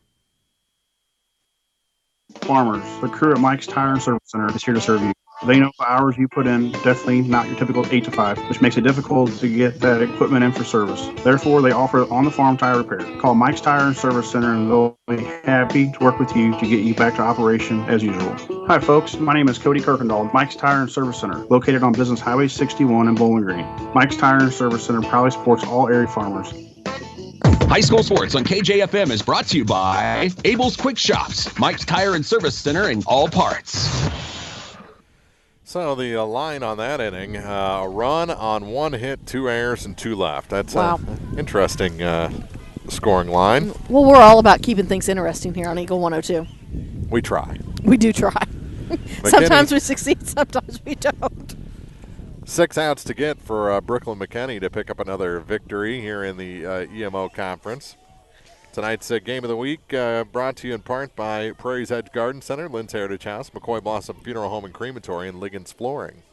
[SPEAKER 4] Farmers, the crew at Mike's Tire and Service Center is here to serve you. They know the hours you put in, definitely not your typical 8 to 5, which makes it difficult to get that equipment in for service. Therefore, they offer on-the-farm tire repair. Call Mike's Tire and Service Center and they'll be happy to work with you to get you back to operation as usual. Hi folks, my name is Cody Kirkendall, Mike's Tire and Service Center, located on Business Highway 61 in Bowling Green. Mike's Tire and Service Center proudly supports all area farmers.
[SPEAKER 15] High school sports on KJFM is brought to you by Abel's Quick Shops, Mike's Tire and Service Center, and All Parts.
[SPEAKER 2] So the line on that inning, a run on 1 hit, 2 errors, and 2 left. That's an interesting scoring line.
[SPEAKER 3] Well, we're all about keeping things interesting here on Eagle 102.
[SPEAKER 2] We try.
[SPEAKER 3] We do try. Sometimes we succeed, sometimes we don't.
[SPEAKER 2] 6 outs to get for Brooklyn McKinney to pick up another victory here in the EMO conference. Tonight's game of the week brought to you in part by Prairie's Edge Garden Center, Lynn's Heritage House, McCoy Blossom Funeral Home and Crematory, and Liggins Flooring.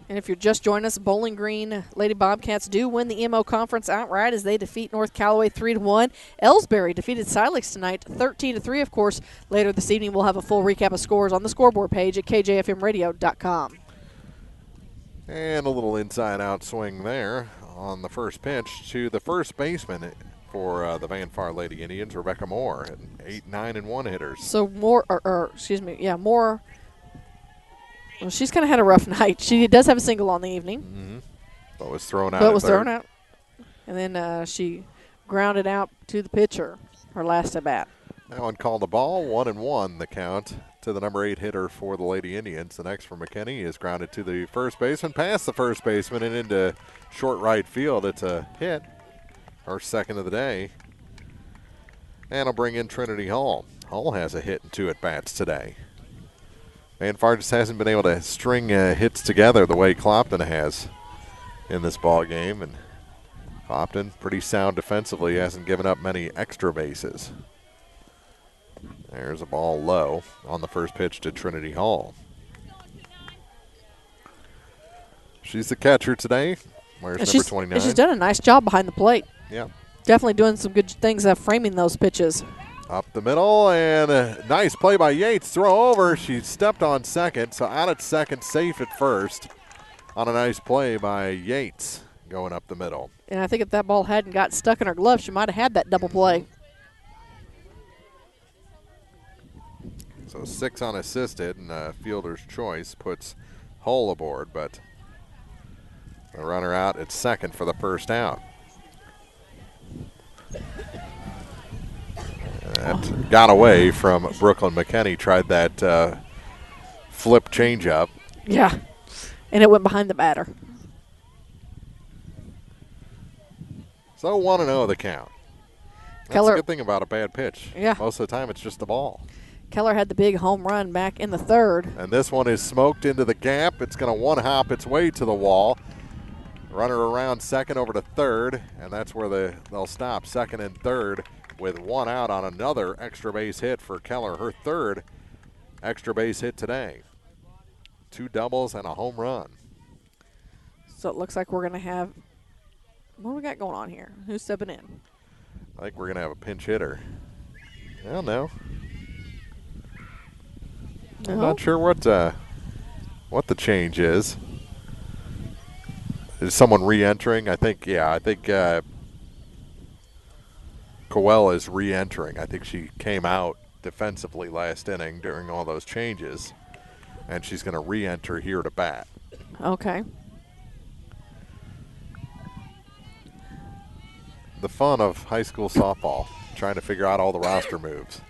[SPEAKER 3] And if you're just joining us, Bowling Green Lady Bobcats do win the EMO conference outright as they defeat North Callaway 3-1. Ellsbury defeated Silex tonight 13-3. Of course, later this evening we'll have a full recap of scores on the scoreboard page at kjfmradio.com.
[SPEAKER 2] And a little inside-out swing there on the first pitch to the first baseman for the Van Far Lady Indians, Rebecca Moore, and 8, 9, and 1 hitters.
[SPEAKER 3] So Moore, Moore. Well, she's kind of had a rough night. She does have a single on the evening.
[SPEAKER 2] Mm-hmm. But was thrown out.
[SPEAKER 3] But was thrown out, and then she grounded out to the pitcher her last at bat.
[SPEAKER 2] That one called a ball, 1-1 the count to the number 8 hitter for the Lady Indians. The next for McKinney is grounded to the first baseman, past the first baseman, and into short right field. It's a hit. Her second of the day. And I'll bring in Trinity Hall. Hall has a hit and 2 at-bats today. Van Far just hasn't been able to string hits together the way Clopton has in this ball game. And Clopton, pretty sound defensively, hasn't given up many extra bases. There's a ball low on the first pitch to Trinity Hall. She's the catcher today. Where's number 29?
[SPEAKER 3] She's done a nice job behind the plate.
[SPEAKER 2] Yeah.
[SPEAKER 3] Definitely doing some good things framing those pitches.
[SPEAKER 2] Up the middle, and a nice play by Yates. Throw over. She stepped on second, so out at second, safe at first on a nice play by Yates going up the middle.
[SPEAKER 3] And I think if that ball hadn't got stuck in her glove, she might have had that double play.
[SPEAKER 2] So 6 unassisted, and fielder's choice puts Hull aboard, but the runner out at second for the first out. That got away from Brooklyn McKinney. Tried that flip changeup.
[SPEAKER 3] Yeah, and it went behind the batter.
[SPEAKER 2] So 1-0 the count. That's
[SPEAKER 3] Keller,
[SPEAKER 2] a good thing about a bad pitch.
[SPEAKER 3] Yeah.
[SPEAKER 2] Most of the time it's just the ball.
[SPEAKER 3] Keller had the big home run back in the third.
[SPEAKER 2] And this one is smoked into the gap. It's going to one-hop its way to the wall. Runner around second over to third, and that's where they'll stop, second and third, with 1 out on another extra base hit for Keller, her 3rd extra base hit today. 2 doubles and a home run.
[SPEAKER 3] So it looks like we're going to have, what do we got going on here? Who's stepping in?
[SPEAKER 2] I think we're going to have a pinch hitter. I don't know. I'm not sure what the change is. Is someone re-entering? I think Coel is re-entering. I think she came out defensively last inning during all those changes, and she's going to re-enter here to bat.
[SPEAKER 3] Okay.
[SPEAKER 2] The fun of high school softball, trying to figure out all the roster moves.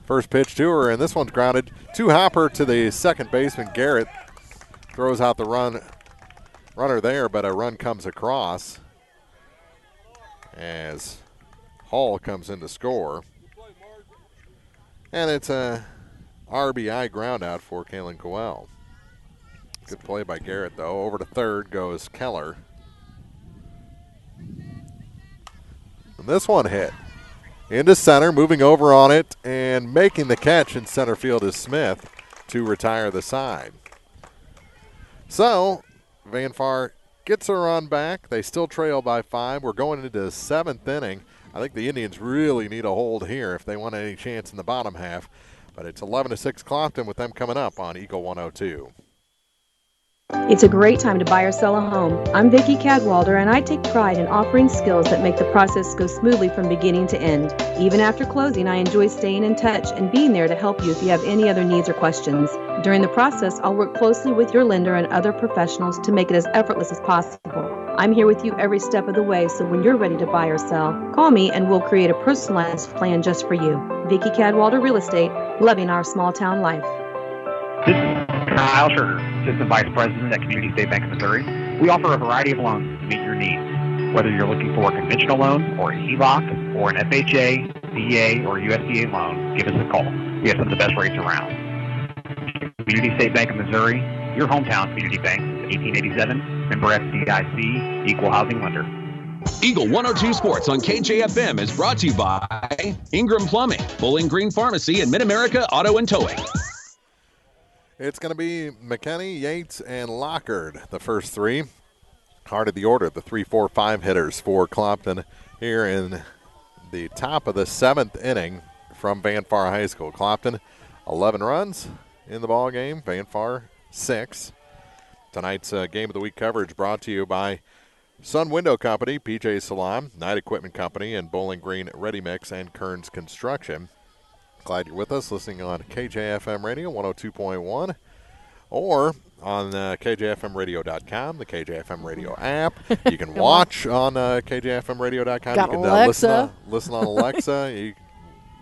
[SPEAKER 2] First pitch to her, and this one's grounded. Two-hopper to the second baseman. Garrett throws out the runner there, but a run comes across as Hall comes in to score. And it's a RBI ground out for Kaylin Coel. Good play by Garrett, though. Over to third goes Keller. And this one hit into center, moving over on it, and making the catch in center field is Smith to retire the side. So, Van Far gets a run back. They still trail by 5. We're going into the 7th inning. I think the Indians really need a hold here if they want any chance in the bottom half. But it's 11-6 Clopton with them coming up on Eagle 102.
[SPEAKER 8] It's a great time to buy or sell a home. I'm Vicki Cadwalder, and I take pride in offering skills that make the process go smoothly from beginning to end. Even after closing, I enjoy staying in touch and being there to help you if you have any other needs or questions. During the process, I'll work closely with your lender and other professionals to make it as effortless as possible. I'm here with you every step of the way, so when you're ready to buy or sell, call me and we'll create a personalized plan just for you. Vicki Cadwalder Real Estate, loving our small town life.
[SPEAKER 9] This is Kyle Sugar, Assistant Vice President at Community State Bank of Missouri. We offer a variety of loans to meet your needs. Whether you're looking for a conventional loan or a HELOC or an FHA, VA, or USDA loan, give us a call. We have some of the best rates around. Community State Bank of Missouri, your hometown community bank since 1887, member FDIC, equal housing lender.
[SPEAKER 15] Eagle 102 Sports on KJFM is brought to you by Ingram Plumbing, Bowling Green Pharmacy, and Mid-America Auto and Towing.
[SPEAKER 2] It's going to be McKinney, Yates, and Lockard, the first three. Heart of the order, the 3, 4, 5 hitters for Clopton here in the top of the 7th inning from Van Far High School. Clopton, 11 runs in the ball game. Van Far, 6. Tonight's Game of the Week coverage brought to you by Sun Window Company, PJ Salon, Knight Equipment Company, and Bowling Green Ready Mix and Kearns Construction. Glad you're with us, listening on KJFM Radio 102.1 or on KJFMradio.com, the KJFM Radio app. You can watch on KJFMradio.com.
[SPEAKER 3] Got
[SPEAKER 2] you can
[SPEAKER 3] Alexa.
[SPEAKER 2] Listen on Alexa.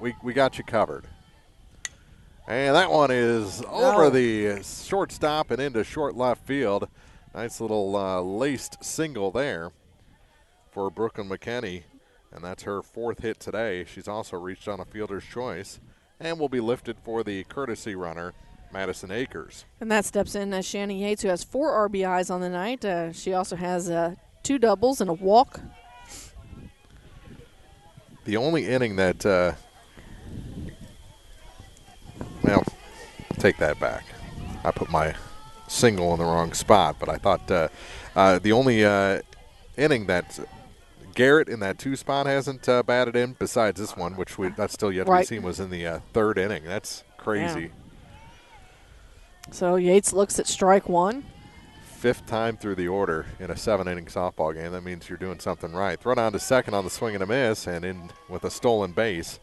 [SPEAKER 2] We got you covered. And that one is over the shortstop and into short left field. Nice little laced single there for Brooklyn McKinney. And that's her 4th hit today. She's also reached on a fielder's choice and will be lifted for the courtesy runner, Madison Akers.
[SPEAKER 3] And that steps in Shannon Yates, who has 4 RBIs on the night. She also has 2 doubles and a walk.
[SPEAKER 2] The only inning that, well, take that back. I put my single in the wrong spot, but I thought the only inning that Garrett in that 2 spot hasn't batted in, besides this one, which that's still yet to be seen, was in the 3rd inning. That's crazy.
[SPEAKER 3] Yeah. So Yates looks at strike 1.
[SPEAKER 2] 5th time through the order in a 7-inning softball game. That means you're doing something right. Thrown on to second on the swing and a miss, and in with a stolen base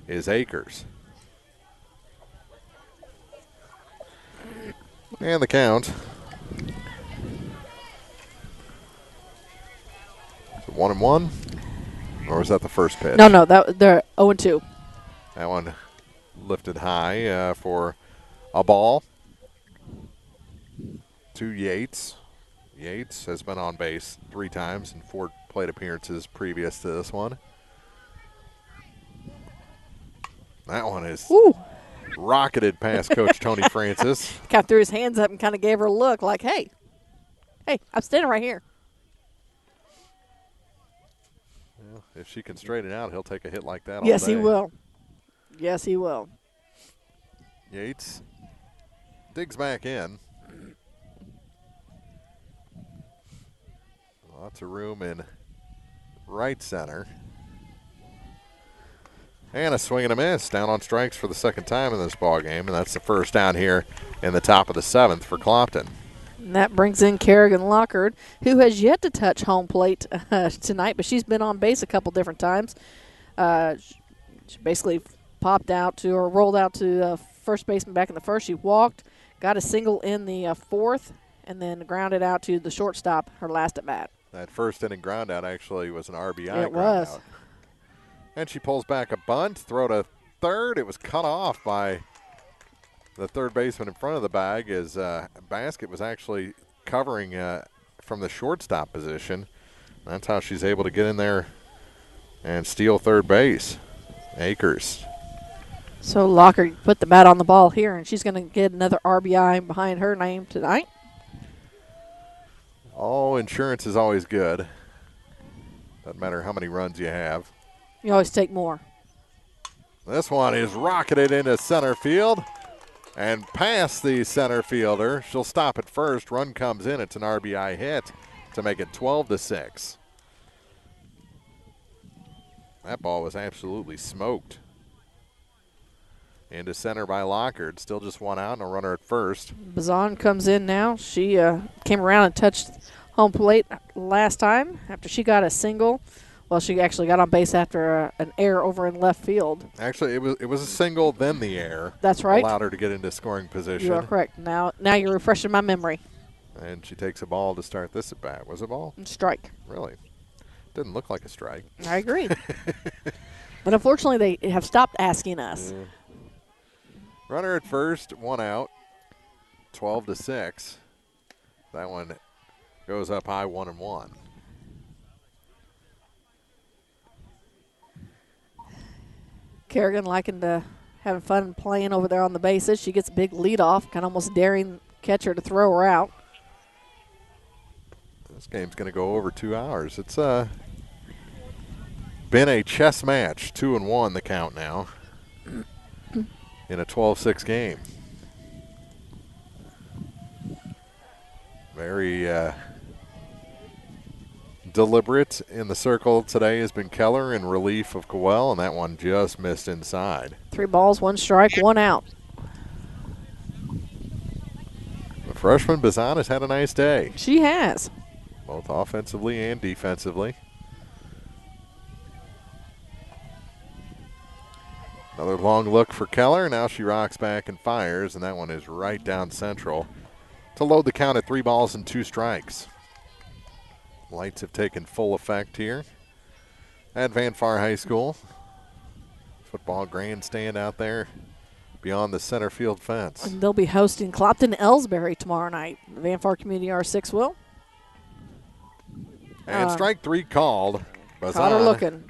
[SPEAKER 2] is Akers. And the count. 1-1, or was that the first pitch?
[SPEAKER 3] No, they're 0-2.
[SPEAKER 2] That one lifted high for a ball to Yates. Yates has been on base 3 times in 4 plate appearances previous to this one. That one is rocketed past Coach Tony Francis.
[SPEAKER 3] Kind of threw his hands up and kind of gave her a look like, hey, I'm standing right here.
[SPEAKER 2] Well, if she can straighten out, he'll take a hit like that all
[SPEAKER 3] Yes,
[SPEAKER 2] day.
[SPEAKER 3] he will. Yes, he will.
[SPEAKER 2] Yates digs back in. Lots of room in right center. And a swing and a miss. Down on strikes for the 2nd time in this ball game, and that's the first down here in the top of the 7th for Clopton.
[SPEAKER 3] And that brings in Kerrigan Lockard, who has yet to touch home plate tonight, but she's been on base a couple different times. She basically popped out to or rolled out to first baseman back in the first. She walked, got a single in the fourth, and then grounded out to the shortstop her last at bat.
[SPEAKER 2] That first inning ground out actually was an RBI
[SPEAKER 3] It
[SPEAKER 2] ground
[SPEAKER 3] was.
[SPEAKER 2] out. And she pulls back a bunt, throw to third. It was cut off by the third baseman in front of the bag as Basket was actually covering from the shortstop position. That's how she's able to get in there and steal third base. Akers.
[SPEAKER 3] So Lockard put the bat on the ball here, and she's going to get another RBI behind her name tonight.
[SPEAKER 2] Oh, insurance is always good. Doesn't matter how many runs you have.
[SPEAKER 3] You always take more.
[SPEAKER 2] This one is rocketed into center field and past the center fielder. She'll stop at first. Run comes in. It's an RBI hit to make it 12-6. That ball was absolutely smoked. Into center by Lockard. Still just one out and a runner at first.
[SPEAKER 3] Bazan comes in now. She came around and touched home plate last time after she got a single. Well, she actually got on base after an error over in left field.
[SPEAKER 2] Actually, it was a single, then the error.
[SPEAKER 3] That's right.
[SPEAKER 2] Allowed her to get into scoring position.
[SPEAKER 3] You are correct. Now you're refreshing my memory.
[SPEAKER 2] And she takes a ball to start this at bat. Was it a ball?
[SPEAKER 3] Strike.
[SPEAKER 2] Really? Didn't look like a strike.
[SPEAKER 3] I agree. But unfortunately, they have stopped asking us.
[SPEAKER 2] Yeah. Runner at first, one out, 12-6. That one goes up high, 1-1.
[SPEAKER 3] Kerrigan liking to having fun playing over there on the bases. She gets a big lead off, kind of almost daring catcher to throw her out.
[SPEAKER 2] This game's going to go over 2 hours. It's been a chess match, 2-1 the count now in a 12-6 game. Very deliberate in the circle today has been Keller in relief of Cowell, and that one just missed inside.
[SPEAKER 3] 3 balls, 1 strike, 1 out.
[SPEAKER 2] The freshman Bazan has had a nice day.
[SPEAKER 3] She has.
[SPEAKER 2] Both offensively and defensively. Another long look for Keller. Now she rocks back and fires, and that one is right down central to load the count at 3 balls and 2 strikes. Lights have taken full effect here at Van Far High School. Football grandstand out there beyond the center field fence.
[SPEAKER 3] And they'll be hosting Clopton Ellsbury tomorrow night. The Van Far Community R6 will.
[SPEAKER 2] And strike 3 called.
[SPEAKER 3] Caught her looking.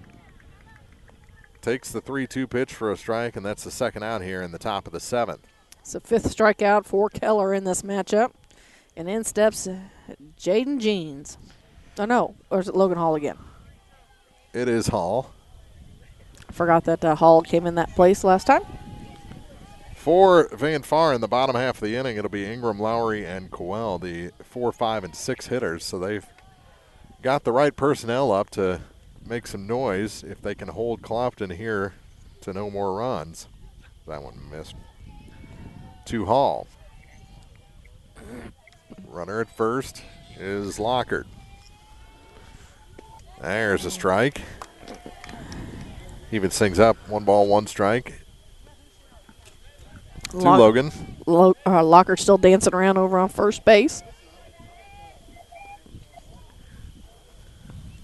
[SPEAKER 2] Takes the 3-2 pitch for a strike, and that's the second out here in the top of the 7th.
[SPEAKER 3] It's a 5th strikeout for Keller in this matchup. And in steps Jaden Jeans. Oh, no. Or is it Logan Hall again?
[SPEAKER 2] It is Hall.
[SPEAKER 3] I forgot that Hall came in that place last time.
[SPEAKER 2] For Van Far in the bottom half of the inning, it'll be Ingram, Lowry, and Cowell, the 4, 5, and 6 hitters. So they've got the right personnel up to make some noise if they can hold Clopton here to no more runs. That one missed. To Hall. Runner at first is Lockard. There's a strike. Even things up. 1 ball, 1 strike. To Logan.
[SPEAKER 3] Lockard still dancing around over on first base.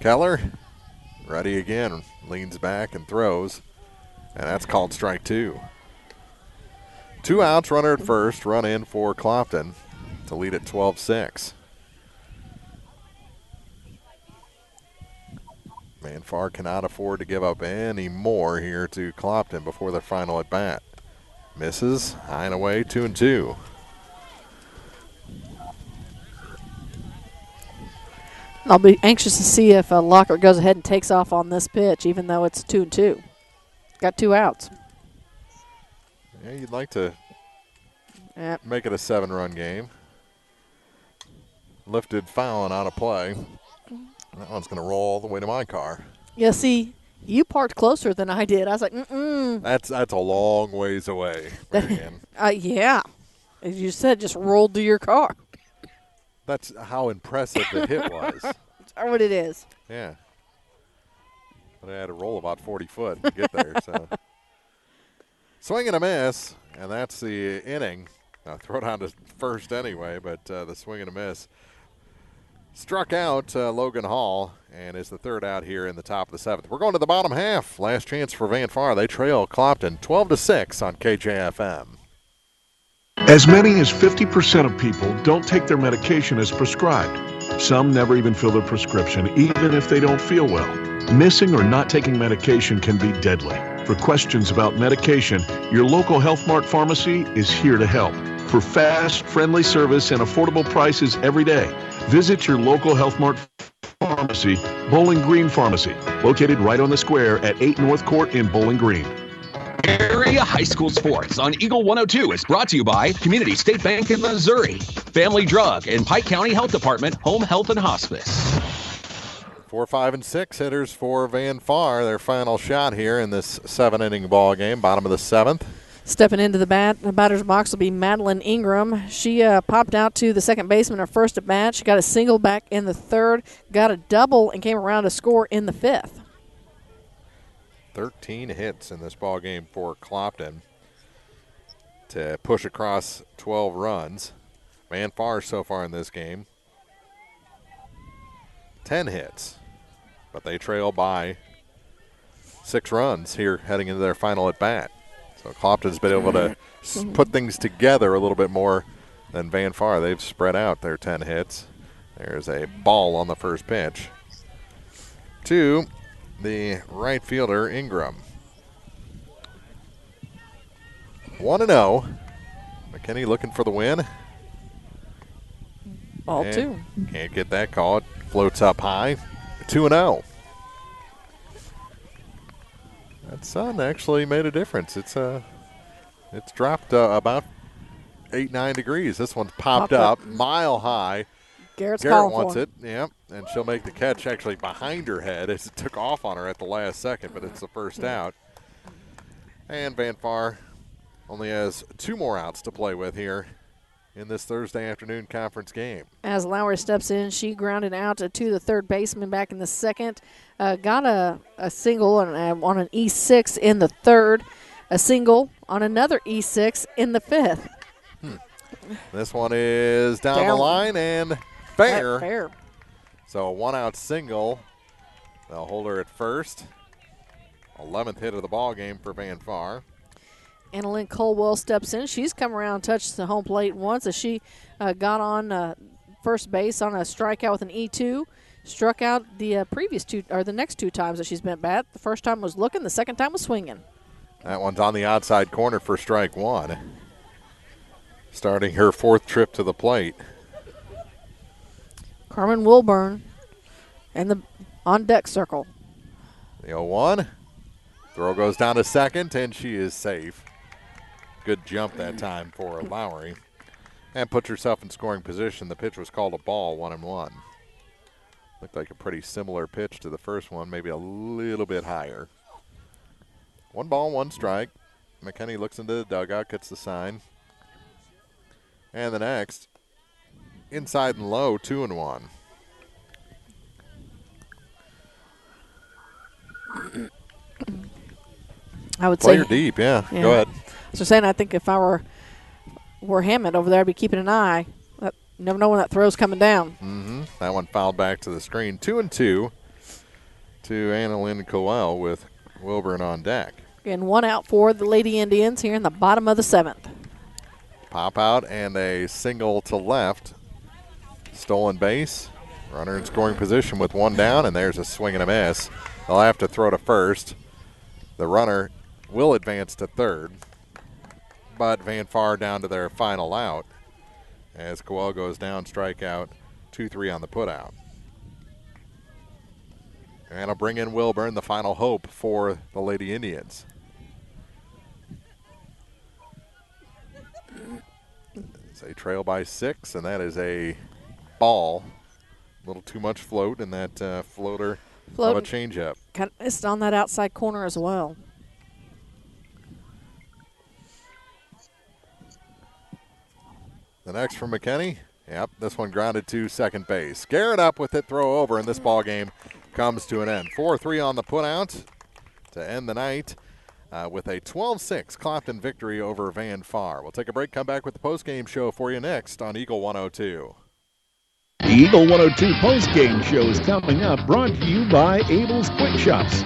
[SPEAKER 2] Keller, ready again, leans back and throws, and that's called strike 2. 2 outs, runner at first, run in for Clopton to lead at 12-6. Van Far cannot afford to give up any more here to Clopton before their final at bat. Misses, high and away, 2-2.
[SPEAKER 3] I'll be anxious to see if Lockard goes ahead and takes off on this pitch, even though it's 2-2. Got 2 outs.
[SPEAKER 2] Yeah, you'd like to make it a 7-run game. Lifted foul and out of play. That one's going to roll all the way to my car.
[SPEAKER 3] Yeah, see, you parked closer than I did. I was like,
[SPEAKER 2] That's a long ways away.
[SPEAKER 3] Yeah. As you said, just rolled to your car.
[SPEAKER 2] That's how impressive the hit was.
[SPEAKER 3] That's what it is.
[SPEAKER 2] Yeah. But I had to roll about 40 foot to get there. So swing and a miss, and that's the inning. Now throw down to first anyway, but the swing and a miss struck out Logan Hall, and is the third out here in the top of the seventh. We're going to the bottom half. Last chance for Van Far. They trail Clopton 12-6 on KJFM.
[SPEAKER 10] As many as 50% of people don't take their medication as prescribed. Some never even fill their prescription, even if they don't feel well. Missing or not taking medication can be deadly. For questions about medication, your local Health Mart pharmacy is here to help. For fast, friendly service and affordable prices every day, visit your local Health Mart pharmacy, Bowling Green Pharmacy, located right on the square at 8 North Court in Bowling Green.
[SPEAKER 15] Area High School Sports on Eagle 102 is brought to you by Community State Bank of Missouri, Family Drug, and Pike County Health Department Home Health and Hospice.
[SPEAKER 2] 4, 5, and 6 hitters for Van Far. Their final shot here in this 7-inning ball game, bottom of the seventh.
[SPEAKER 3] Stepping into the batter's box will be Madeline Ingram. She popped out to the second baseman her first at bat. She got a single back in the third, got a double, and came around to score in the fifth.
[SPEAKER 2] 13 hits in this ball game for Clopton to push across 12 runs. Van Far so far in this game, 10 hits, but they trail by 6 runs here heading into their final at bat. So Clopton's been able to put things together a little bit more than Van Far. They've spread out their 10 hits. There's a ball on the first pitch to the right fielder, Ingram. 1-0. McKinney looking for the win.
[SPEAKER 3] Ball
[SPEAKER 2] And
[SPEAKER 3] 2.
[SPEAKER 2] Can't get that call. It floats up high. 2-0. That sun actually made a difference. It's dropped about 8-9 degrees. This one's popped up mile high.
[SPEAKER 3] Garrett
[SPEAKER 2] wants it, yeah, and she'll make the catch actually behind her head as it took off on her at the last second, but it's the first out. And Van Far only has 2 more outs to play with here in this Thursday afternoon conference game.
[SPEAKER 3] As Lowry steps in, she grounded out to the third baseman back in the second. Got a single on an E6 in the third, a single on another E6 in the fifth.
[SPEAKER 2] This one is down the line and fair.
[SPEAKER 3] Fair.
[SPEAKER 2] So a 1-out single. They'll hold her at first. 11th hit of the ball game for Van Far.
[SPEAKER 3] Annalyn Colwell steps in. She's come around and touched the home plate once as she got on first base on a strikeout with an E2. Struck out the previous 2, or the next 2 times that she's been at bat. The first time was looking, the second time was swinging.
[SPEAKER 2] That one's on the outside corner for strike 1. Starting her 4th trip to the plate.
[SPEAKER 3] Carmen Wilburn and the on-deck circle.
[SPEAKER 2] The 0-1. Throw goes down to second, and she is safe. Good jump that time for Lowry. And puts herself in scoring position. The pitch was called a ball, 1-1. Looked like a pretty similar pitch to the first one, maybe a little bit higher. 1 ball, 1 strike. McKinney looks into the dugout, gets the sign. And the next, inside and low, 2-1.
[SPEAKER 3] I would
[SPEAKER 2] Player
[SPEAKER 3] say
[SPEAKER 2] deep, yeah. Go ahead.
[SPEAKER 3] So saying, I think if I were Hammond over there, I'd be keeping an eye. You never know when that throw's coming down.
[SPEAKER 2] That one fouled back to the screen. 2-2 to Annalyn Colwell with Wilburn on deck.
[SPEAKER 3] Again, 1 out for the Lady Indians here in the bottom of the 7th.
[SPEAKER 2] Pop out and a single to left. Stolen base. Runner in scoring position with 1 down, and there's a swing and a miss. They'll have to throw to first. The runner will advance to third, but Van Far down to their final out as Coel goes down, strikeout, 2-3 on the putout. And I'll bring in Wilburn, the final hope for the Lady Indians. They trail by 6, and that is a ball. A little too much float in that floater of a changeup.
[SPEAKER 3] Kind of missed on that outside corner as well.
[SPEAKER 2] The next from McKinney, Yep, this one grounded to second base. Garrett up with it, throw over, and this ball game comes to an end. 4-3 on the putout to end the night with a 12-6 Clopton victory over Van Far. We'll take a break, come back with the postgame show for you next on Eagle 102.
[SPEAKER 10] The Eagle 102 postgame show is coming up, brought to you by Abel's Quick Shops.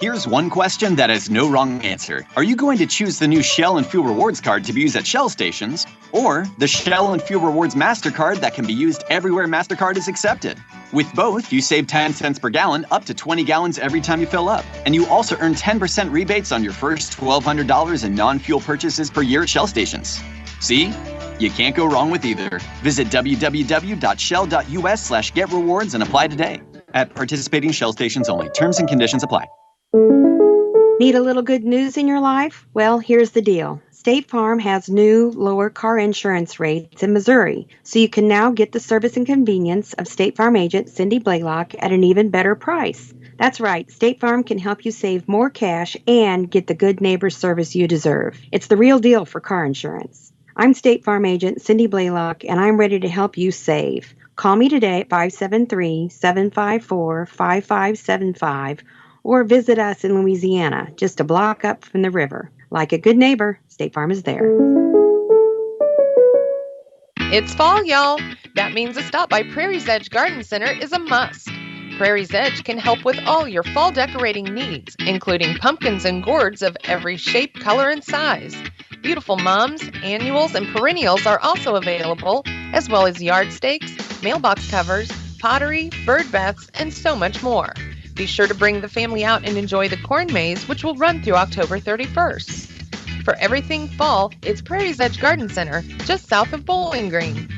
[SPEAKER 7] Here's one question that has no wrong answer. Are you going to choose the new Shell and Fuel Rewards card to be used at Shell stations, or the Shell and Fuel Rewards MasterCard that can be used everywhere MasterCard is accepted? With both, you save 10 cents per gallon, up to 20 gallons every time you fill up. And you also earn 10% rebates on your first $1,200 in non-fuel purchases per year at Shell stations. See? You can't go wrong with either. Visit www.shell.us/getrewards and apply today. At participating Shell stations only. Terms and conditions apply.
[SPEAKER 8] Need a little good news in your life? Well, here's the deal. State Farm has new, lower car insurance rates in Missouri, so you can now get the service and convenience of State Farm agent Cindy Blaylock at an even better price. That's right, State Farm can help you save more cash and get the good neighbor service you deserve. It's the real deal for car insurance. I'm State Farm agent Cindy Blaylock, and I'm ready to help you save. Call me today at 573-754-5575, or visit us in Louisiana, just a block up from the river. Like a good neighbor, State Farm is there.
[SPEAKER 24] It's fall, y'all. That means a stop by Prairie's Edge Garden Center is a must. Prairie's Edge can help with all your fall decorating needs, including pumpkins and gourds of every shape, color, and size. Beautiful mums, annuals, and perennials are also available, as well as yard stakes, mailbox covers, pottery, bird baths, and so much more. Be sure to bring the family out and enjoy the corn maze, which will run through October 31st. For everything fall, it's Prairie's Edge Garden Center, just south of Bowling Green.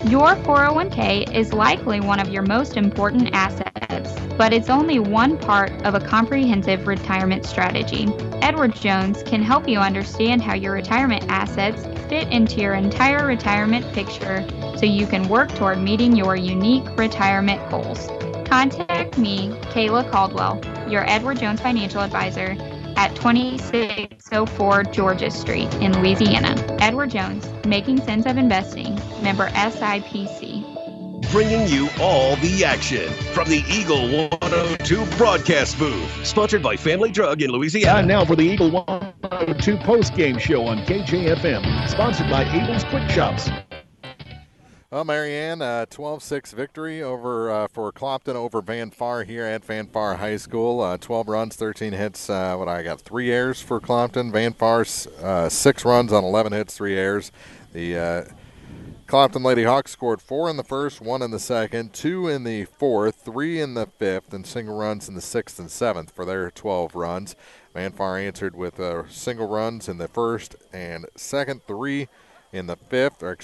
[SPEAKER 11] Your 401k is likely one of your most important assets, but it's only one part of a comprehensive retirement strategy. Edward Jones can help you understand how your retirement assets fit into your entire retirement picture so you can work toward meeting your unique retirement goals. Contact me, Kayla Caldwell, your Edward Jones Financial Advisor, at 2604 Georgia Street in Louisiana. Edward Jones, Making Sense of Investing, member SIPC.
[SPEAKER 12] Bringing you all the action from the Eagle 102 broadcast booth, sponsored by Family Drug in Louisiana.
[SPEAKER 10] And now for the Eagle 102 postgame show on KJFM, sponsored by Abel's Quick Shops.
[SPEAKER 2] Well, Marianne, 12-6 victory over for Clopton over Van Far here at Van Far High School. 12 runs, 13 hits. I got 3 errors for Clopton. Van Far's 6 runs on 11 hits, 3 errors. The Clopton Lady Hawks scored 4 in the first, 1 in the second, 2 in the fourth, 3 in the fifth, and single runs in the sixth and seventh for their 12 runs. Van Far answered with single runs in the first and second, 3 in the fifth, or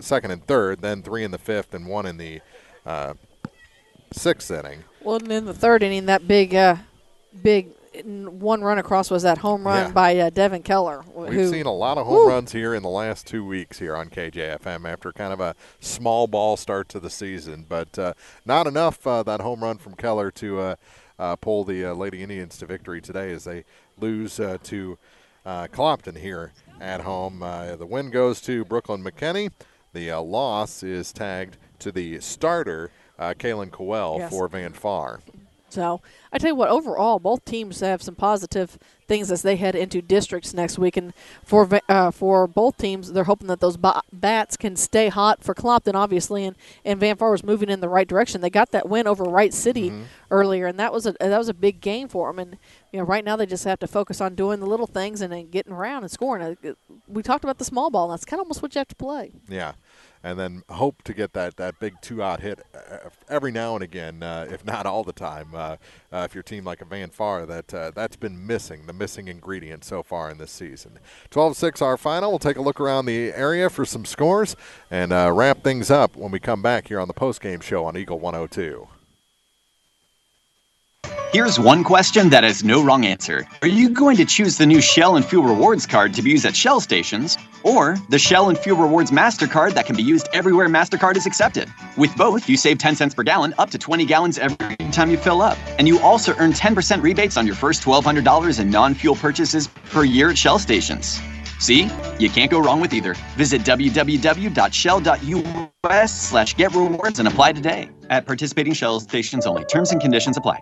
[SPEAKER 2] second and third, then 3 in the fifth and 1 in the sixth inning.
[SPEAKER 3] Well, and in the third inning, that big one run across was that home run by Devin Keller.
[SPEAKER 2] We've seen a lot of home runs here in the last 2 weeks here on KJFM after kind of a small ball start to the season, but not enough that home run from Keller to pull the Lady Indians to victory today as they lose to Clopton here at home. The win goes to Brooklyn McKinney. The loss is tagged to the starter, Kaylin Cowell, for Van Far.
[SPEAKER 3] So I tell you what, overall, both teams have some positive things as they head into districts next week. And for both teams, they're hoping that those bats can stay hot. For Clopton, obviously, and Van Far was moving in the right direction. They got that win over Wright City earlier, and that was a big game for them. And right now they just have to focus on doing the little things and then getting around and scoring. We talked about the small ball, and that's kind of almost what you have to play.
[SPEAKER 2] Yeah. And then hope to get that big 2-out hit every now and again, if not all the time. If your team like a Van Far, that's been missing, the missing ingredient so far in this season. 12-6 our final. We'll take a look around the area for some scores and wrap things up when we come back here on the postgame show on Eagle 102.
[SPEAKER 7] Here's one question that has no wrong answer. Are you going to choose the new Shell and Fuel Rewards card to be used at Shell stations, or the Shell and Fuel Rewards MasterCard that can be used everywhere MasterCard is accepted? With both, you save 10 cents per gallon, up to 20 gallons every time you fill up. And you also earn 10% rebates on your first $1,200 in non-fuel purchases per year at Shell stations. See? You can't go wrong with either. Visit www.shell.us/getrewards and apply today. At participating Shell stations only. Terms and conditions apply.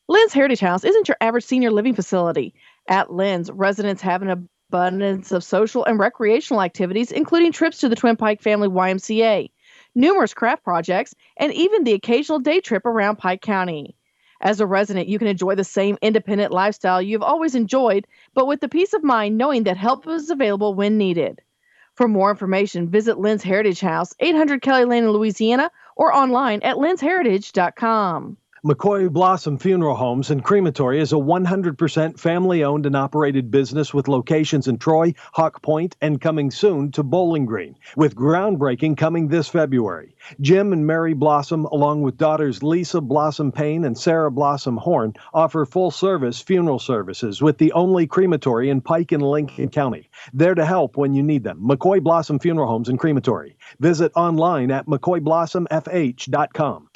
[SPEAKER 17] Lynn's Heritage House isn't your average senior living facility. At Lynn's, residents have an abundance of social and recreational activities, including trips to the Twin Pike Family YMCA, numerous craft projects, and even the occasional day trip around Pike County. As a resident, you can enjoy the same independent lifestyle you've always enjoyed, but with the peace of mind knowing that help is available when needed. For more information, visit Lynn's Heritage House, 800 Kelly Lane in Louisiana, or online at lynsheritage.com.
[SPEAKER 13] McCoy Blossom Funeral Homes and Crematory is a 100% family-owned and operated business with locations in Troy, Hawk Point, and coming soon to Bowling Green, with groundbreaking coming this February. Jim and Mary Blossom, along with daughters Lisa Blossom Payne and Sarah Blossom Horn, offer full-service funeral services with the only crematory in Pike and Lincoln County. There to help when you need them. McCoy Blossom Funeral Homes and Crematory. Visit online at mccoyblossomfh.com.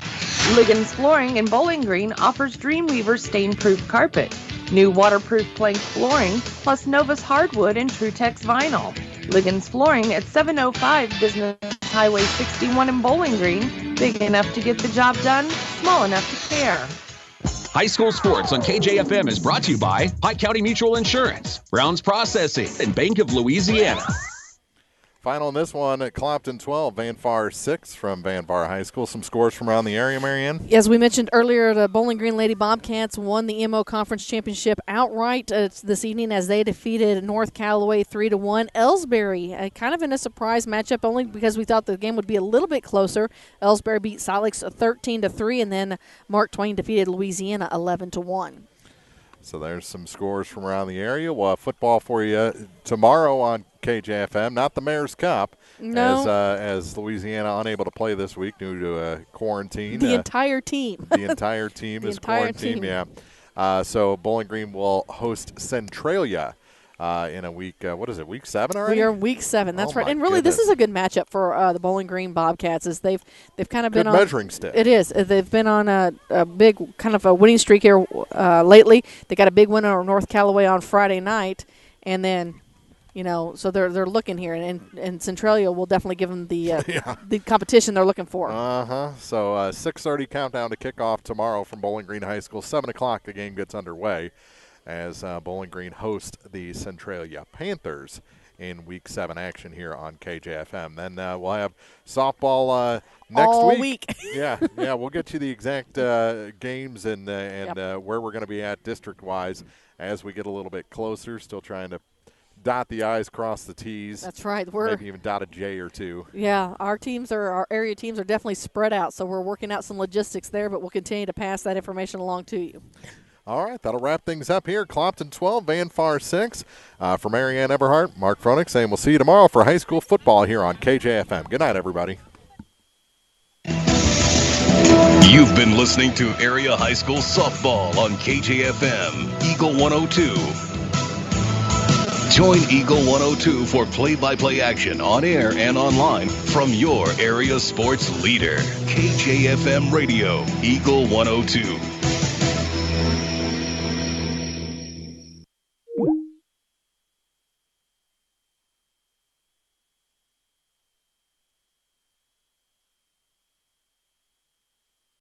[SPEAKER 24] Liggins Flooring in Bowling Green offers Dreamweaver stain-proof carpet, new waterproof plank flooring, plus Novus hardwood and Trutex vinyl. Liggins Flooring at 705 Business Highway 61 in Bowling Green. Big enough to get the job done, small enough to care.
[SPEAKER 15] High school sports on KJFM is brought to you by Pike County Mutual Insurance, Browns Processing, and Bank of Louisiana.
[SPEAKER 2] Final in this one at Clopton 12, Van Far 6 from Van Far High School. Some scores from around the area, Marianne?
[SPEAKER 3] As we mentioned earlier, the Bowling Green Lady Bobcats won the MO Conference Championship outright this evening as they defeated North Callaway 3-1. Ellsbury, kind of in a surprise matchup, only because we thought the game would be a little bit closer. Ellsbury beat Silex 13-3, and then Mark Twain defeated Louisiana 11-1.
[SPEAKER 2] So there's some scores from around the area. We'll have football for you tomorrow on KJFM, not the Mayor's Cup.
[SPEAKER 3] No.
[SPEAKER 2] As Louisiana unable to play this week due to quarantine.
[SPEAKER 3] The entire team.
[SPEAKER 2] The entire team is quarantined, yeah. So Bowling Green will host Centralia in a week. What is it, week 7 already?
[SPEAKER 3] We are week 7. That's right. And really, this is a good matchup for the Bowling Green Bobcats. As they've kind of been on
[SPEAKER 2] measuring stick.
[SPEAKER 3] It is. They've been on a big kind of a winning streak here lately. They got a big win over North Callaway on Friday night, and then. So they're looking here, and Centralia will definitely give them the the competition they're looking for.
[SPEAKER 2] So 6:30 countdown to kickoff tomorrow from Bowling Green High School. 7 o'clock the game gets underway as Bowling Green hosts the Centralia Panthers in Week 7 action here on KJFM. Then we'll have softball next
[SPEAKER 3] all
[SPEAKER 2] week. Yeah, we'll get you the exact games and where we're going to be at district-wise as we get a little bit closer. Still trying to dot the I's, cross the T's.
[SPEAKER 3] That's right.
[SPEAKER 2] Maybe even dot a J or two.
[SPEAKER 3] Yeah, our area teams are definitely spread out, so we're working out some logistics there, but we'll continue to pass that information along to you.
[SPEAKER 2] All right, that'll wrap things up here. Clopton 12, Van Far 6. For Marianne Eberhardt, Mark Froelich saying we'll see you tomorrow for high school football here on KJFM. Good night, everybody.
[SPEAKER 12] You've been listening to Area High School Softball on KJFM, Eagle 102. Join Eagle 102 for play-by-play action on air and online from your area sports leader. KJFM Radio, Eagle 102.